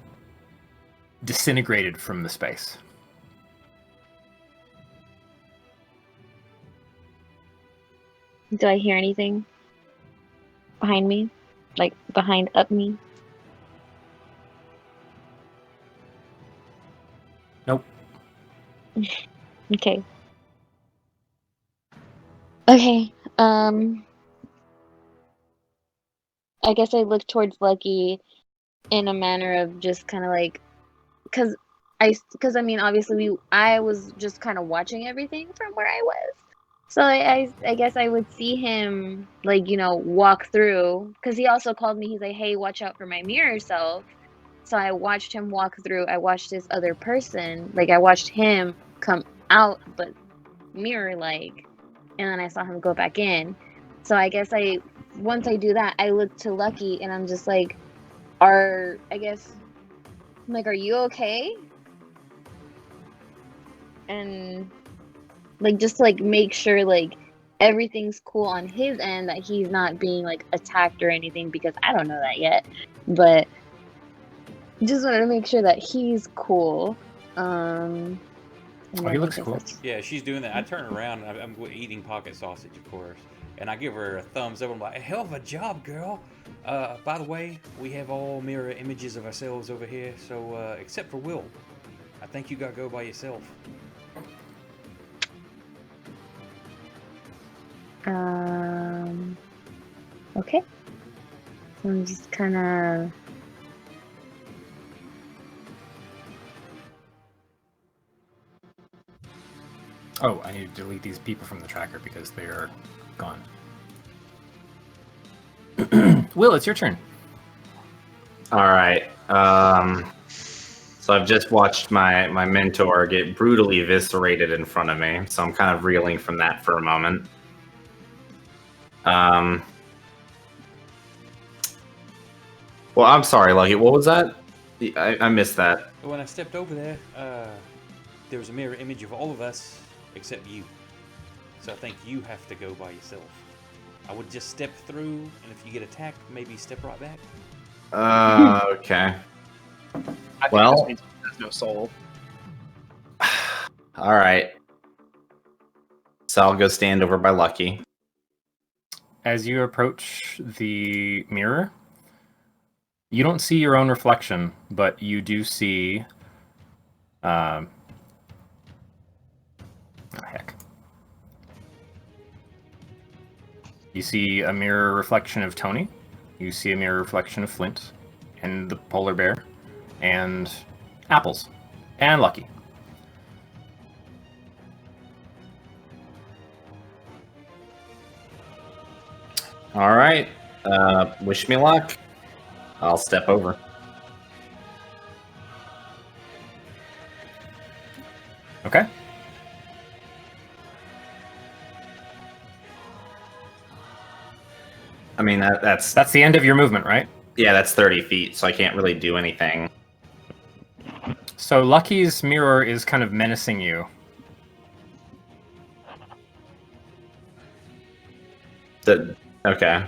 disintegrated from the space. Do I hear anything behind me? Like behind up me? Nope. Okay. Okay. I guess I look towards Lucky in a manner of just kind of like, because I mean, obviously I was just kind of watching everything from where I was. So I guess I would see him like, walk through, because he also called me. He's like, hey, watch out for my mirror self. So I watched him walk through. I watched this other person, like I watched him come out, but mirror like, and then I saw him go back in. So I guess once I do that, I look to Lucky and I'm just like, are you okay? And like just to like make sure like everything's cool on his end, that he's not being like attacked or anything, because I don't know that yet. But just wanted to make sure that he's cool. He looks cool. Yeah, she's doing that. I turn around, I'm eating pocket sausage, of course, and I give her a thumbs up. I'm like, hell of a job, girl. By the way, we have all mirror images of ourselves over here, so except for Will. I think you gotta go by yourself. Okay. So I'm just kind of... Oh, I need to delete these people from the tracker because they're gone. Will, it's your turn. All right. So I've just watched my mentor get brutally eviscerated in front of me, so I'm kind of reeling from that for a moment. Well, I'm sorry, Lucky. What was that? I missed that. When I stepped over there, there was a mirror image of all of us except you. So I think you have to go by yourself. I would just step through, and if you get attacked, maybe step right back. Okay. I think Well, this means he has no soul. All right. So I'll go stand over by Lucky. As you approach the mirror, you don't see your own reflection, but you do see... oh, heck. You see a mirror reflection of Tony. You see a mirror reflection of Flint and the polar bear and Apples and Lucky. All right. Wish me luck. I'll step over. Okay. I mean, that's That's the end of your movement, right? yeah, that's 30 feet, so I can't really do anything. So Lucky's mirror is kind of menacing you. Okay.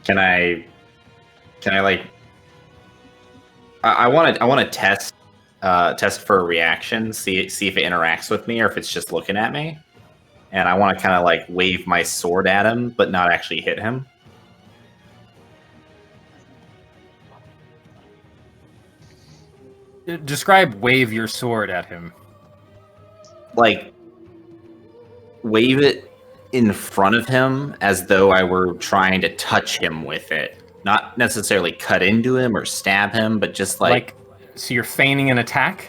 Can I like? I want to test for a reaction, see if it interacts with me or if it's just looking at me. And I want to kind of like wave my sword at him, but not actually hit him. Describe wave your sword at him. Like, wave it in front of him as though I were trying to touch him with it. Not necessarily cut into him or stab him, but just like so you're feigning an attack?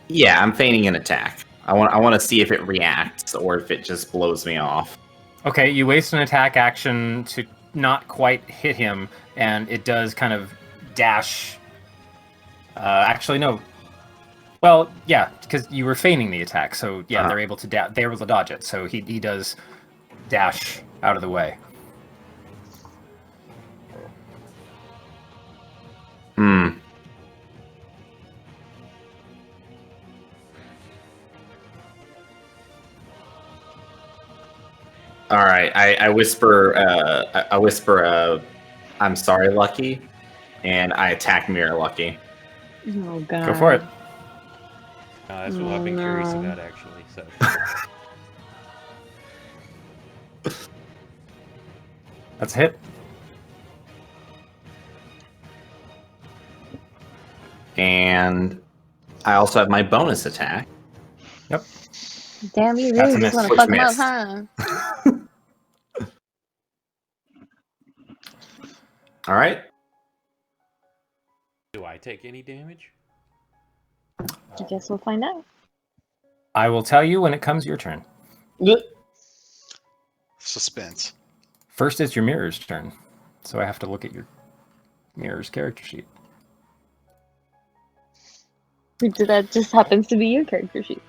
Yeah, I'm feigning an attack. I want to see if it reacts or if it just blows me off. Okay, you waste an attack action to not quite hit him, and it does kind of dash. Actually, no. Well, yeah, because you were feigning the attack, so yeah, they're able to dodge it. So he does dash out of the way. All right, I whisper, I'm sorry, Lucky, and I attack Mirror Lucky. Oh god. Go for it. That's what I've been curious about, actually. So. That's a hit. And I also have my bonus attack. Yep. Damn, you That's really a just miss. want to fuck him Which up, huh? All right. Do I take any damage? I guess we'll find out. I will tell you when it comes your turn. Suspense. First, it's your mirror's turn, so I have to look at your mirror's character sheet. That just happens to be your character sheet.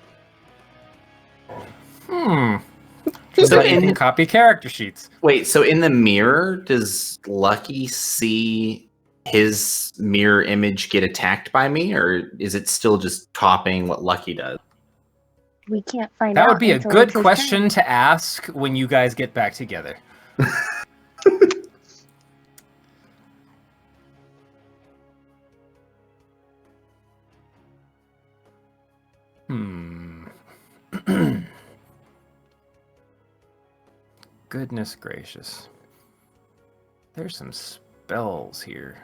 So You copy character sheets. Wait, so in the mirror, does Lucky see his mirror image get attacked by me, or is it still just copying what Lucky does? We can't find out. That would be a until good it's his question turn. to ask when you guys get back together. Goodness gracious. There's some spells here.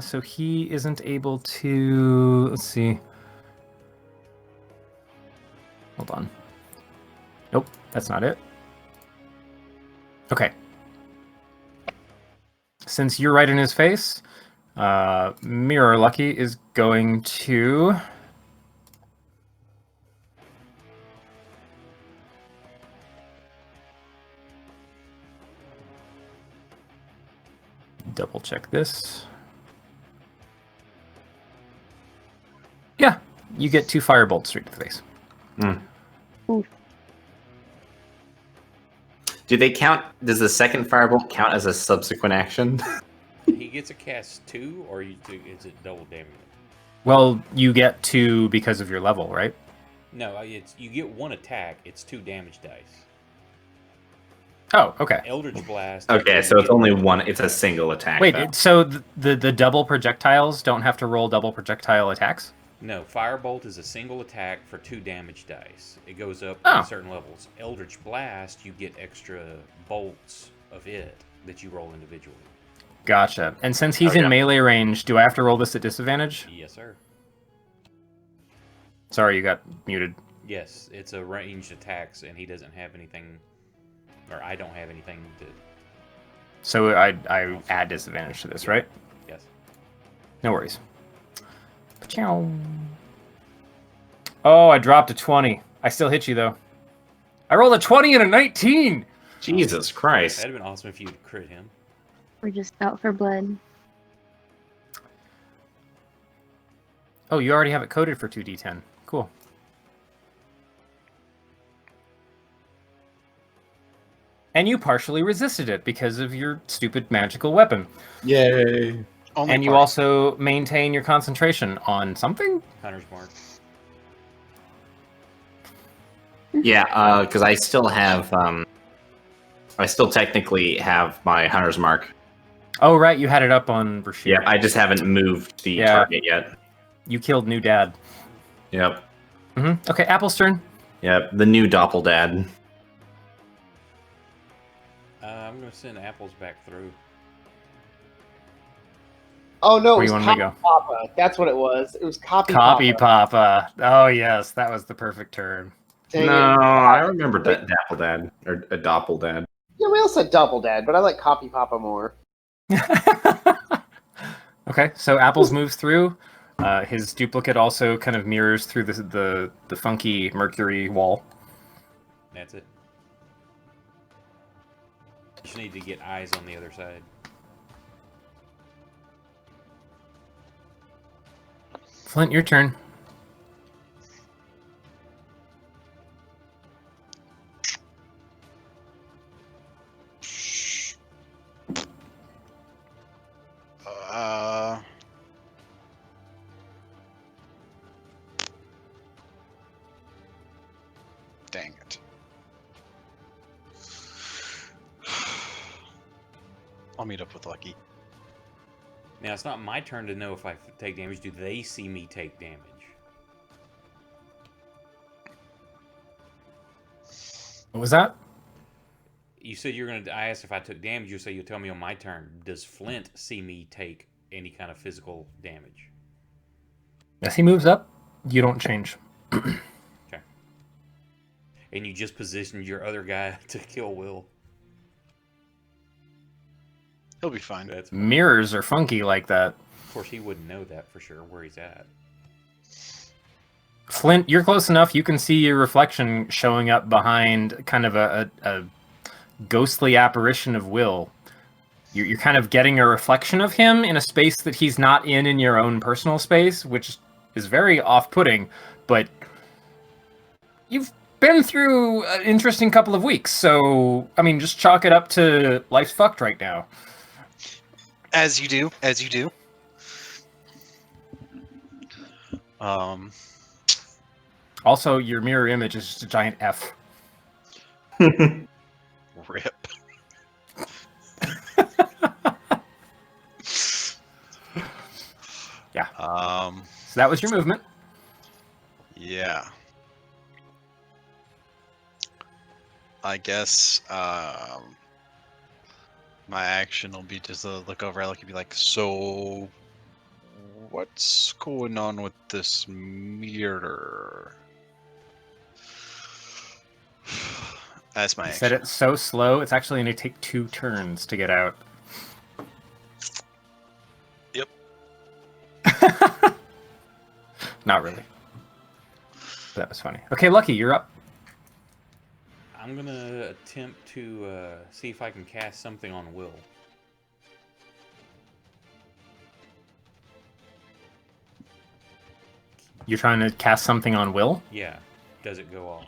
So he isn't able to... Let's see. Hold on. Nope, that's not it. Okay. Since you're right in his face, Mirror Lucky is going to... double check this. Yeah, you get 2 firebolts straight to the face. Oof. Do they count? Does the second firebolt count as a subsequent action? He gets a cast 2, or is it double damage? Well, you get 2 because of your level, right? No, it's you get 1 attack. It's 2 damage dice. Oh, okay. Eldritch Blast. Okay, so it's only one. It's a single attack. Wait, though. so the double projectiles don't have to roll double projectile attacks? No, Firebolt is a single attack for 2 damage dice. It goes up Oh. at certain levels. Eldritch Blast, you get extra bolts of it that you roll individually. Gotcha. And since he's in melee range, do I have to roll this at disadvantage? Yes, sir. Sorry, you got muted. Yes, it's a ranged attacks, and he doesn't have anything, or I don't have anything to. So I add disadvantage to this, right? Yes. No worries. Oh, I dropped a 20. I still hit you, though. I rolled a 20 and a 19! Jesus Christ. That'd have been awesome if you'd crit him. We're just out for blood. Oh, you already have it coded for 2d10. Cool. And you partially resisted it because of your stupid magical weapon. Yay! Only And you part. also maintain your concentration on something? Hunter's mark. Yeah, because I still have, I still technically have my hunter's mark. Oh, right, you had it up on Brashir. Yeah, I just haven't moved the Yeah. target yet. You killed new dad. Yep. Okay, Apple's turn. Yep, the new Doppeldad. I'm going to send apples back through. Oh no, Where it you was want me Copy to Papa. That's what it was. It was Copy Copy Papa. Papa. Oh, yes, that was the perfect turn. Dang No, it. I remember that Dappeldad, or a Doppeldad. Yeah, we all said Double Dad, but I like Copy Papa more. Okay, so Apples moves through. His duplicate also kind of mirrors through the funky mercury wall. That's it. Just need to get eyes on the other side. Flint, your turn. Dang it. I'll meet up with Lucky. Now, it's not my turn to know if I take damage. Do they see me take damage? What was that? You said you're going to... I asked if I took damage. You say you'll tell me on my turn. Does Flint see me take any kind of physical damage? As he moves up, you don't change. Okay. And you just positioned your other guy to kill Will. He'll be fine. That's Mirrors are funky like that. Of course, he wouldn't know that for sure, where he's at. Flint, you're close enough. You can see your reflection showing up behind kind of a ghostly apparition of Will. You're kind of getting a reflection of him in a space that he's not in your own personal space, which is very off-putting, but you've been through an interesting couple of weeks, so, I mean, just chalk it up to life's fucked right now. As you do, as you do. Also, your mirror image is just a giant F. Rip. Yeah. So that was your movement. Yeah. I guess my action will be just to look over at Lucky and be like, so what's going on with this mirror? That's my You action. said it so slow, it's actually going to take 2 turns to get out. Yep. Not really. That was funny. Okay, Lucky, you're up. I'm going to attempt to see if I can cast something on Will. You're trying to cast something on Will? Yeah. Does it go off?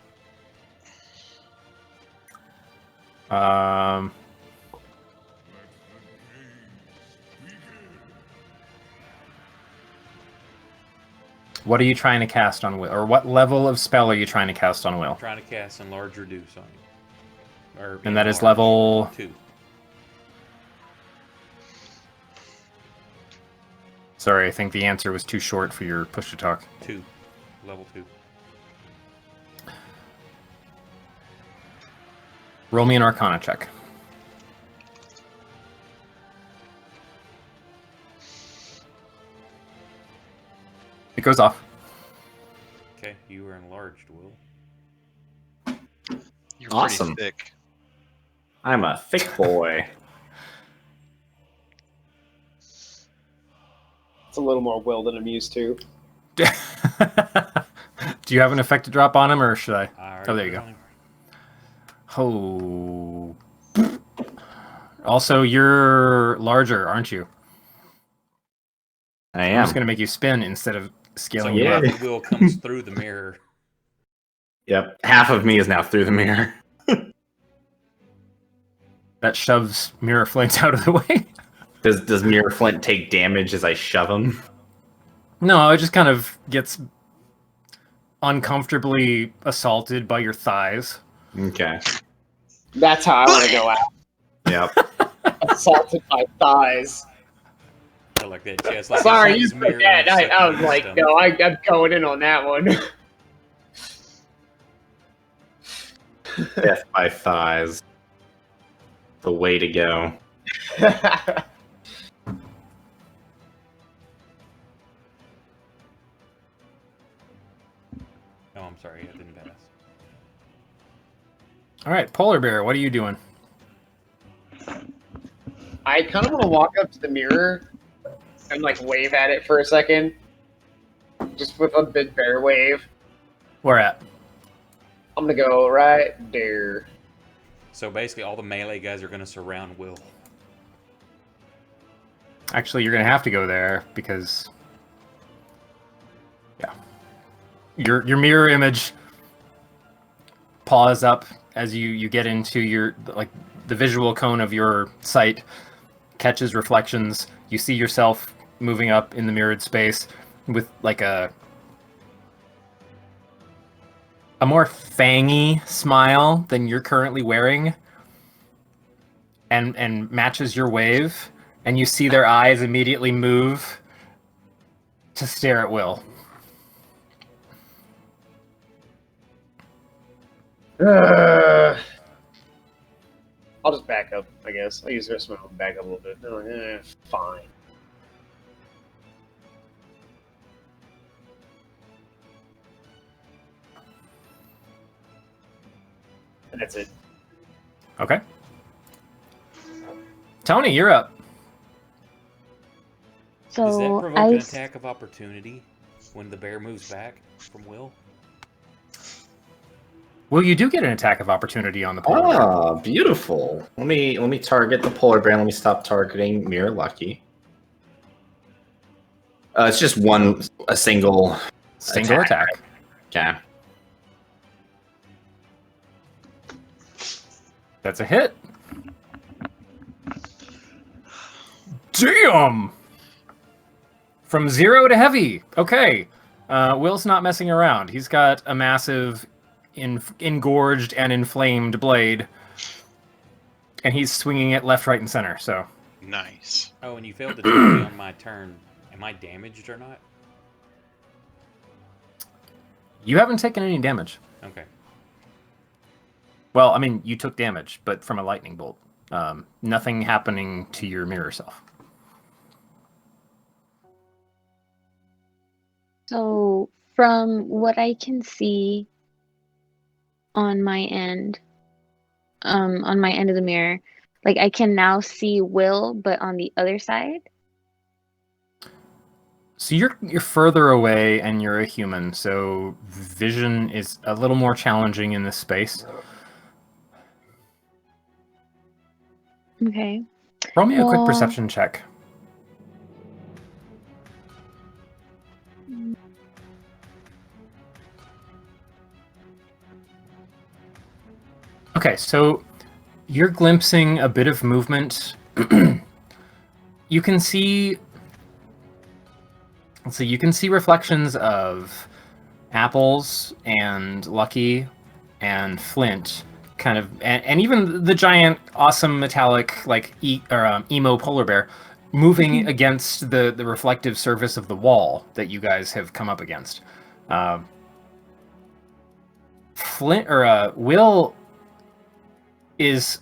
What are you trying to cast on Will? Or what level of spell are you trying to cast on Will? I'm trying to cast Enlarge Reduce on you. Or And that is enlarge. level... 2. Sorry, I think the answer was too short for your push to talk. 2. Level 2. Roll me an Arcana check. It goes off. Okay, you are enlarged, Will. You're Awesome. pretty thick. I'm a thick boy. It's a little more Will than I'm used to. Do you have an effect to drop on him, or should I? Alright, Oh, there you go. rolling. Oh. Also, you're larger, aren't you? I I'm am. just going to make you spin instead of scaling So you up. half of Will comes through the mirror. Yep. Half of me is now through the mirror. That shoves Mirror Flint out of the way. Does Mirror Flint take damage as I shove him? No, it just kind of gets uncomfortably assaulted by your thighs. Okay. That's how I want to go out. Yep. Assaulted by thighs. I like that chest. Like Sorry, his you mirror forget. image I was sucking like, his no, I'm going in on that one. Death by thighs. The way to go. Oh, I'm sorry, I didn't pass. All right, Polar Bear, what are you doing? I kind of want to walk up to the mirror and like wave at it for a second, just with a big bear wave. Where at? I'm gonna go right there. So basically, all the melee guys are going to surround Will. Actually, you're gonna have to go there because, yeah, your mirror image paws up as you get into your the visual cone of your sight, catches reflections. You see yourself moving up in the mirrored space with like a more fangy smile than you're currently wearing, and matches your wave. And you see their eyes immediately move to stare at Will. I'll just back up, I guess. I'll use this one to back up a little bit. No, fine. And that's it. Okay. Tony, you're up. Does that So provoke an attack of opportunity when the bear moves back from Will? Well, you do get an attack of opportunity on the polar bear. Ah, beautiful. Let me target the polar bear. Let me stop targeting Mirror Lucky. It's just a single attack. Okay. That's a hit. Damn! From 0 to heavy. Okay. Will's not messing around. He's got a massive engorged and inflamed blade. And he's swinging it left, right, and center. So Nice. Oh, and you failed to tell me on my turn. Am I damaged or not? you haven't taken any damage. Okay. Well, I mean, you took damage, but from a lightning bolt. Nothing happening to your mirror self. So, from what I can see on my end of the mirror, like I can now see Will, but on the other side. So you're further away, and you're a human, so vision is a little more challenging in this space. Okay. Roll me a quick Well- perception check. Okay, so you're glimpsing a bit of movement. You can see. Let's see. You can see reflections of Apples and Lucky and Flint, kind of, and even the giant, awesome metallic emo polar bear, moving against the reflective surface of the wall that you guys have come up against. Will is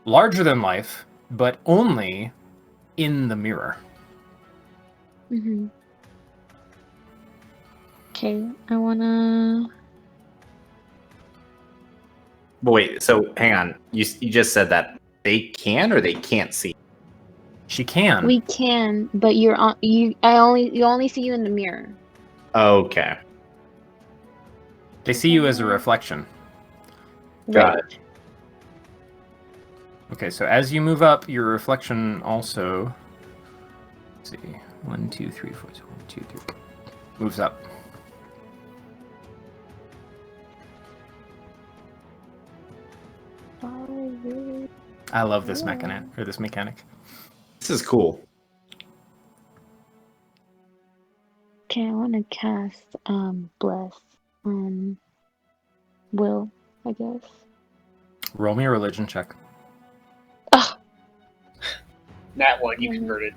larger than life, but only in the mirror. Mm-hmm. Okay, I wanna. But wait, so hang on. You just said that they can or they can't see? She can. We can, but you're on. You only see you in the mirror. Okay. They see you as a reflection. Got it. Okay, so as you move up, your reflection also. Let's see. 1, 2, 3, 4. 1, 2, 3. Moves up. I love this mechanic. This is cool. Okay, I want to cast Bless on Will, I guess. Roll me a religion check. Ugh. That one you converted.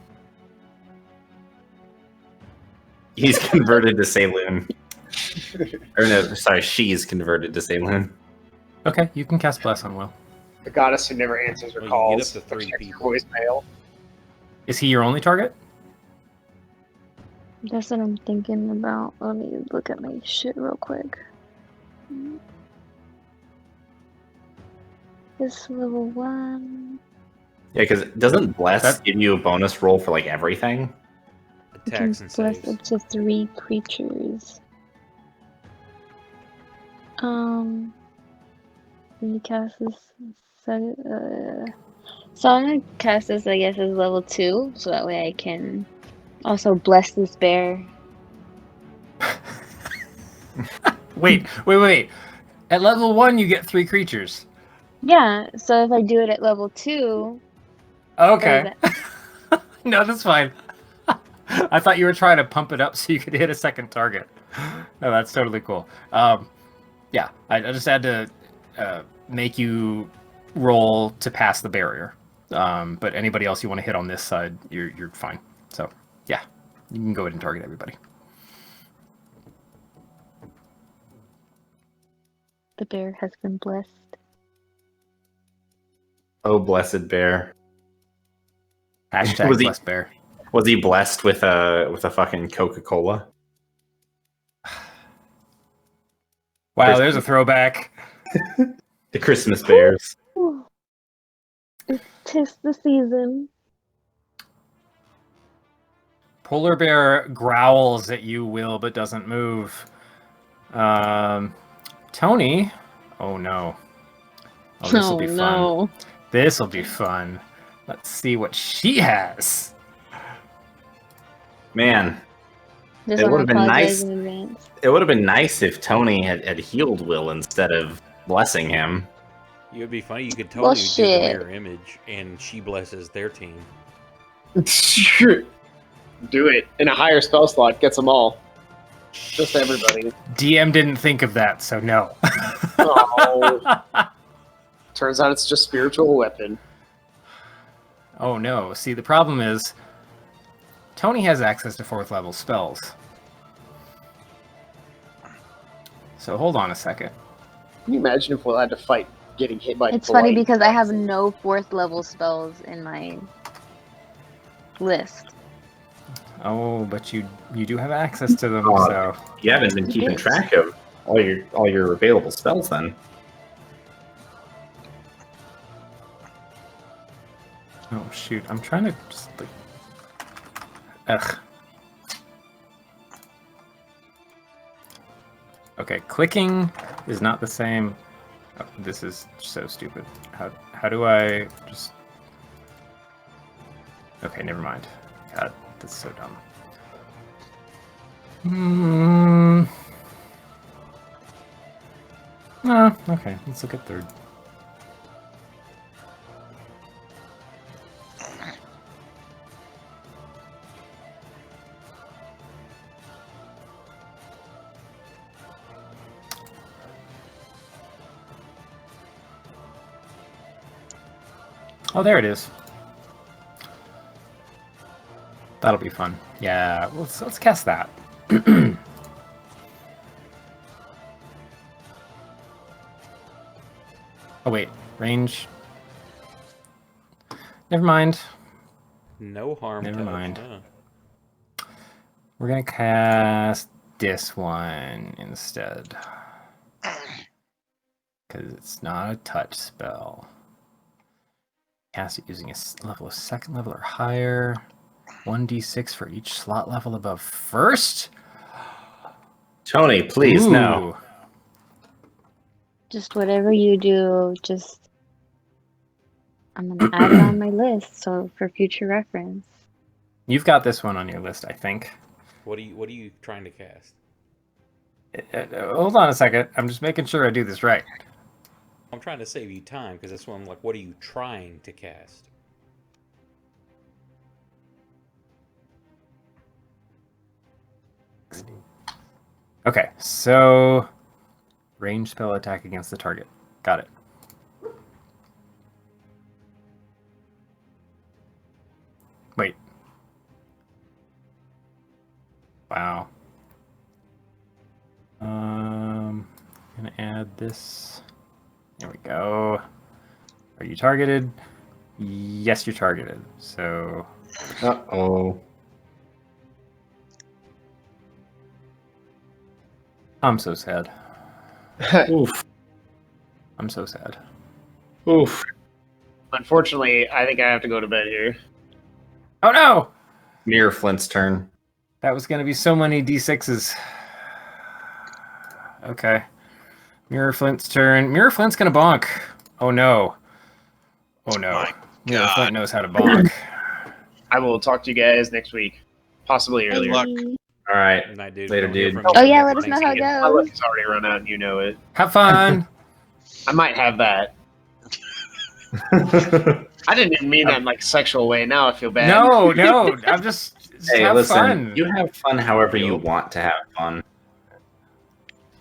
He's converted to Saloon. Or no, sorry, she's converted to Saloon. Okay, you can cast Bless on Will. The goddess who never answers her Well, you get calls. up to 3 Protects your people. voicemail. Is he your only target? That's what I'm thinking about. Let me look at my shit real quick. This level 1. Yeah, because doesn't Bless give you a bonus roll for like everything? You can Attacks and bless saves. up to 3 creatures. You cast this. So I'm gonna cast this, I guess, as level 2, so that way I can also bless this bear. Wait. At level 1, you get 3 creatures. Yeah, so if I do it at level 2, Okay. No, that's fine. I thought you were trying to pump it up so you could hit a second target. No, that's totally cool. Yeah, I just had to make you roll to pass the barrier. But anybody else you want to hit on this side, you're fine. So, yeah, you can go ahead and target everybody. the bear has been blessed. Oh, blessed bear. Hashtag Was he- blessed bear. Was he blessed with a fucking Coca-Cola? Wow, there's a throwback. The Christmas bears. Ooh. It's 'tis the season. Polar bear growls at you, Will, but doesn't move. Tony. Oh no. Oh, this will be fun. No. This will be fun. Let's see what she has. Man, Just It want would've to been apologize nice. in advance. it would have been nice if Tony had healed Will instead of blessing him. It would be funny. You could totally do the Bullshit. mirror image, and she blesses their team. Do it. In a higher spell slot, gets them all. Just everybody. DM didn't think of that, so no. Oh. Turns out it's just spiritual weapon. Oh no. See, the problem is Tony has access to 4th level spells. So hold on a second. Can you imagine if Will had to fight getting hit by It's funny blight? because I have no 4th level spells in my list. Oh, but you do have access to them, Oh. so You haven't been keeping Yes. track of all your available spells then. oh shoot, I'm trying to just like ugh. Okay, clicking is not the same. Oh, this is so stupid. How do I just Okay, never mind. God, that's so dumb. Okay, let's look at 3rd. Oh, there it is. That'll be fun. Yeah, let's cast that. Oh wait, range. Never mind. No harm. Never touch, mind. huh? We're gonna cast this one instead. Because it's not a touch spell. Cast it using a level of 2nd level or higher. 1d6 for each slot level above 1st? Tony, please, no. Ooh. Just whatever you do, I'm gonna add it on my list so for future reference. You've got this one on your list, I think. What are you trying to cast? Hold on a second. I'm just making sure I do this right. I'm trying to save you time because that's what I'm like. What are you trying to cast? Okay, so range spell attack against the target. Got it. Wait. Wow. Gonna add this. There we go. Are you targeted? Yes, you're targeted. So. Uh-oh. I'm so sad. Oof. I'm so sad. Oof. Unfortunately, I think I have to go to bed here. Oh no! Mirror Flint's turn. That was gonna be so many d6s. Okay. Mirror Flint's turn. Mirror Flint's gonna bonk. Oh no. Oh no. My Mirror God. Flint knows how to bonk. I will talk to you guys next week, possibly earlier. luck. All right. Good night, dude. Later, Don't hear dude. from you Oh yeah, after let us know how it Thanksgiving. My luck goes. has already run out, and you know it. Have fun. I might have that. I didn't even mean that in like sexual way. Now I feel bad. No, I'm just Hey, have listen. fun. You have fun however you want to have fun.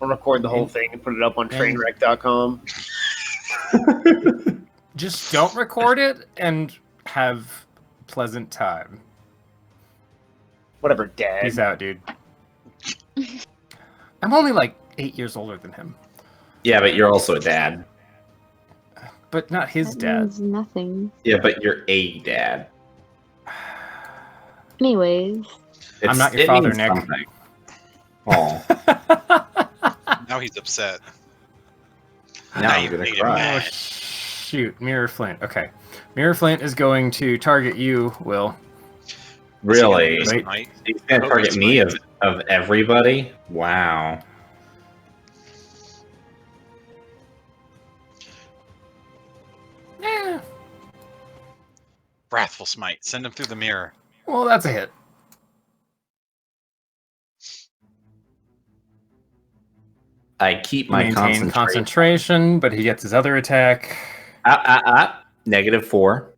I'll record the whole thing and put it up on trainwreck.com. Just don't record it and have pleasant time. Whatever, Dad. Peace out, dude. I'm only like 8 years older than him, Yeah, but you're also a dad. but not his That dad. means nothing. Yeah, but you're a dad. Anyways, I'm not your it father, means Nick. something. Oh, Now he's upset. now you're you're gonna making him cry. Oh, mad. shoot. Mirror Flint. Okay. Mirror Flint is going to target you, Will. Really? Is he Wait. gonna miss He's gonna Oh, target he's me right. of everybody? Wow. Eh, Wrathful Smite. Send him through the mirror. well, that's a hit. I keep my Maintain concentration. concentration, but he gets his other attack. -4.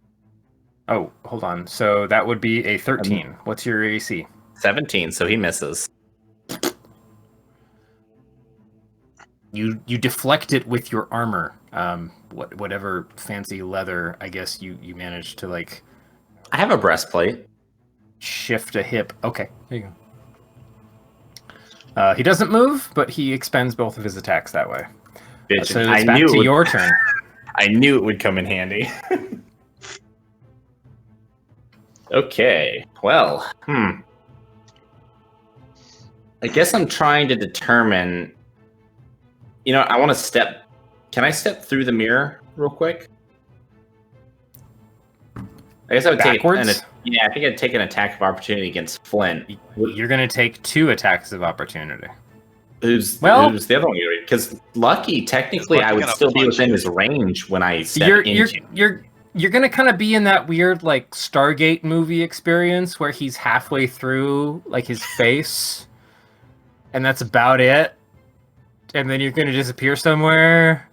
Oh, hold on. So that would be a 13. What's your AC? 17, so he misses. You deflect it with your armor. Whatever fancy leather, I guess you managed to like I have a breastplate. shift a hip. Okay, there you go. He doesn't move, but he expends both of his attacks that way. Bitch, So I it's back knew to it would, your turn. I knew it would come in handy. Okay. Well, I guess I'm trying to determine. You know, I want to step. Can I step through the mirror real quick? I guess I would Backwards? yeah, I think I'd take an attack of opportunity against Flint. You're gonna take 2 attacks of opportunity. Who's the other one? Because Lucky, technically, Lucky I would gonna still be punch within you. his range when I step You're into. you're gonna kind of be in that weird like Stargate movie experience where he's halfway through like his face, and that's about it. And then you're gonna disappear somewhere.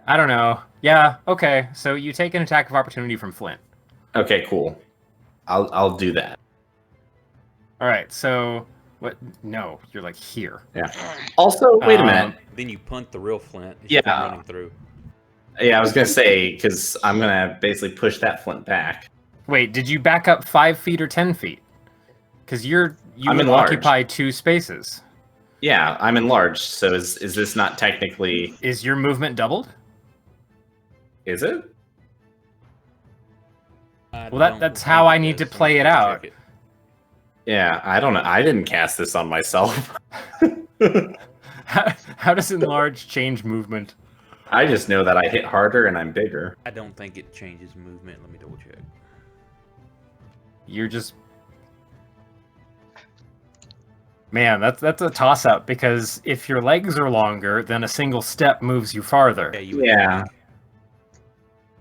I don't know. Yeah. Okay. So you take an attack of opportunity from Flint. Okay, cool. I'll do that. All right. So what? No, you're like here. Yeah. Also, wait a minute. Then you punt the real Flint. He's Yeah. come running through. Yeah, I was gonna say because I'm gonna basically push that Flint back. Wait, did you back up 5 feet or 10 feet? Because you I'm enlarged. occupy 2 spaces. Yeah, I'm enlarged. So is this not technically? Is your movement doubled? Is it? Well, that's how I need to play it out. Yeah, I don't know. I didn't cast this on myself. How does enlarge change movement? I just know that I hit harder and I'm bigger. I don't think it changes movement. Let me double check. You're just... Man, that's a toss-up, because if your legs are longer, then a single step moves you farther. Yeah, you would Yeah. think.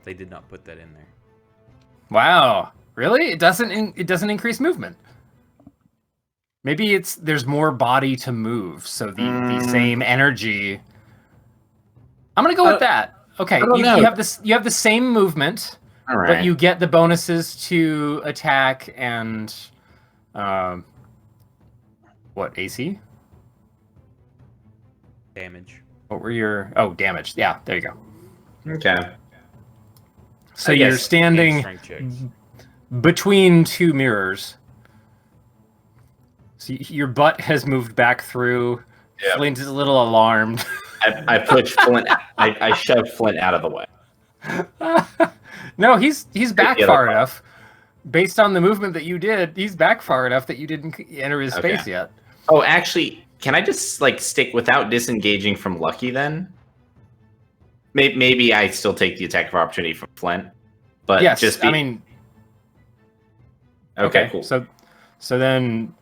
They did not put that in there. Wow. Really? It doesn't. It doesn't increase movement. Maybe there's more body to move, so the same energy. I'm gonna go with that. Okay, you have this. You have the same movement, but you get the bonuses to attack and what AC? Damage. What were your damage? Yeah, there you go. Okay. So you're And standing strength checks. between two mirrors. So your butt has moved back through. Yep. Flint is a little alarmed. I push Flint. I shove Flint out of the way. No, he's back the far other enough. Based on the movement that you did, he's back far enough that you didn't enter his space yet. Oh, actually, can I just stick without disengaging from Lucky then? Maybe I still take the attack of opportunity from Flint, but yes, just I mean. Okay, cool. So then,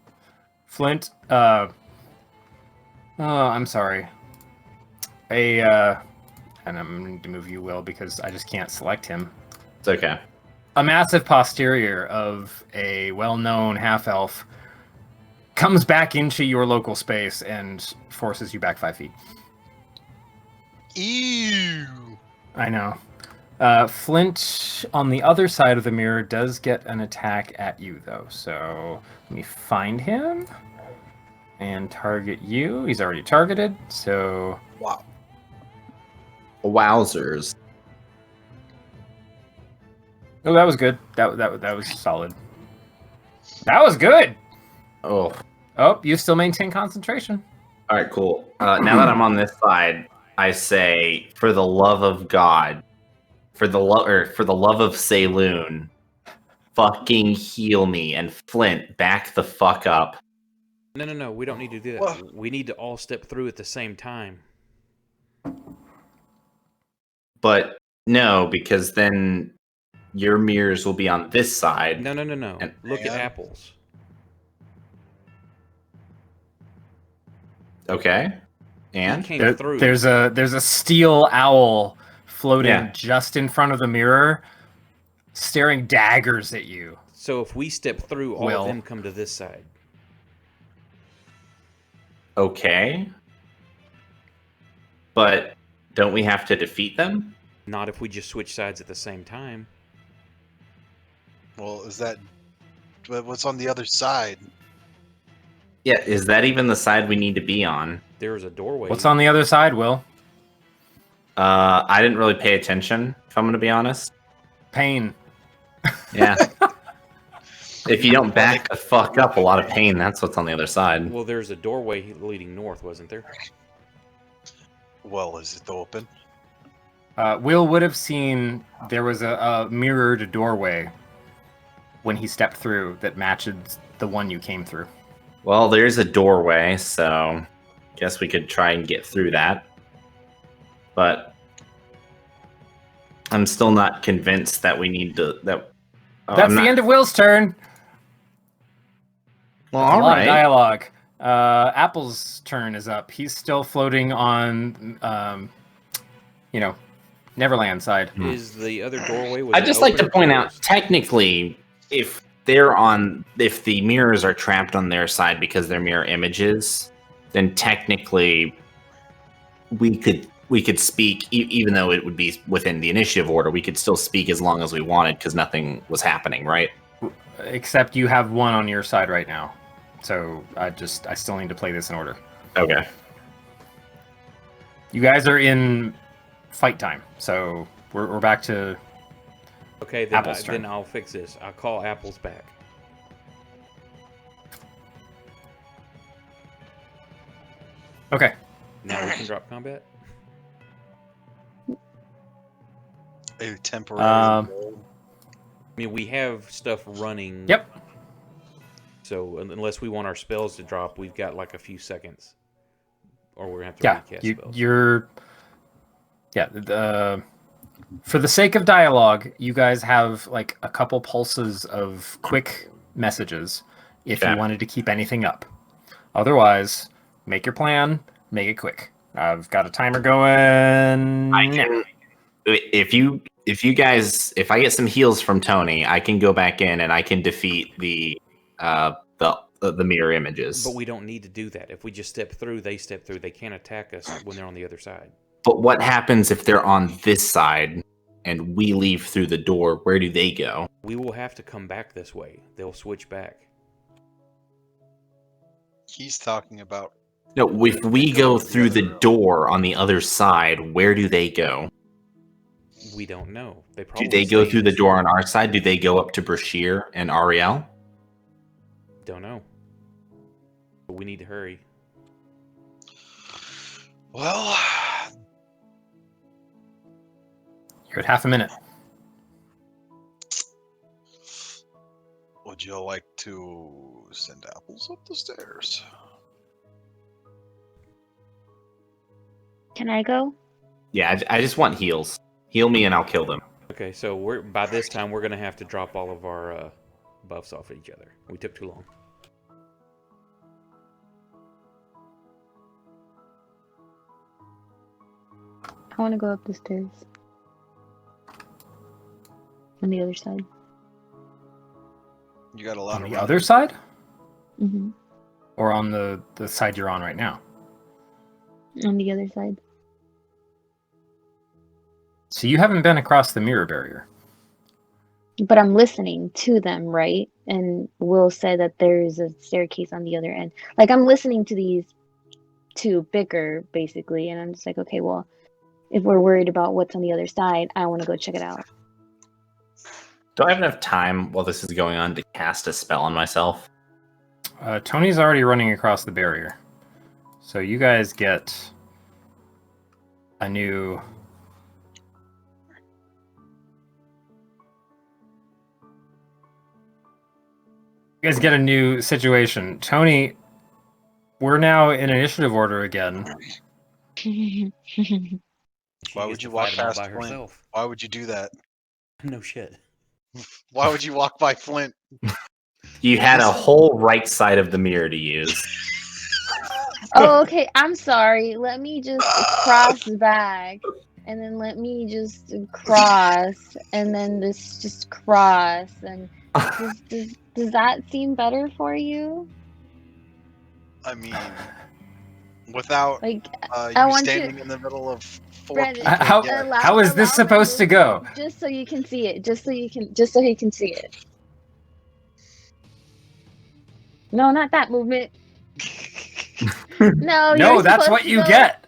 Flint. Oh, I'm sorry. And I'm going to move you, Will, because I just can't select him. It's okay. A massive posterior of a well-known half-elf comes back into your local space and forces you back 5 feet. Ew. I know. Flint, on the other side of the mirror, does get an attack at you, though. So let me find him and target you. He's already targeted, so... Wow. Wowzers. Oh, that was good. That was solid. That was good! Oh. Oh, you still maintain concentration. All right, cool. Now that I'm on this side, I say, for the love of God, for the love of Saloon, fucking heal me, and Flint, back the fuck up. No. We don't need to do that. What? We need to all step through at the same time. But no, because then your mirrors will be on this side. No. And- Look at apples. Okay. And He came through. There's a steel owl floating just in front of the mirror, staring daggers at you. So if we step through, all of them come to this side. okay. But don't we have to defeat them? Not if we just switch sides at the same time. Well, is that what's on the other side? Yeah, is that even the side we need to be on? There is a doorway. What's on the other side, Will? I didn't really pay attention, if I'm going to be honest. Pain. Yeah. If you don't back the fuck up, a lot of pain, that's what's on the other side. Well, there's a doorway leading north, wasn't there? Well, is it open? Will would have seen there was a mirrored doorway when he stepped through that matched the one you came through. Well, there's a doorway, so guess we could try and get through that. But I'm still not convinced that we need to... That's the end of Will's turn. Well, That's all a lot of right. dialogue. Apple's turn is up. He's still floating on, Neverland side. Is the other doorway? Was I'd it just like open to or point out, closed? technically, if the mirrors are trapped on their side because they're mirror images, then technically we could speak, even though it would be within the initiative order. We could still speak as long as we wanted because nothing was happening, right? Except you have one on your side right now. So I still need to play this in order. Okay. You guys are in fight time, so we're back to Okay, Apple's turn. then I'll fix this. I'll call Apples back. okay. Now we can drop combat. A temporary. Um, I mean, we have stuff running. Yep. So unless we want our spells to drop, we've got like a few seconds, or we're gonna have to recast spells. For the sake of dialogue, you guys have like a couple pulses of quick messages if you wanted to keep anything up. Otherwise, make your plan, make it quick. I've got a timer going. if I get some heals from Tony, I can go back in and I can defeat the mirror images. But we don't need to do that. If we just step through, they step through. They can't attack us when they're on the other side. But what happens if they're on this side and we leave through the door? Where do they go? We will have to come back this way. They'll switch back. He's talking about. No, if we go through the door on the other side, where do they go? We don't know. They probably Do they go through the door on our side? Do they go up to Brashear and Ariel? Don't know. But we need to hurry. Well, You're at half a minute. would you like to send apples up the stairs? Can I go? Yeah, I just want heals. Heal me and I'll kill them. Okay, so by this time we're gonna have to drop all of our buffs off each other. We took too long. I want to go up the stairs. On the other side. You got a lot On of the room. other side? Mm-hmm. Or on the side you're on right now? On the other side. So you haven't been across the mirror barrier. But I'm listening to them, right? And Will said that there's a staircase on the other end. Like, I'm listening to these two bicker, basically, and I'm just like, okay, well, if we're worried about what's on the other side, I want to go check it out. Do I have enough time while this is going on to cast a spell on myself? Tony's already running across the barrier. So you guys get a new... You guys get a new situation. Tony, we're now in initiative order again. She Why gets would you to walk fight 'em all past by Flint? herself? Why would you do that? No shit. Why would you walk by Flint? You had a whole right side of the mirror to use. Oh, okay. I'm sorry. Let me just cross back. And then let me just cross. And then this just cross. And does that seem better for you? I mean, without Like, you I want standing you- in the middle of four Brandon, people. How- yeah. how is this allow my supposed to go? movement Just so you can see it. Just so he can see it. No, not that movement. No, No, you're that's supposed what to you go- get.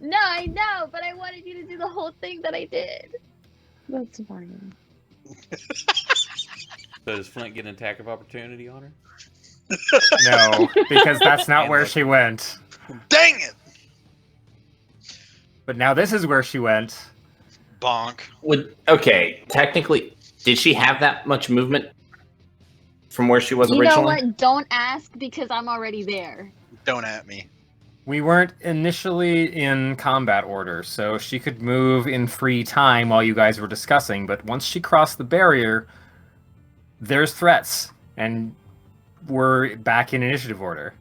No, I know, but I wanted you to do the whole thing that I did. That's fine. So does Flint get an attack of opportunity on her? No, because that's not And where look. she went. Dang it! But now this is where she went. Bonk. Okay, technically, did she have that much movement from where she was You know originally? what? Don't ask because I'm already there. Don't at me. We weren't initially in combat order, so she could move in free time while you guys were discussing, but once she crossed the barrier, there's threats, and we're back in initiative order.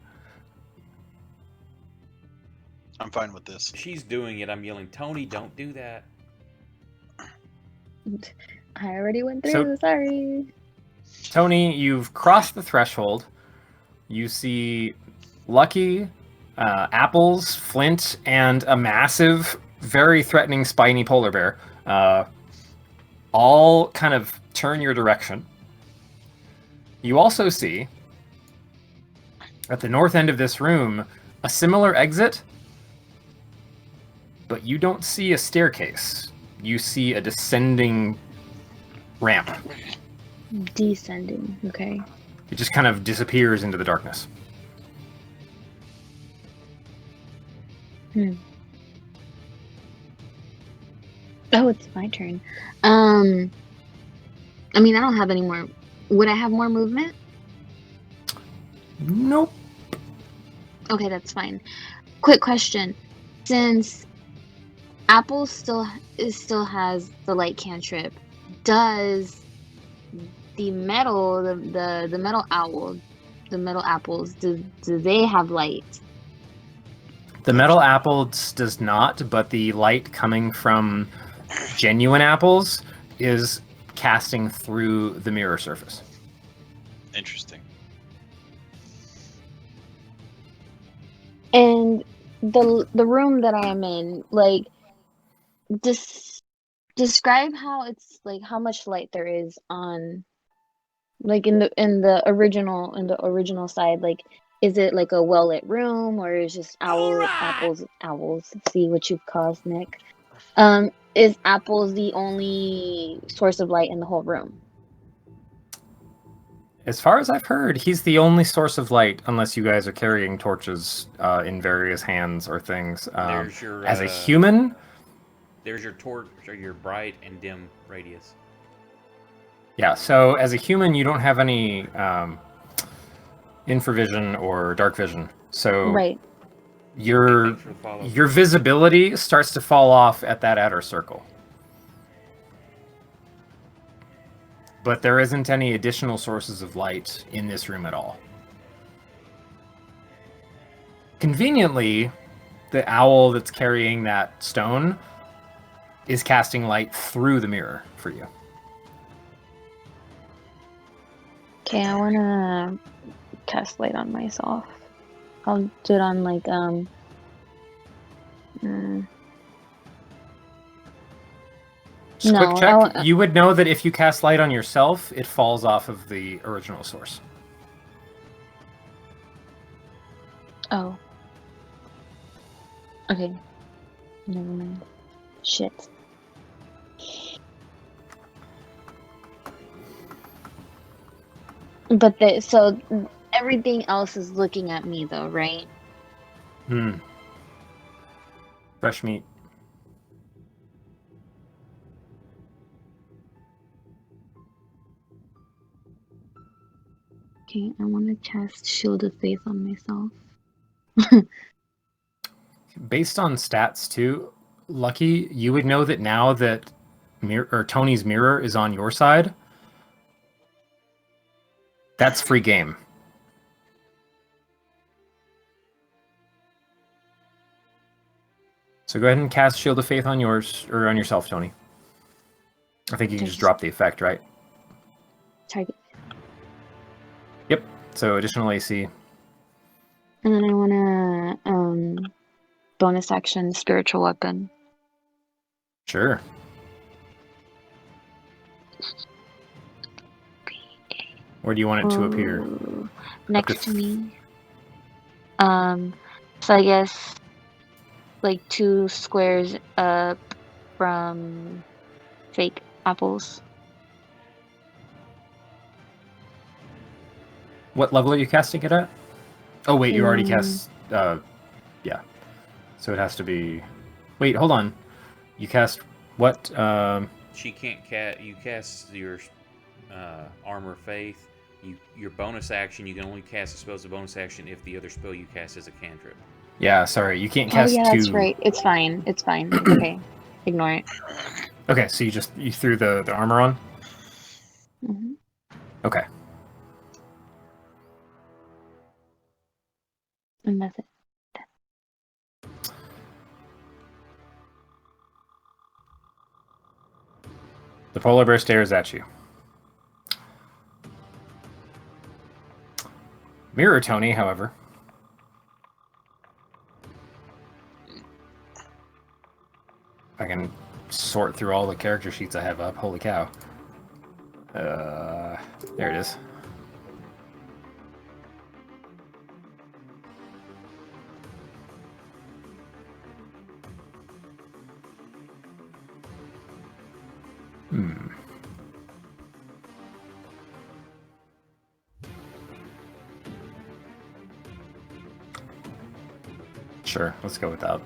I'm fine with this. She's doing it. I'm yelling, Tony, don't do that. I already went through. So- Sorry. Tony, you've crossed the threshold. You see Lucky, Apples, Flint, and a massive, very threatening spiny polar bear all kind of turn your direction. You also see, at the north end of this room, a similar exit, but you don't see a staircase. You see a descending ramp. Descending. Okay. It just kind of disappears into the darkness. Oh, it's my turn. I mean, I don't have any more. Would I have more movement? Nope. Okay, that's fine. Quick question: since Apple still has the light cantrip, does the metal the metal owl, the metal apples, do they have light? The metal apple does not, but the light coming from genuine apples is casting through the mirror surface. Interesting. And the room that I am in, like, describe how it's like how much light there is on, like, in the original side. Like, is it like a well lit room, or is just apples? See what you've caused, Nick. Is apples the only source of light in the whole room? As far as I've heard, he's the only source of light, unless you guys are carrying torches in various hands or things. There's your, as a human, There's your torch or your bright and dim radius. yeah. So as a human, you don't have any infravision or dark vision. So Right. your Thanks for the follow. your visibility starts to fall off at that outer circle. But there isn't any additional sources of light in this room at all. Conveniently, the owl that's carrying that stone is casting light through the mirror for you. Okay, I wanna cast light on myself. I'll do it on like Just No, quick check. You would know that if you cast light on yourself, it falls off of the original source. Oh. Okay. Never mind. Shit. But so everything else is looking at me though, right? Fresh meat. Okay, I want to cast Shield of Faith on myself. Based on stats too, Lucky, you would know that now that Tony's mirror is on your side. That's free game. So go ahead and cast Shield of Faith on yours or on yourself, Tony. I think you can just drop the effect, right? Target. Yep. So additional AC. And then I want to bonus action spiritual weapon. Sure. Where do you want it to appear? Next to me. So I guess like 2 squares up from fake apples. What level are you casting it at? Oh wait, you already cast. Yeah. So it has to be. Wait, hold on. You cast what? She can't cast. You cast your armor faith. Your bonus action. You can only cast a spell as a bonus action if the other spell you cast is a cantrip. Yeah, sorry, you can't cast yeah, 2. that's right. It's fine. It's fine. Okay, ignore it. Okay, so you threw the armor on. Mm-hmm. Okay. And that's it. The polar bear stares at you. Mirror Tony, however. I can sort through all the character sheets I have up. Holy cow. There it is. Sure, let's go with that.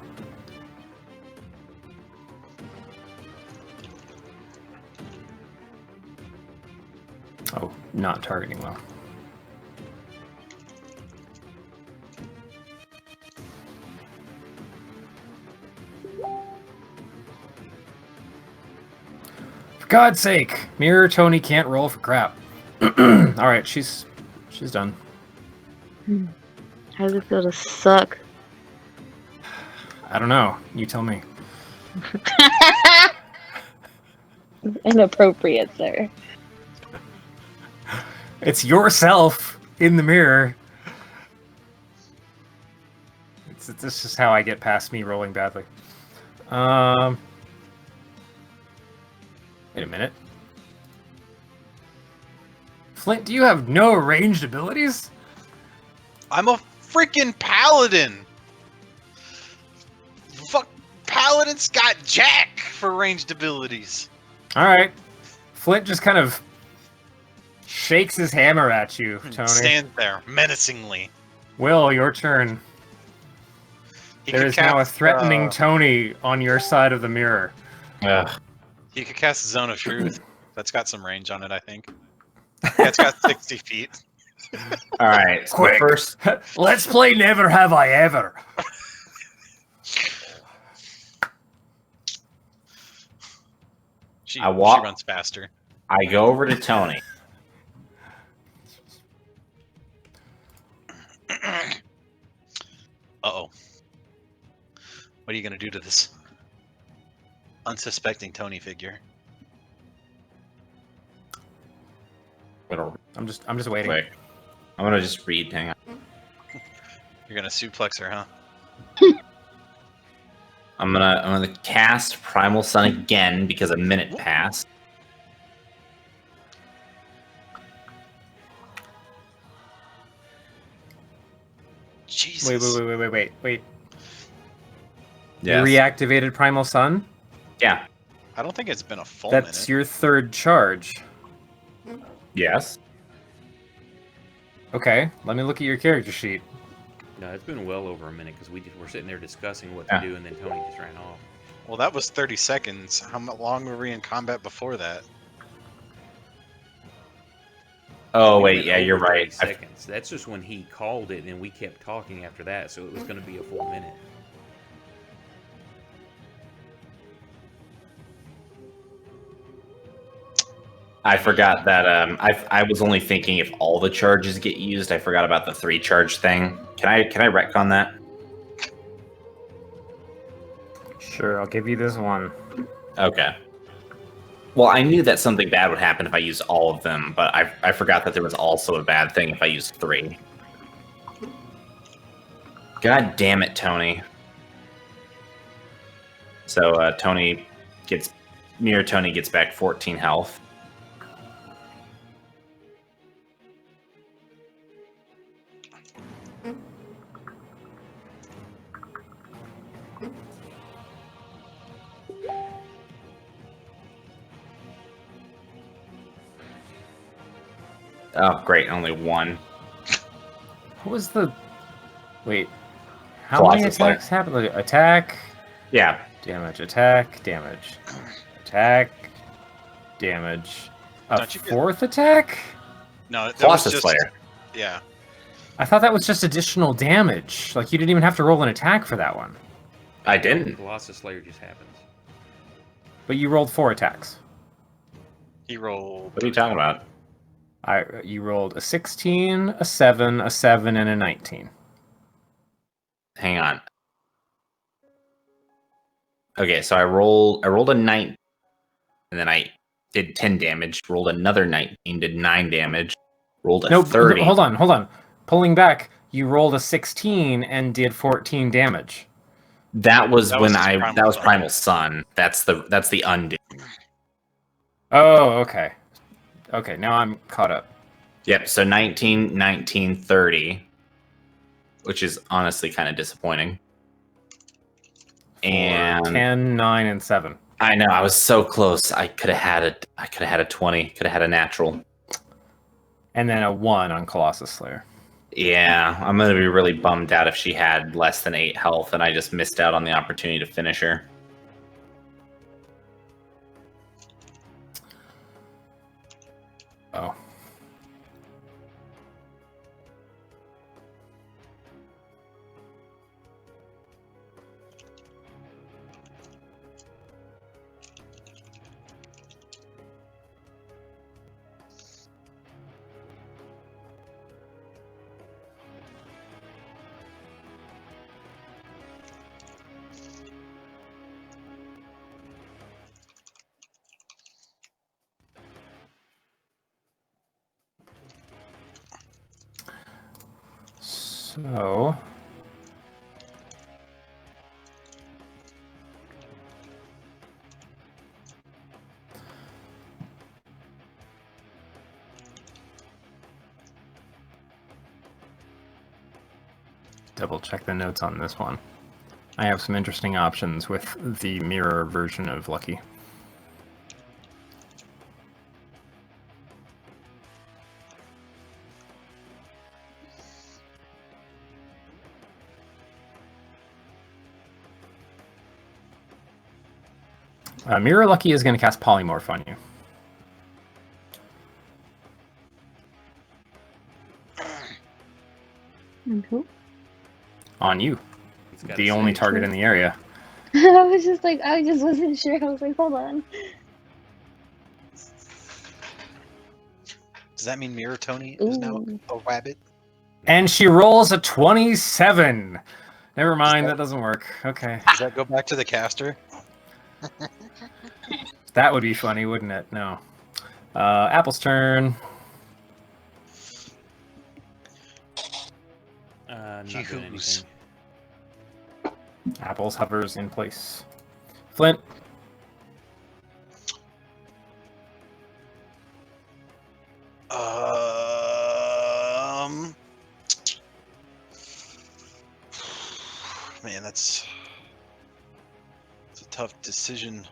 Oh, not targeting well. For God's sake, Mirror Tony can't roll for crap. All right, she's done. How does it feel to suck? I don't know. You tell me. inappropriate, sir. It's yourself in the mirror. This is how I get past me rolling badly. Wait a minute. Flint, do you have no ranged abilities? I'm a freaking paladin. Fuck, paladin's got jack for ranged abilities. All right. Flint just kind of shakes his hammer at you, Tony. Stand there menacingly. Will, your turn. He There could is now a cast, threatening Tony on your side of the mirror. He could cast Zone of Truth. That's got some range on it, I think. Yeah, it's got 60 feet. All right. So Quick. first, Let's play Never Have I Ever. She I walk- runs faster. I go over to Tony. Uh-oh. What are you going to do to this unsuspecting Tony figure? I'm just waiting. Wait. I'm gonna just read. Hang on. You're going to suplex her, huh? I'm gonna cast Primal Sun again because a minute passed. Jesus. Wait. Yes. You reactivated Primal Sun? Yeah. I don't think it's been a full That's minute. your third charge. Yes. Okay, let me look at your character sheet. No, it's been well over a minute because we're sitting there discussing what Yeah. to do, and then Tony just ran off. Well, that was 30 seconds. How long were we in combat before that? Oh We wait, went yeah, you're over 30 right. Seconds. That's just when he called it, and we kept talking after that, so it was going to be a full minute. I forgot that. I was only thinking if all the charges get used. I forgot about the 3 charge thing. Can I retcon that? Sure, I'll give you this one. Okay. Well, I knew that something bad would happen if I used all of them, but I forgot that there was also a bad thing if I used 3. God damn it, Tony. So Tony gets back 14 health. Oh, great, only 1. What was the... Wait. How many Colossus Slayer. attacks happen? Like, attack, Yeah, damage, attack, damage. Attack, damage. A Don't you get- 4th attack? No, that was Colossus just... Slayer. Yeah. I thought that was just additional damage. Like, you didn't even have to roll an attack for that one. I didn't. Colossus Slayer just happens. But you rolled 4 attacks. He rolled... What are you talking about? You rolled a 16, a 7, a 7, and a 19. Hang on. Okay, so I rolled a 9, and then I did 10 damage. Rolled another 19, did 9 damage. Rolled a No, 30. hold on. Pulling back, you rolled a 16 and did 14 damage. That was That when was his I Primal that was Sun. Primal Sun. That's the undo. Oh, okay. Okay, now I'm caught up. Yep, so 19, 19, 30, which is honestly kind of disappointing. And 10, 9, and 7. I know, I was so close. I could have had a 20, could have had a natural. And then a 1 on Colossus Slayer. Yeah, I'm going to be really bummed out if she had less than 8 health and I just missed out on the opportunity to finish her. Oh. So. Double check the notes on this one. I have some interesting options with the mirror version of Lucky. Mirror Lucky is going to cast Polymorph on you. Mm-hmm. On you. It's gotta The only say- target in the area. I was just like, I just wasn't sure. I was like, hold on. Does that mean Mirror Tony is now Ooh. a rabbit? And she rolls a 27. Never mind, that doesn't work. Okay. Does that go back to the caster? That would be funny, wouldn't it? No. Apple's turn. Not doing Hughes. anything. Apples hovers in place. Flint. Man, it's a tough decision.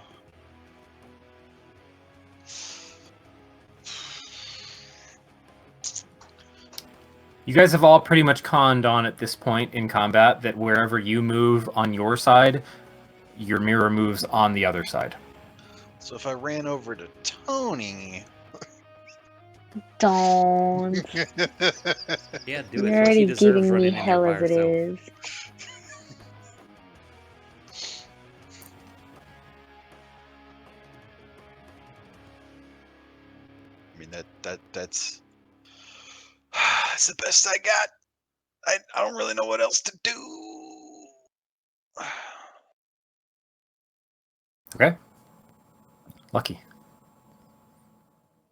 You guys have all pretty much conned on at this point in combat that wherever you move on your side, your mirror moves on the other side. So if I ran over to Tony, Don't. Yeah, do You're it. She already deserves giving me running in there hell by as it herself. is. I mean that's that's the best I got. I don't really know what else to do. Okay. Lucky.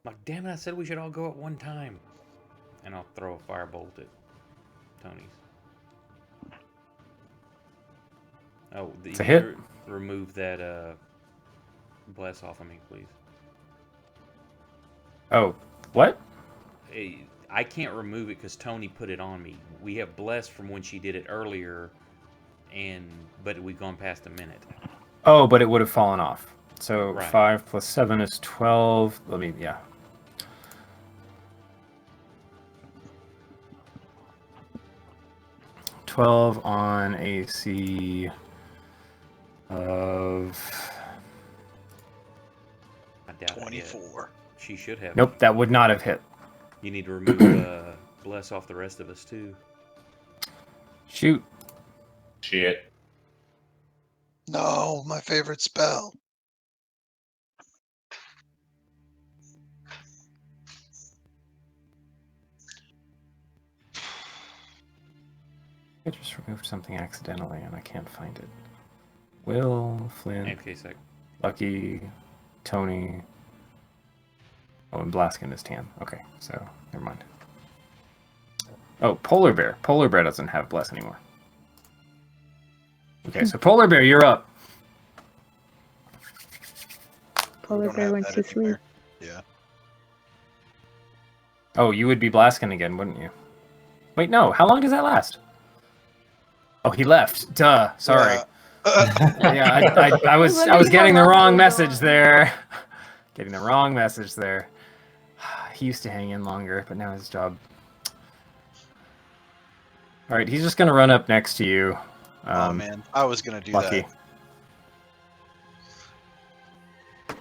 Like, damn it, I said we should all go at one time. And I'll throw a firebolt at Tony's. Oh, It's a hit. Remove that bless off of me, please. Oh, what? I can't remove it because Tony put it on me. We have bless from when she did it earlier, but we've gone past a minute. Oh, but it would have fallen off. So Right. 5 plus 7 is 12. Let me, yeah. $12 on AC of... I doubt it yet. 24. She should have. Nope, that would not have hit. You need to remove bless off the rest of us too. Shoot. Shit. No, my favorite spell. I just removed something accidentally and I can't find it. Will, Flynn, Okay, sec. Lucky, Tony. Oh, and Blaskin is Tan. Okay, so never mind. Oh, Polar Bear. Polar Bear doesn't have Bless anymore. Okay, so Polar Bear, you're up. Polar don't bear have went that to sleep. anywhere. Yeah. Oh, you would be Blaskin again, wouldn't you? Wait, no. How long does that last? Oh, he left. Duh. Sorry. Yeah, I was getting the wrong message there. Getting the wrong message there. He used to hang in longer, but now his job. All right, he's just gonna run up next to you. Oh man, I was gonna do Lucky. that.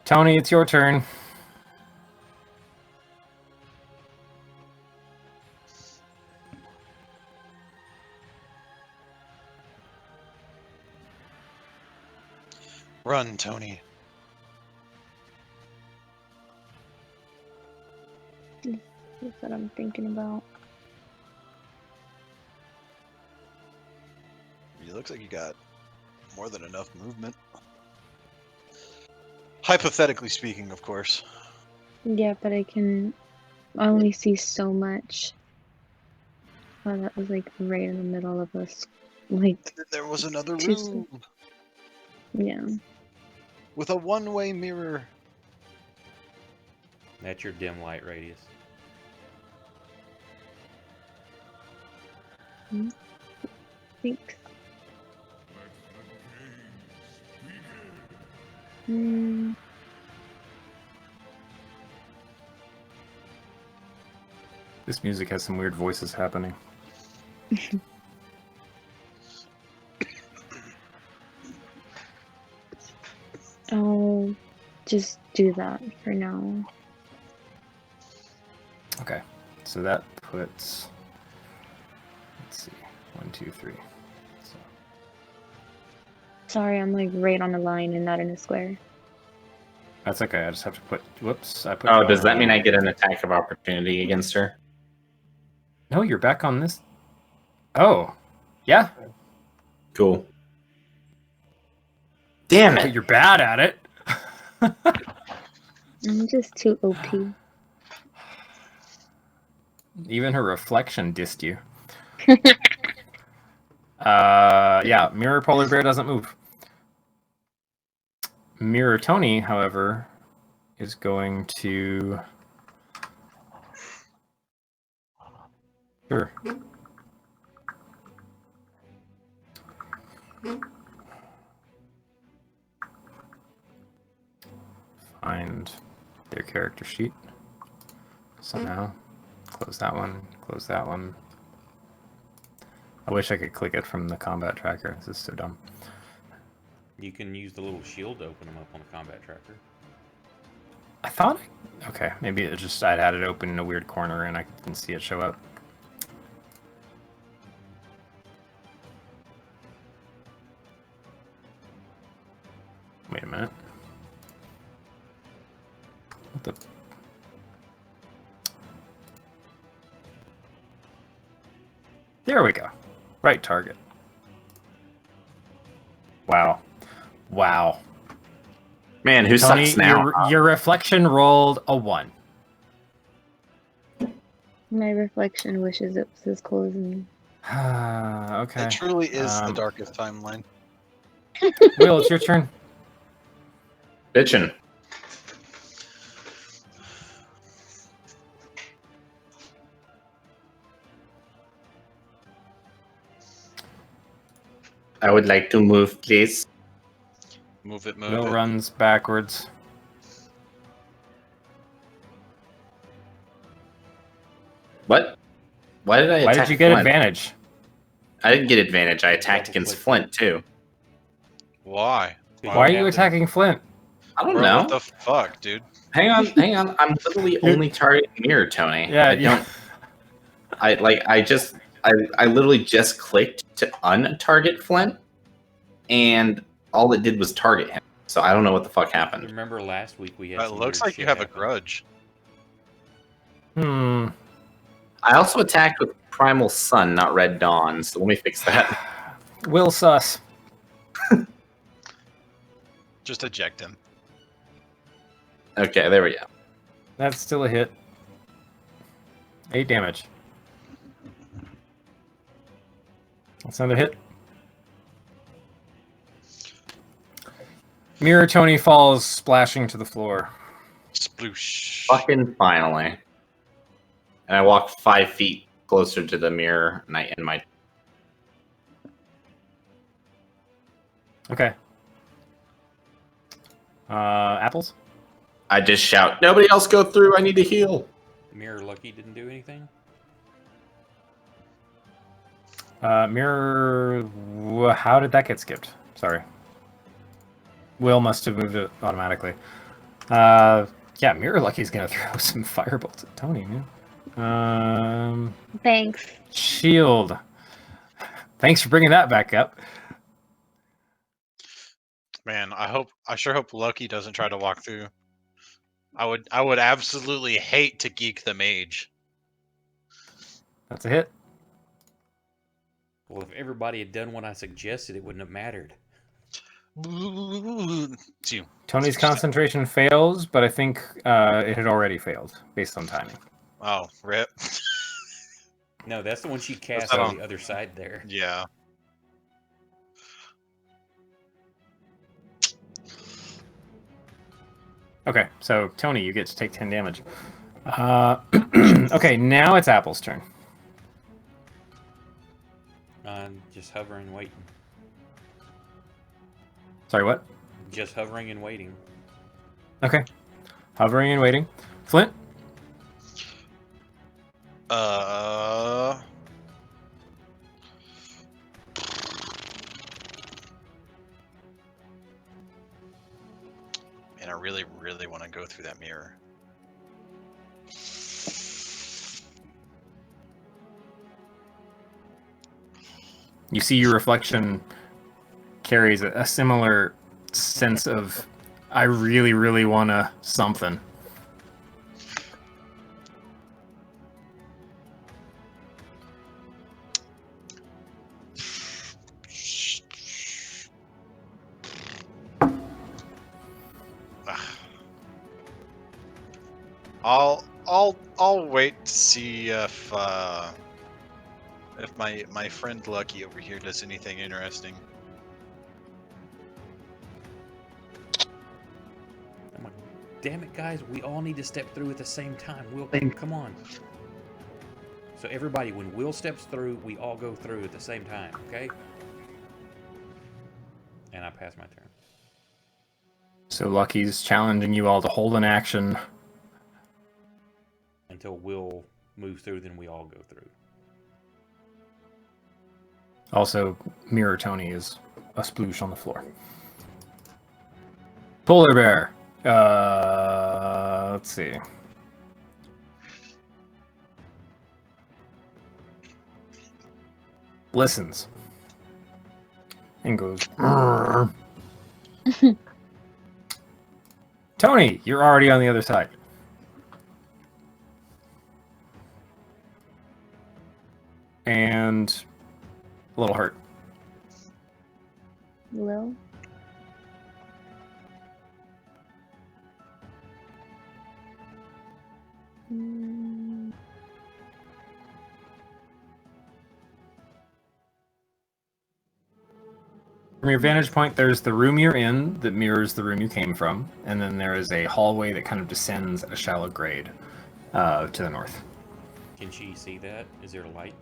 Tony, it's your turn. Run, Tony. That's what I'm thinking about. It looks like you got more than enough movement. Hypothetically speaking, of course. Yeah, but I can I only see so much. Oh, that was like right in the middle of us. Like, There was another Just- room yeah. with a one-way mirror. That's your dim light radius. Thanks. Mm, This music has some weird voices happening. I'll just do that for now. Okay, so that puts. Let's see, 1, 2, 3. So, Sorry, I'm like right on the line and not in a square. that's okay. I just have to put. Whoops! I put. Oh, does that mean I get an attack of opportunity against her? No, you're back on this. Oh, yeah. Cool. Damn But it! you're bad at it. I'm just too OP. Even her reflection dissed you. Yeah, Mirror Polar Bear doesn't move. Mirror Tony, however, is going to. Sure. Find their character sheet somehow. Close that one. Close that one. I wish I could click it from the combat tracker. This is so dumb. You can use the little shield to open them up on the combat tracker. I thought. Okay, maybe it just I'd had it open in a weird corner and I didn't see it show up. Wait a minute. What the? There we go. Right target. Wow. Wow. Man, who Tony, sucks now? your reflection rolled a 1. My reflection wishes it was as cool as me. Okay. It truly is the Um, darkest timeline. Will, it's your turn. Bitchin'. I would like to move, please. Move it, move Will it. runs backwards. What? Why did I attack Why did you get Flint? advantage? I didn't get advantage. I attacked against Flint, too. Why? Why are you attacking Flint? I don't Bro, know. what the fuck, dude? Hang on. I'm literally only targeting Mirror, Tony. Yeah, I don't... I literally just clicked to untarget Flint, and all it did was target him. So I don't know what the fuck happened. Remember last week we had It some looks weird like you shit have a happen. grudge. Hmm. I also attacked with Primal Sun, not Red Dawn, so let me fix that. Will sus. Just eject him. Okay, there we go. That's still a hit. 8 damage. That's another hit. Mirror Tony falls splashing to the floor. Sploosh. Fucking finally. And I walk 5 feet closer to the mirror, and I end my... Okay. Apples? I just shout, nobody else go through, I need to heal. Mirror Lucky didn't do anything? Mirror... How did that get skipped? Sorry. Will must have moved it automatically. Yeah, Mirror Lucky's gonna throw some firebolts at Tony, man. Thanks. Shield. Thanks for bringing that back up. Man, I sure hope Lucky doesn't try to walk through. I would absolutely hate to geek the mage. That's a hit. Well, if everybody had done what I suggested, it wouldn't have mattered. It's you. Tony's concentration fails, but I think it had already failed based on timing. Oh, rip. No, that's the one she cast that on on- the other side there. Yeah. Okay, so Tony, you get to take 10 damage. Okay, now it's Apple's turn. Just hovering, waiting. Sorry, what? Just hovering and waiting. Okay. Hovering and waiting. Flint? Man, I really, really want to go through that mirror. You see your reflection carries a similar sense of, I really, really want to something. I'll wait to see if my friend Lucky over here does anything interesting. I'm like, damn it, guys! We all need to step through at the same time. Will, come on. So everybody, when Will steps through, we all go through at the same time, okay? And I pass my turn. So Lucky's challenging you all to hold an action. Until Will moves through, then we all go through. Also, Mirror Tony is a sploosh on the floor. Polar Bear. Let's see. Listens. And goes. Tony, you're already on the other side. And a little hurt. Will? From your vantage point, there's the room you're in that mirrors the room you came from, and then there is a hallway that kind of descends at a shallow grade to the north. Can she see that? Is there a light?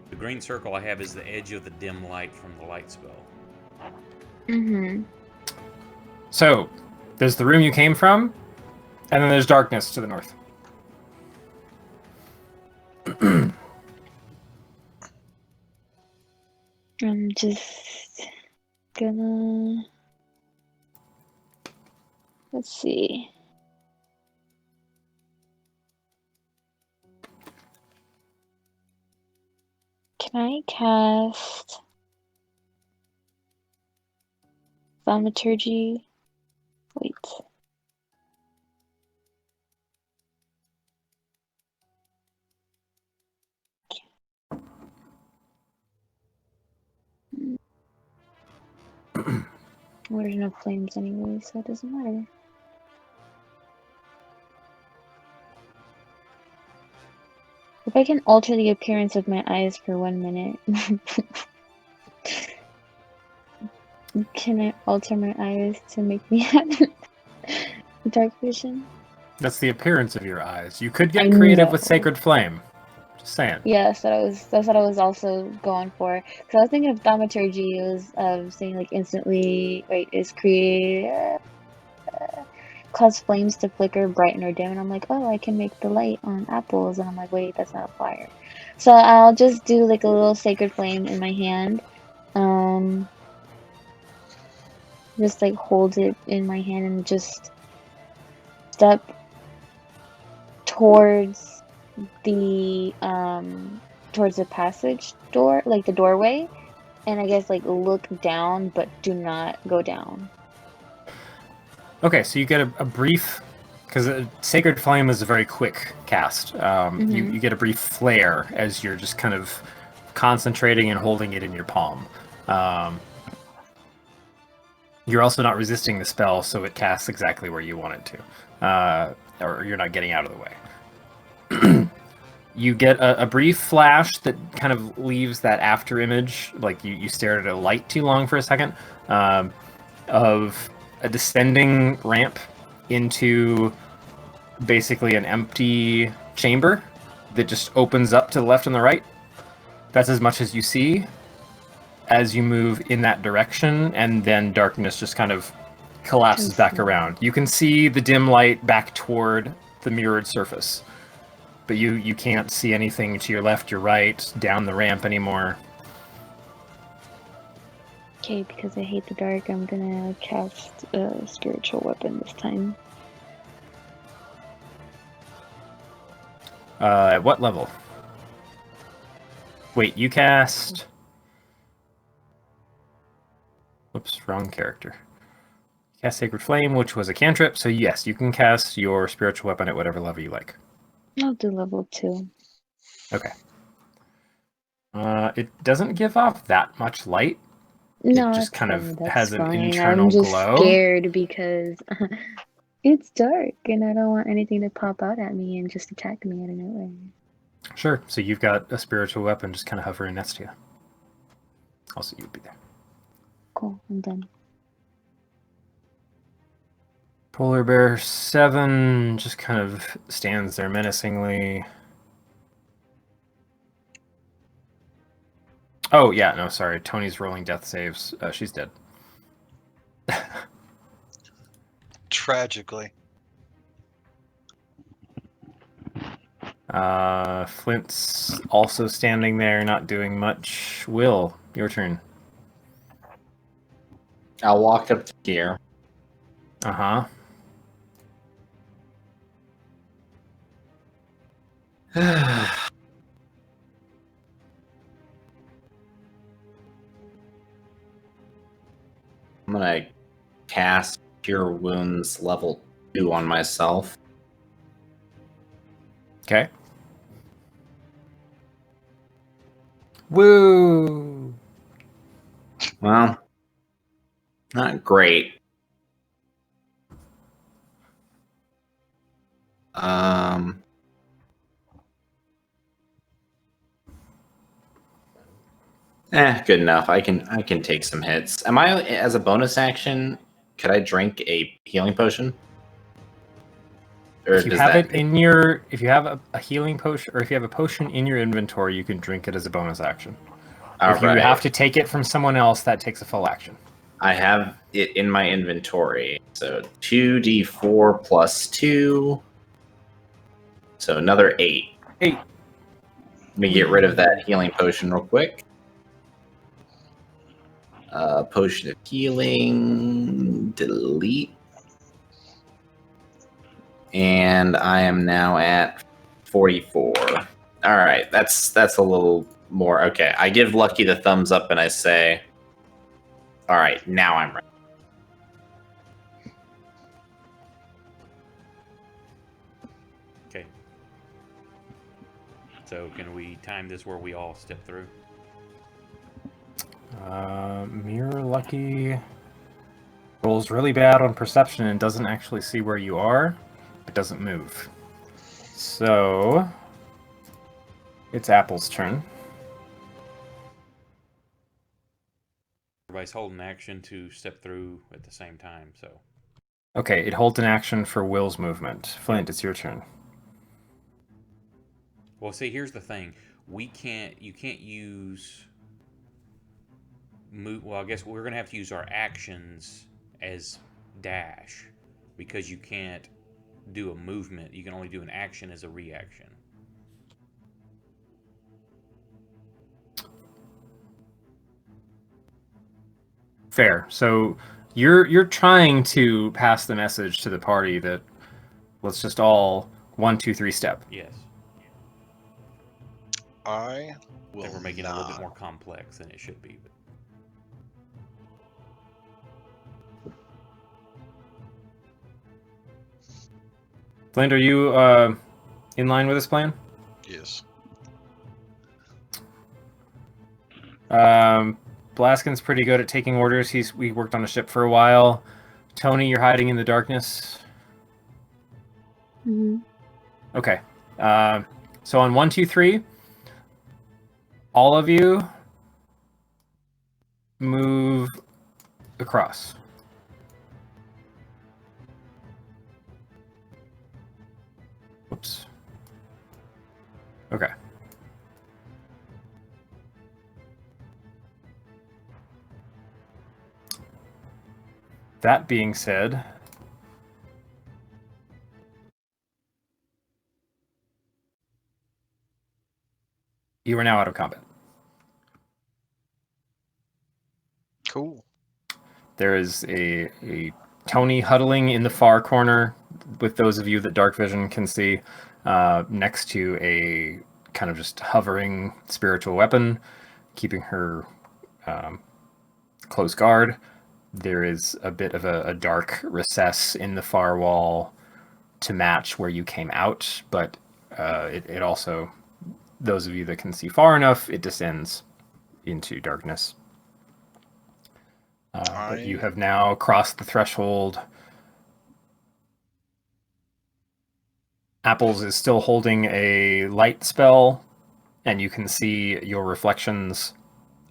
The green circle I have is the edge of the dim light from the light spell. Mm-hmm. So, there's the room you came from, and then there's darkness to the north. I'm just gonna... Let's see. Can I cast Thaumaturgy? Wait. Well, there's no flames anyway, so it doesn't matter. If I can alter the appearance of my eyes for 1 minute. Can I alter my eyes to make me have dark vision? That's the appearance of your eyes. You could I get knew creative that. with Sacred Flame. Just saying. Yeah, that's what I was also going for. Because I was thinking of thaumaturgy. It was saying like instantly, is create cause flames to flicker, brighten, or dim. And I'm like, oh, I can make the light on apples. And I'm like, wait, that's not fire. So I'll just do like a little sacred flame in my hand. Just like hold it in my hand and just step towards the passage door, like the doorway, and I guess like look down, but do not go down. Okay, so you get a brief, because Sacred Flame is a very quick cast. You get a brief flare as you're just kind of concentrating and holding it in your palm. You're also not resisting the spell, so it casts exactly where you want it to. Or you're not getting out of the way. You get a brief flash that kind of leaves that after image, like you stared at a light too long for a second, of a descending ramp into basically an empty chamber that just opens up to the left and the right. That's as much as you see as you move in that direction, and then darkness just kind of collapses back around. You can see the dim light back toward the mirrored surface, but you can't see anything to your left, your right, down the ramp anymore. Okay, because I hate the dark, I'm gonna cast a spiritual weapon this time. At what level? Wait, you cast... Oops, wrong character. Cast Sacred Flame, which was a cantrip, so yes, you can cast your spiritual weapon at whatever level you like. I'll do level 2. Okay. It doesn't give off that much light. No, It just that's kind fine, of that's has an fine. internal I'm just glow. scared because it's dark and I don't want anything to pop out at me and just attack me out of nowhere. Sure, so you've got a spiritual weapon just kind of hovering next to you. Also, you'd be there. Cool, I'm done. Polar Bear 7 just kind of stands there menacingly. Oh, yeah, no, sorry. Tony's rolling death saves. She's dead. Tragically. Flint's also standing there, not doing much. Will, your turn. I'll walk up to here. Uh-huh. I'm gonna cast Cure Wounds level 2 on myself. Okay. Woo! Well, not great. Good enough. I can take some hits. Am I, as a bonus action, could I drink a healing potion? Or If you have it in your, if you have a healing potion, or if you have a potion in your inventory, you can drink it as a bonus action. If you have to take it from someone else, that takes a full action. I have it in my inventory. So 2d4 plus 2. So another 8. 8. Let me get rid of that healing potion real quick. Potion of healing. Delete. And I am now at 44. All right, that's a little more. Okay, I give Lucky the thumbs up and I say, all right, now I'm ready. Okay. So can we time this where we all step through? Mirror Lucky rolls really bad on perception and doesn't actually see where you are. It doesn't move. So it's Apple's turn. Everybody's holding action to step through at the same time, so. Okay, it holds an action for Will's movement. Flint, it's your turn. Well, see, here's the thing. You can't use move. Well, I guess we're gonna have to use our actions as dash because you can't do a movement. You can only do an action as a reaction. Fair. So you're trying to pass the message to the party that let's just all 1, 2, 3 step. Yes. I will. And we're making it a little bit more complex than it should be. But... Flint, are you in line with this plan? Yes. Blaskin's pretty good at taking orders. We worked on a ship for a while. Tony, you're hiding in the darkness. Mhm. Okay. So on 1, 2, 3, all of you move across. Whoops. Okay. That being said, you are now out of combat. Cool. There is a Tony huddling in the far corner with those of you that dark vision can see, next to a kind of just hovering spiritual weapon, keeping her close guard. There is a bit of a dark recess in the far wall to match where you came out, but it also, those of you that can see far enough, it descends into darkness. But you have now crossed the threshold. Apples is still holding a light spell, and you can see your reflections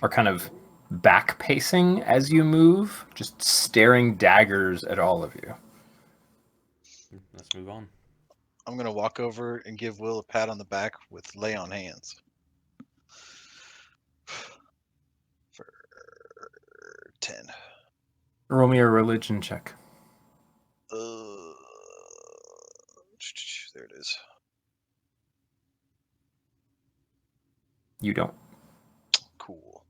are kind of back pacing as you move, just staring daggers at all of you. Let's move on. I'm going to walk over and give Will a pat on the back with lay on hands. For 10. Roll me a religion check. There it is. You don't. Cool.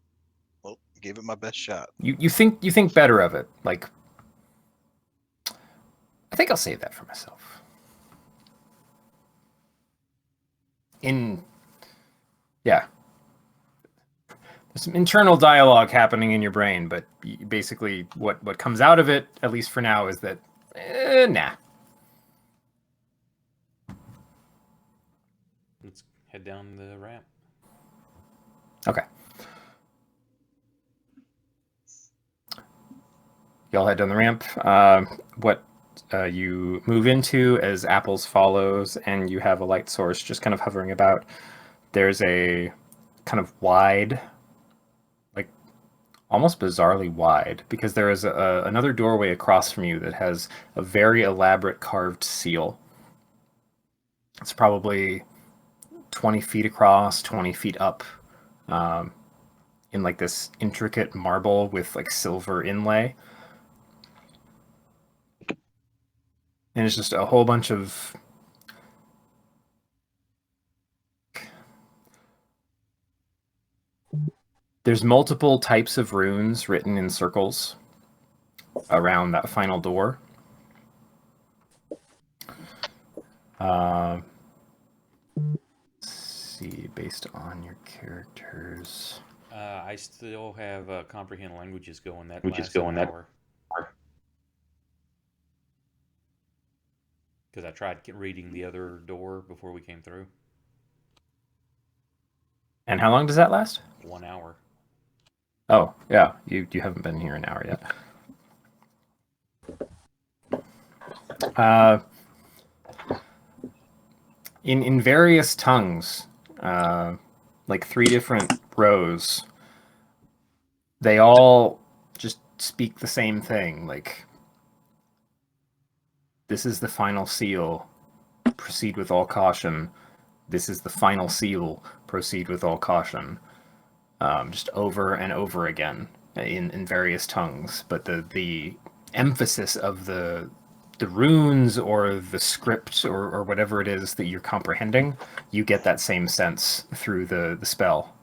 Well, gave it my best shot. You think better of it. Like, I think I'll save that for myself. Yeah. There's some internal dialogue happening in your brain, but basically what comes out of it, at least for now, is that, nah. Let's head down the ramp. Okay. Y'all head down the ramp. What you move into as Apples follows, and you have a light source just kind of hovering about. There's a kind of wide, like almost bizarrely wide, because there is another doorway across from you that has a very elaborate carved seal. It's probably 20 feet across, 20 feet up, in like this intricate marble with like silver inlay. And it's just a whole bunch of there's multiple types of runes written in circles around that final door. Let's see, based on your characters. I still have comprehend languages going. That Which is lasts going an that hour. Because I tried reading the other door before we came through. And how long does that last? 1 hour. Oh, yeah. You haven't been here an hour yet. In various tongues, like 3 different rows, they all just speak the same thing. Like, this is the final seal. Proceed with all caution. This is the final seal. Proceed with all caution. Just over and over again in various tongues. But the emphasis of the runes or the script or whatever it is that you're comprehending, you get that same sense through the spell.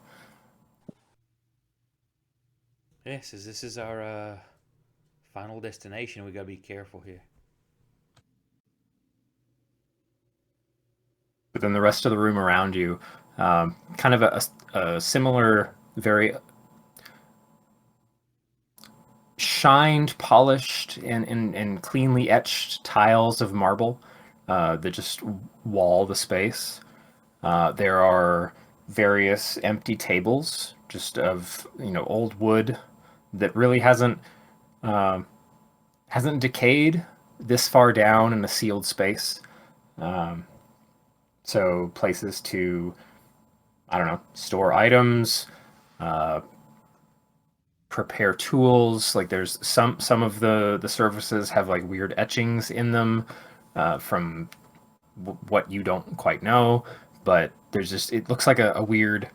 Yes, as this is our final destination, we gotta be careful here. But then the rest of the room around you, kind of a similar, very shined, polished, and cleanly etched tiles of marble that just wall the space. There are various empty tables just of old wood that really hasn't decayed this far down in a sealed space. So places to, I don't know, store items, prepare tools. Like there's some of the surfaces have like weird etchings in them from what you don't quite know, but there's just, it looks like a weird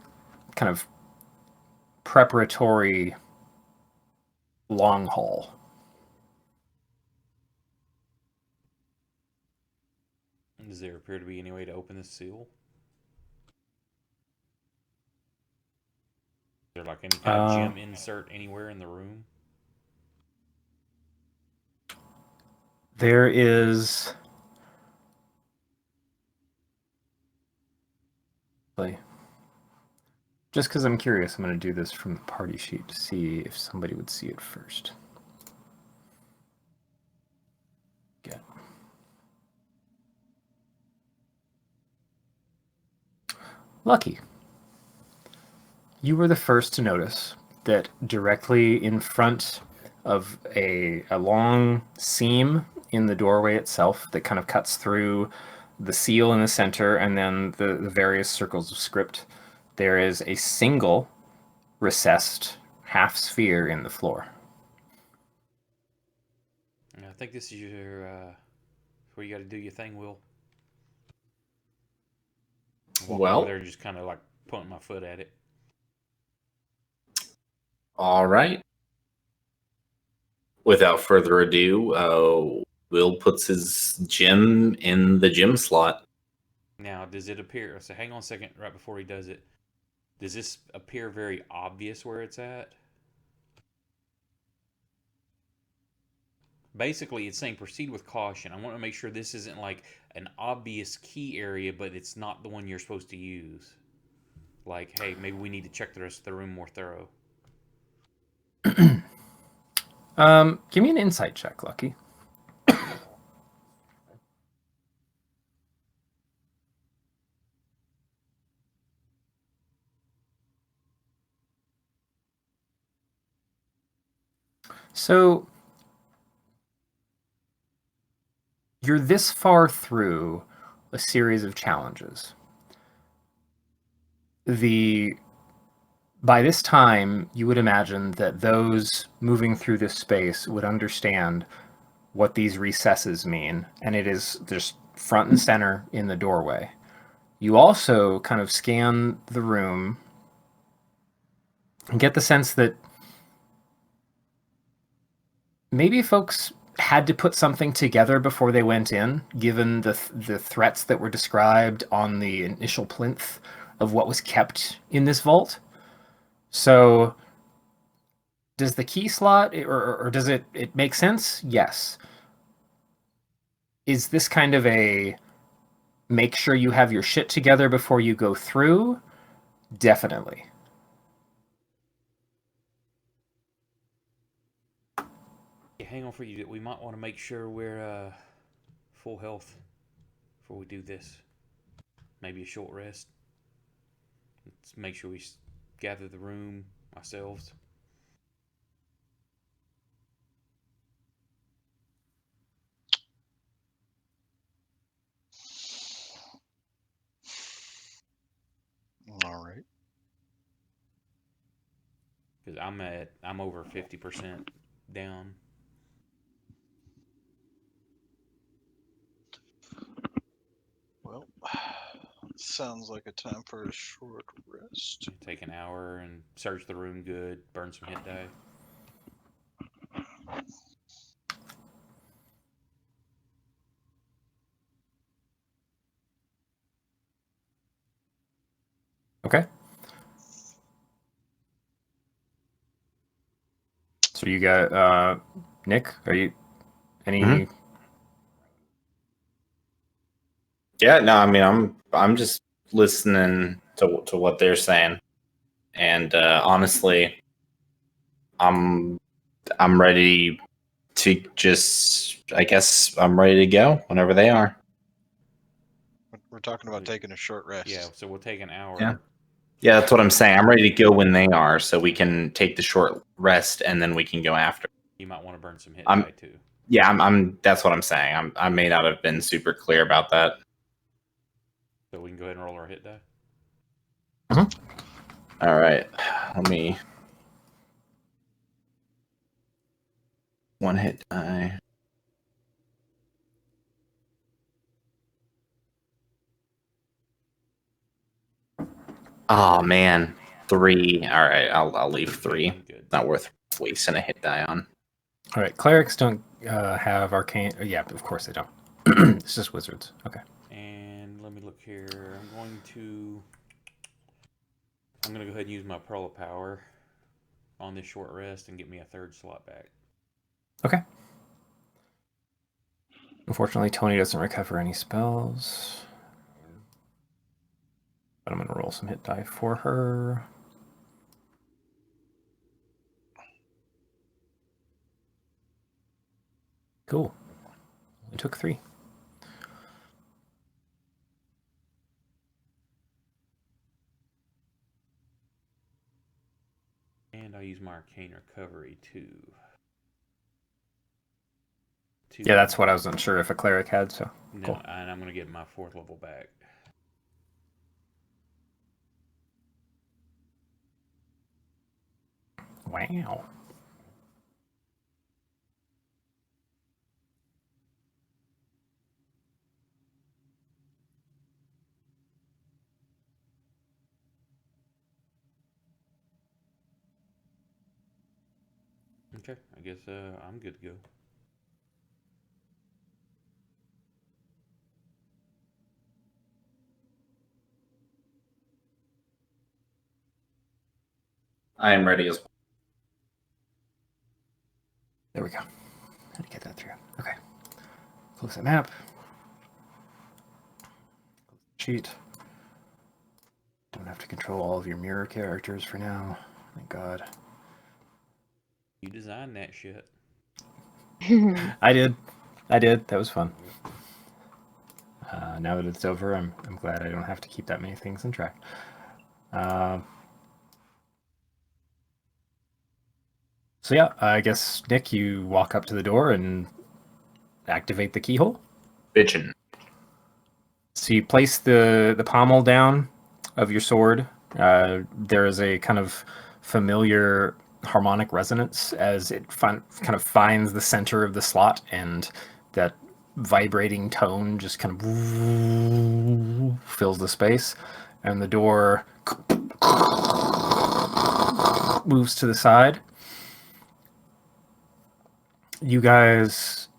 kind of preparatory long haul. Does there appear to be any way to open this seal? Is there like any kind of gem insert anywhere in the room? There is. Just because I'm curious, I'm going to do this from the party sheet to see if somebody would see it first. Get. Lucky. You were the first to notice that directly in front of a long seam in the doorway itself that kind of cuts through the seal in the center and then the various circles of script, there is a single recessed half sphere in the floor. I think this is where you got to do your thing, Will. Walk over there and just kind of like pointing my foot at it. All right. Without further ado, Will puts his gem in the gem slot. Now, does it appear? So, hang on a second. Right before he does it, does this appear very obvious where it's at? Basically, it's saying proceed with caution. I want to make sure this isn't like an obvious key area, but it's not the one you're supposed to use. Like, hey, maybe we need to check the rest of the room more thorough. Give me an insight check, Lucky. So you're this far through a series of challenges. By this time, you would imagine that those moving through this space would understand what these recesses mean, and it is just front and center in the doorway. You also kind of scan the room and get the sense that maybe folks had to put something together before they went in, given the threats that were described on the initial plinth of what was kept in this vault. So does the key slot, or does it make sense? Yes. Is this kind of a make sure you have your shit together before you go through? Definitely. Yeah, hang on for you. We might want to make sure we're full health before we do this. Maybe a short rest. Let's make sure we gather the room ourselves. All right. Because I'm over 50% down. Well, sounds like a time for a short rest. Take an hour and search the room good, burn some hit die. Okay. So you got Nick, are you any Mm-hmm. Yeah, no, I mean I'm just listening to what they're saying. And honestly, I'm ready to I guess I'm ready to go whenever they are. We're talking about taking a short rest. Yeah, so we'll take an hour. Yeah. Yeah, that's what I'm saying. I'm ready to go when they are, so we can take the short rest and then we can go after. You might want to burn some hit I'm- die too. Yeah, I'm. That's what I'm saying. I may not have been super clear about that. So we can go ahead and roll our hit die. All right, let me. One hit die. Oh man, 3. All right, I'll leave 3. I'm good. Not worth wasting a hit die on. All right, clerics don't have arcane. Yeah, of course they don't. It's just wizards. Okay. And let me look here. I'm gonna go ahead and use my Pearl of Power on this short rest and get me a 3rd slot back. Okay. Unfortunately, Tony doesn't recover any spells. But I'm going to roll some hit die for her. Cool. I took 3. And I'll use my Arcane Recovery too. Yeah, that's what I wasn't sure if a cleric had, so. No, Cool. and I'm going to get my 4th level back. Wow. Okay, I guess I'm good to go. I am ready as well. There we go. How to get that through. Okay. Close the map. Cheat. Don't have to control all of your mirror characters for now. Thank God. You designed that shit. I did. That was fun. Now that it's over, I'm glad I don't have to keep that many things in track. So yeah, I guess, Nick, you walk up to the door and activate the keyhole. Bitchin'. So you place the pommel down of your sword. There is a kind of familiar harmonic resonance as it kind of finds the center of the slot, and that vibrating tone just kind of fills the space, and the door moves to the side. You guys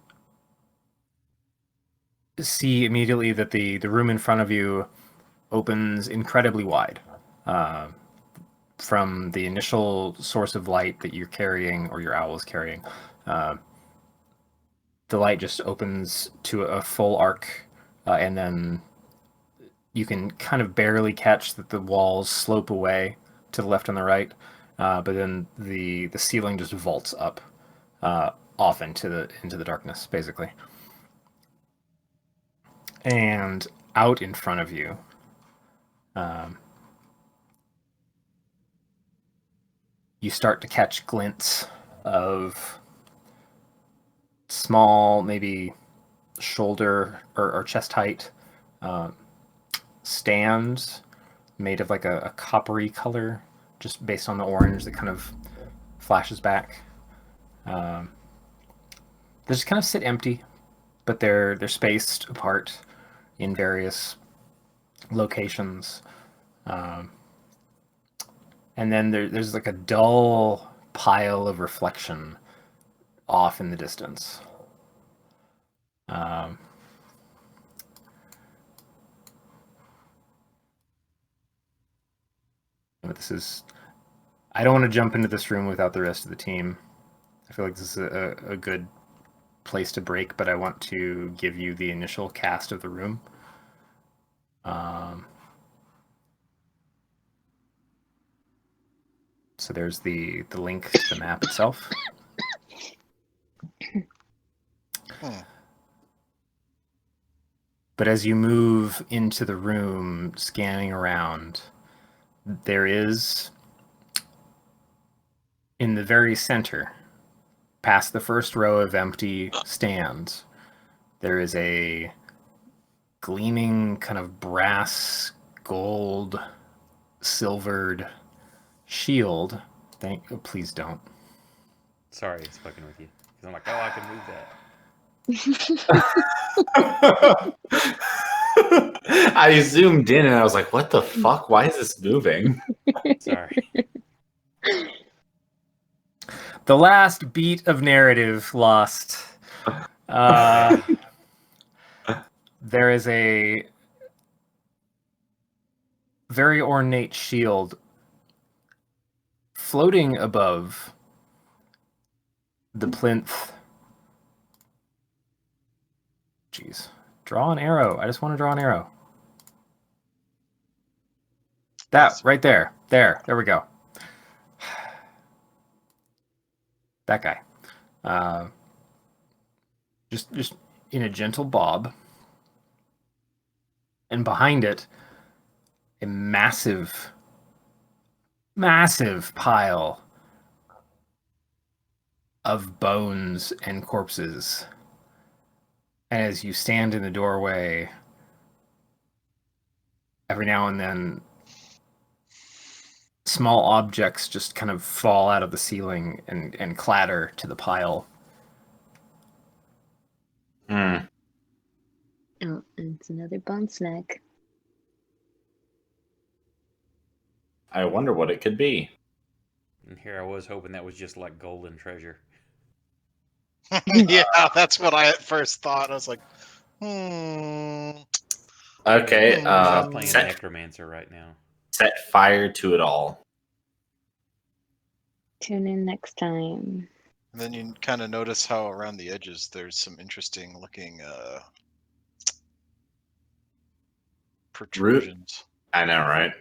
see immediately that the room in front of you opens incredibly wide. From the initial source of light that you're carrying, or your owl is carrying, the light just opens to a full arc, and then you can kind of barely catch that the walls slope away to the left and the right, but then the ceiling just vaults up off into the darkness, basically. And out in front of you, you start to catch glints of small, maybe shoulder or chest height stands made of like a coppery color, just based on the orange that kind of flashes back. They just kind of sit empty, but they're spaced apart in various locations. And then there's like a dull pile of reflection off in the distance. But this is... I don't want to jump into this room without the rest of the team. I feel like this is a good place to break, but I want to give you the initial cast of the room. So there's the link to the map itself. But as you move into the room, scanning around, there is, in the very center, past the first row of empty stands, there is a gleaming kind of brass, gold, silvered shield. Please don't. Sorry, it's fucking with you. 'Cause I'm like, oh, I can move that. I zoomed in and I was like, what the fuck? Why is this moving? Sorry. The last beat of narrative lost. There is a very ornate shield floating above the plinth. Jeez. Draw an arrow. I just want to draw an arrow. That right there. There we go. That guy. Just in a gentle bob. And behind it, a massive pile of bones and corpses. And as you stand in the doorway, every now and then, small objects just kind of fall out of the ceiling and clatter to the pile. Oh, and it's another bone snack. I wonder what it could be. And here I was hoping that was just like golden treasure. Yeah, that's what I at first thought. I was like, Okay, I was playing set Necromancer right now. set fire to it all. Tune in next time. And then you kind of notice how around the edges there's some interesting looking protrusions. I know, right?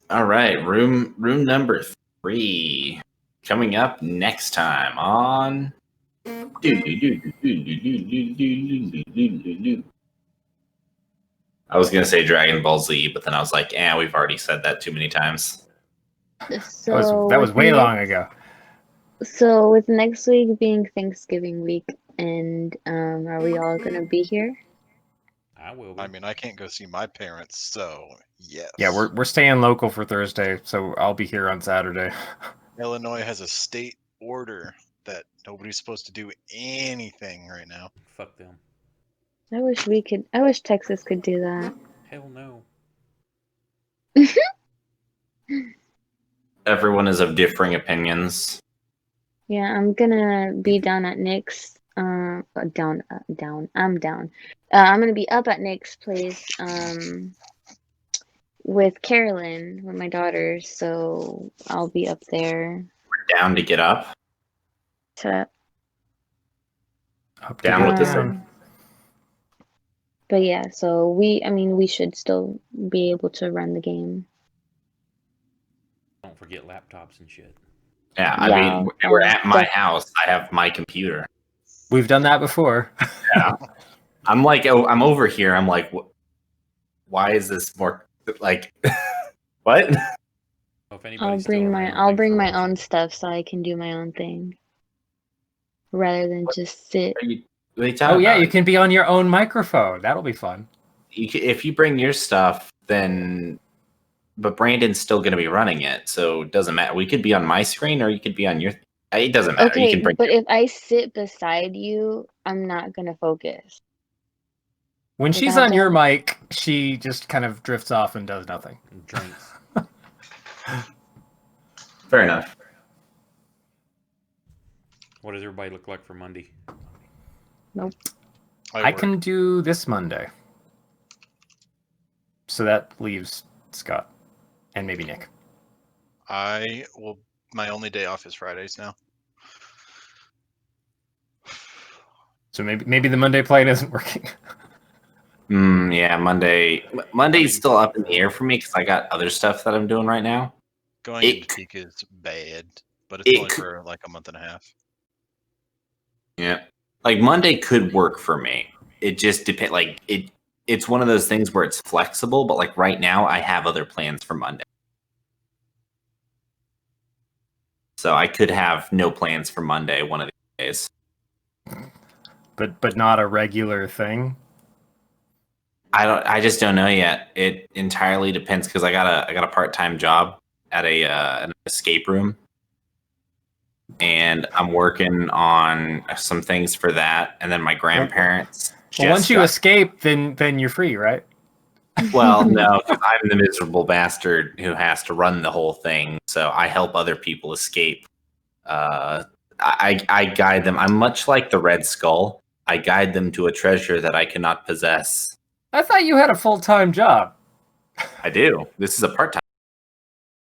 All right, room number 3 coming up next time on. I was gonna say Dragon Ball Z, but then I was like, we've already said that too many times. So That was way long ago. So with next week being Thanksgiving week, and are we all gonna be here? I will be. I mean, I can't go see my parents, so yes. Yeah, we're staying local for Thursday, so I'll be here on Saturday. Illinois has a state order that nobody's supposed to do anything right now. Fuck them. I wish Texas could do that. Hell no. Everyone is of differing opinions. Yeah, I'm gonna be down at Nick's. I'm down. I'm down. I'm gonna be up at Nick's place. With Carolyn, with my daughters. So I'll be up there. We're down to get up. To, Up Down with this. but yeah, so we should still be able to run the game. Don't forget laptops and shit. Yeah, I Yeah, mean, we're at my but- house. I have my computer. We've done that before. Yeah. I'm like, I'm over here. I'm like, why is this more like, what? Well, if anybody's I'll still bring around, I'll thanks bring for my watching. own stuff so I can do my own thing, rather than just sit. What are you talking Oh yeah, about? you can be on your own microphone. That'll be fun. If you bring your stuff, then, but Brandon's still going to be running it, so it doesn't matter. We could be on my screen, or you could be on your. It doesn't matter. You Okay, can bring. but if I sit beside you, I'm not gonna focus. When Is she's that on your done? mic, she just kind of drifts off and does nothing. And drinks. Fair enough. What does everybody look like for Monday? I work. can do this Monday. So that leaves Scott and maybe Nick. I will. My only day off is Fridays now. So maybe the Monday plan isn't working. Yeah, Monday's still up in the air for me because I got other stuff that I'm doing right now. Going It into c- peak is bad, but it it's only c- for like a month and a half. Yeah, like Monday could work for me. It just depends. Like it's one of those things where it's flexible, but like right now I have other plans for Monday. So I could have no plans for Monday one of these days. But not a regular thing. I just don't know yet. It entirely depends because I got a part-time job at an escape room. And I'm working on some things for that, and then my grandparents. Well, once you escape, then you're free, right? Well, no, 'cause I'm the miserable bastard who has to run the whole thing. So I help other people escape. I guide them. I'm much like the Red Skull. I guide them to a treasure that I cannot possess. I thought you had a full-time job. I do. This is a part-time